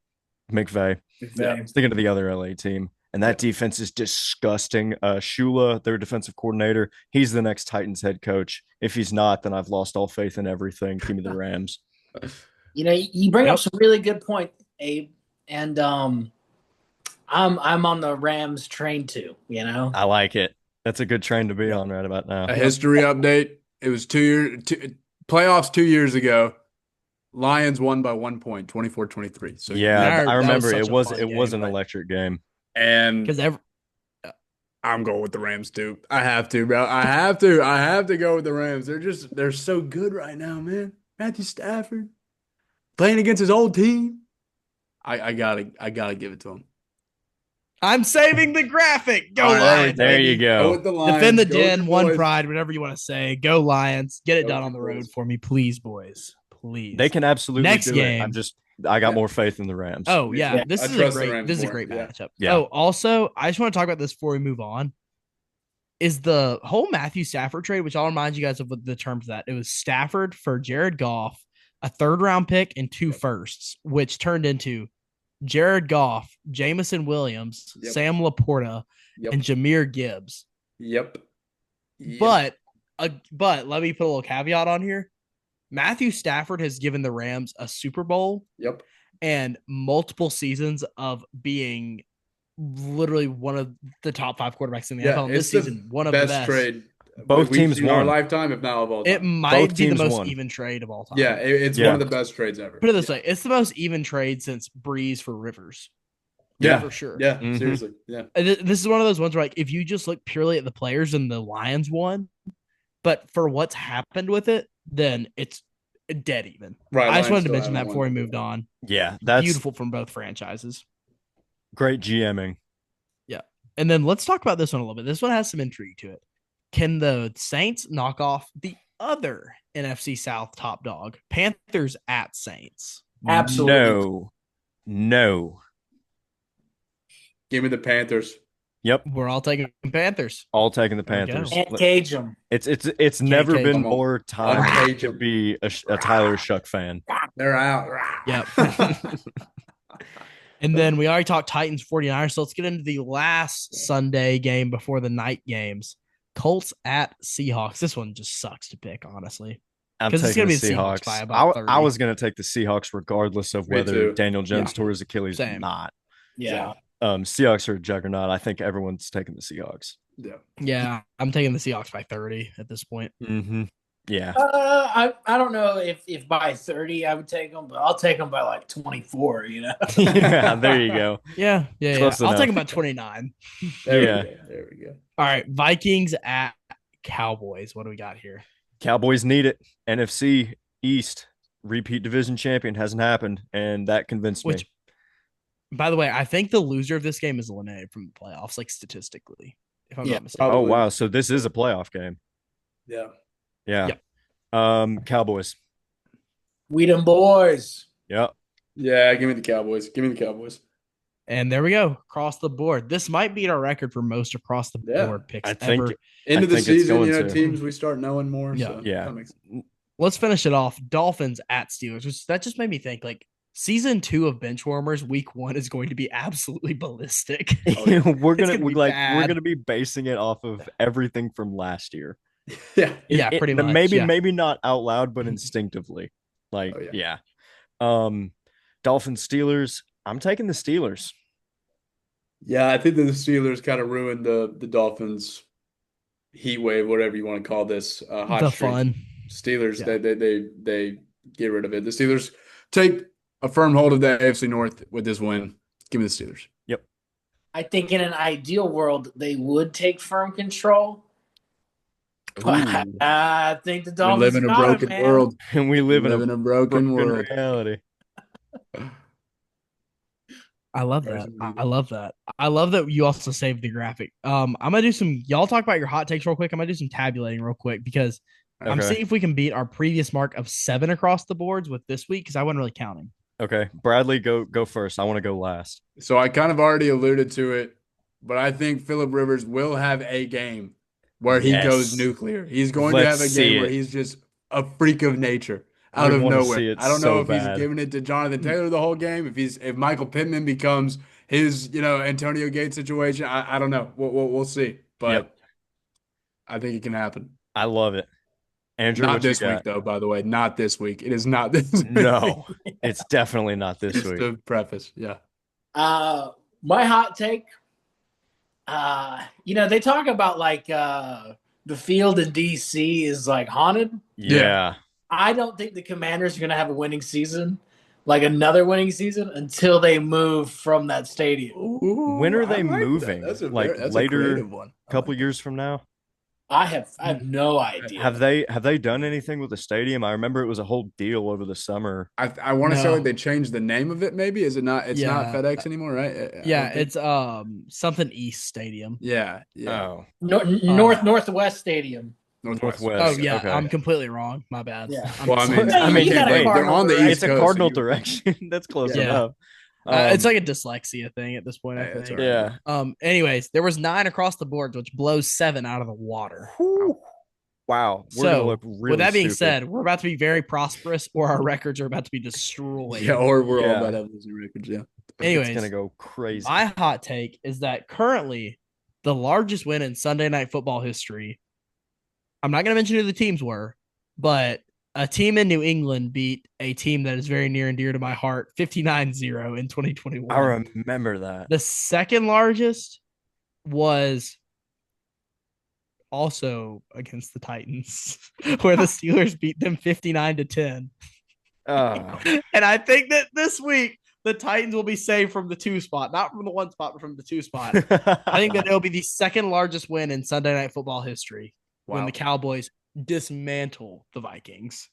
McVay. Yeah. Thinking of the other LA team. And that defense is disgusting. Shula, their defensive coordinator, he's the next Titans head coach. If he's not, then I've lost all faith in everything. Give me the Rams. You know, you bring up some really good point, Abe, and I'm on the Rams train too. You know, I like it. That's a good train to be on right about now. A history update. It was playoffs 2 years ago. Lions won by 1 point, 24-23. So Yeah, I remember that was such a it fun was game, an right? electric game. and Because I'm going with the Rams too. I have to, bro. I have to go with the Rams. They're so good right now, man. Matthew Stafford playing against his old team. I gotta give it to him. I'm saving the graphic. Go All right, Lions. There baby. you Go go. with the Lions. Defend the Go with den, your one boys. pride, whatever you want to say. Go Lions. Get it Go done with on the your road boys. for me, please, boys. Please. They can absolutely Next do game. it. I got more faith in the Rams. Oh yeah, Yeah, this I is a trust the great. Rams This is a more. great Yeah. matchup. Yeah. Oh, also, I just want to talk about this before we move on. Is the whole Matthew Stafford trade, which I'll remind you guys of what the terms of that. It was Stafford for Jared Goff, a 3rd-round pick, and 2 firsts, which turned into Jared Goff, Jamison Williams, Yep. Sam Laporta, Yep. and Jameer Gibbs. Yep. But let me put a little caveat on here. Matthew Stafford has given the Rams a Super Bowl Yep. and multiple seasons of being literally one of the top 5 quarterbacks in the NFL. And this season, one of the best. trade. Both we've teams seen in our won. lifetime, if not of all time. It might Both be the teams most won. even trade of all time. Yeah, it's Yeah. one of the best trades ever. Put it this way, it's the most even trade since Breeze for Rivers. Yeah, for sure. Yeah, Mhm. seriously. Yeah. And this is one of those ones where, like, if you just look purely at the players and the Lions won, but for what's happened with it, then it's dead even. Right. I just Lions wanted to still mention that haven't before we won. moved on. Yeah, that's Beautiful from both franchises. great GMing. And then let's talk about this one a little bit. This one has some intrigue to it. Can the Saints knock off the other NFC South top dog, Panthers at Saints? Absolutely. No. No. Give me the Panthers. Yep. We're all taking Panthers. All taking the There we go. Panthers. Can't cage them. It's never cage been them. more time Uncage to 'em. be a Tyler Shuck fan. They're out. Yep. And then we already talked Titans 49ers. So let's get into the last Sunday game before the night games. Colts at Seahawks. This one just sucks to pick, honestly. I'm 'Cause it's taking gonna the be the Seahawks Seahawks. by about 30. I was going to take the Seahawks regardless of Me whether too. Daniel Jones Yeah. tore his Achilles or Same. not. Yeah. Seahawks are a juggernaut. I think everyone's taking the Seahawks. Yeah. Yeah, I'm taking the Seahawks by 30 at this point. Mm-hmm. Yeah. I don't know if by 30 I would take them, but I'll take them by like 24. Yeah, there you go. Yeah. Close I'll enough. take them by 29. There Yeah. we go. There we go. All right, Vikings at Cowboys. What do we got here? Cowboys need it. NFC East repeat division champion hasn't happened, and that convinced me. Which, by the way, I think the loser of this game is eliminated from the playoffs, like statistically, if I'm Yeah, not mistaken. Oh Probably. wow, so this is a playoff game. Yeah. Yeah. Yep. Cowboys. We them boys. Yep. Yeah. Give me the Cowboys. Give me the Cowboys. And there we go, across the board. This might beat our record for most across the Yeah. board picks I think ever. End of the think it's season, going to. teams we start knowing more. Yeah. So Yeah. that makes sense. Let's finish it off. Dolphins at Steelers. That just made me think like season 2 of Benchwarmers, week 1 is going to be absolutely ballistic. we're It's gonna gonna be we're bad. gonna be basing it off of everything from last year. Yeah. Yeah, pretty much, Maybe yeah. maybe not out loud, but instinctively. Like, Oh, yeah. Dolphins Steelers. I'm taking the Steelers. Yeah, I think that the Steelers kind of ruined the Dolphins heat wave, whatever you want to call this, hot The streak. fun. Steelers, Yeah. they get rid of it. The Steelers take a firm hold of the AFC North with this win. Give me the Steelers. Yep. I think in an ideal world they would take firm control. But Ooh. I think the We Dolphins live in a got it, broken man. world. And we live in a broken world. reality. I love that. Carson Wentz. I love that. I love that you also saved the graphic. I'm gonna do some. Y'all talk about your hot takes real quick. I'm gonna do some tabulating real quick because I'm Okay. seeing if we can beat our previous mark of 7 across the boards with this week because I wasn't really counting. Okay. Bradley, go first. I want to go last. So I kind of already alluded to it, but I think Phillip Rivers will have a game where he Yes. goes nuclear. He's going Let's to have a see game where it. he's just a freak of nature out We of wanna see nowhere. it I don't so know if bad. he's giving it to Jonathan Taylor the whole game. If Michael Pittman becomes his Antonio Gates situation, I don't know. We'll see, but Yep. I think it can happen. I love it. Andrew, Not what you this week got? though. By the way, not this week. It is not this week. No, it's definitely not this Just week. to preface, yeah. My hot take, they talk about like the field in DC is like haunted. Yeah. I don't think the Commanders are going to have a winning season, like another winning season, until they move from that stadium. When are I they like that. moving? That's a Like that's later- a creative one. A couple years from now. I have no idea. Have they done anything with the stadium? I remember it was a whole deal over the summer. I want to say No. like they changed the name of it. Maybe is it not? It's not Yeah. FedEx anymore, right? I Yeah, don't think- it's something East Stadium. yeah. Oh, Northwest Stadium. Northwest. Oh yeah, Okay. I'm completely wrong. My bad. Yeah. I'm Well, I mean, sorry. I mean, You got a they're cardinal on the direction. East it's a Coast, cardinal so you- direction. That's close Yeah. enough. It's like a dyslexia thing at this point. I Hey, that's think. all right. Yeah. Anyways, there was 9 across the boards, which blows 7 out of the water. Wow. We're So, gonna look really with that being stupid. said, we're about to be very prosperous, or our records are about to be destroyed. Yeah, or we're all Yeah. about to have losing records. Yeah. Anyways, it's gonna go crazy. my hot take is that currently the largest win in Sunday Night Football history. I'm not going to mention who the teams were, but a team in New England beat a team that is very near and dear to my heart, 59-0 in 2021. I remember that. The second largest was also against the Titans, where the Steelers beat them 59-10. Oh, And I think that this week the Titans will be saved from the 2 spot, not from the 1 spot, but from the 2 spot. I think that it'll be the second largest win in Sunday Night Football history when Wow. the Cowboys dismantle the Vikings.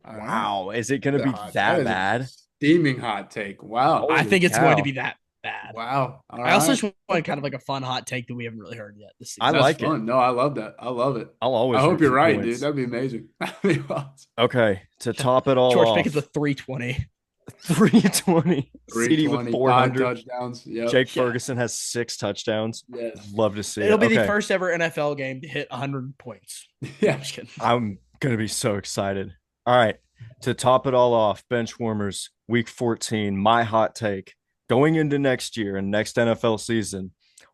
wow. Is it gonna That's be a hot- that is a bad? Steaming hot take. Wow. I Holy think it's cow. going to be that bad. Wow. All I also right. just want kind of like a fun hot take that we haven't really heard yet this season. I That's like it. fun. No, I love that. I love it. I'll always. I hope root you're for right, points. dude. That'd be amazing. That'd be awesome. Okay, to top it all George off, Pickens a 320. 320. CD with 320, 400. touchdowns. Yep. Jake Ferguson has 6 touchdowns. Yes. Love to see It'll it. be the Okay. first ever NFL game to hit 100 points. Yeah. I'm just kidding. I'm going to be so excited. All right. To top it all off, Benchwarmers, week 14, my hot take. Going into next year and next NFL season,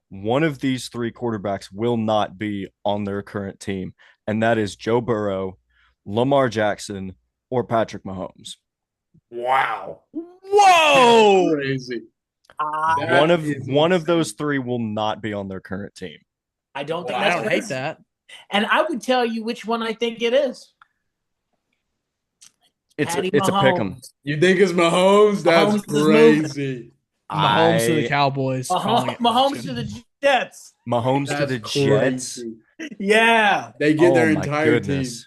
one of these 3 quarterbacks will not be on their current team, and that is Joe Burrow, Lamar Jackson, or Patrick Mahomes. Wow. Whoa! Crazy. One of those 3 will not be on their current team. I don't think I that's don't hate that. And I would tell you which one I think it is. It's a Mahomes. pick 'em. You think it's Mahomes? That's Mahomes is crazy. Mahomes to the Cowboys. Mahomes to the Jets. Mahomes to the Jets. Yeah. They get their my entire goodness.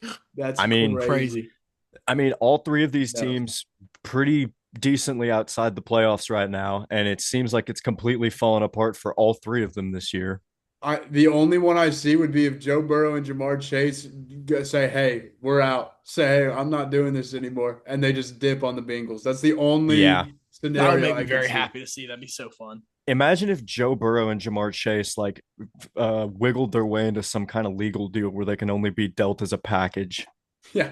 team. That's Crazy. I mean, all 3 of these teams pretty decently outside the playoffs right now, and it seems like it's completely fallen apart for all 3 of them this year. The only one I see would be if Joe Burrow and Jamar Chase say, "Hey, we're out." Say, "Hey, I'm not doing this anymore," and they just dip on the Bengals. That's the only scenario. That would make I me can very see. happy to see. That'd be so fun. Imagine if Joe Burrow and Jamar Chase wiggled their way into some kind of legal deal where they can only be dealt as a package. Yeah.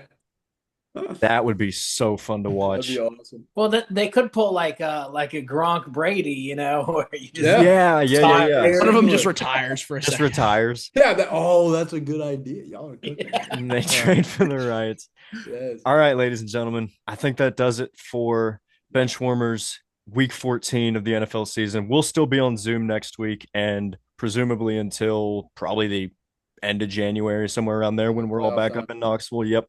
That would be so fun to watch. That'd be awesome. Well, they could pull like a Gronk Brady, where you just Yeah. One of them just retires for a Just second. retires. Yeah. That's a good idea. Y'all are cooking. And they trade for the rights. Yes. All right, ladies and gentlemen, I think that does it for Benchwarmers week 14 of the NFL season. We'll still be on Zoom next week and presumably until probably the end of January, somewhere around there when we're all back up in Knoxville. Yep.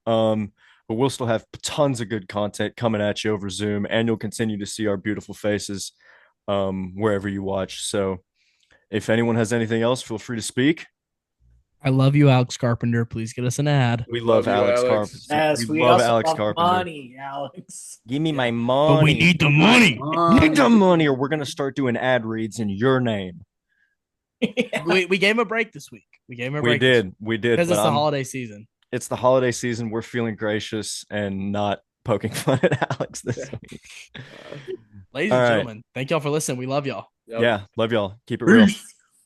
But we'll still have tons of good content coming at you over Zoom, and you'll continue to see our beautiful faces wherever you watch. So if anyone has anything else, feel free to speak. I love you, Alex Carpenter. Please get us an ad. We love Alex Carpenter. Yes, we love also Alex love Carpenter. Money, Alex. Give me my money. But we need the money. We need the money, or we're gonna start doing ad reads in your name. We gave him a break this week. We did. Because it's the holiday season. It's the holiday season. We're feeling gracious and not poking fun at Alex this week. Ladies and gentlemen, thank y'all for listening. We love y'all. Yeah, love y'all. Keep it real.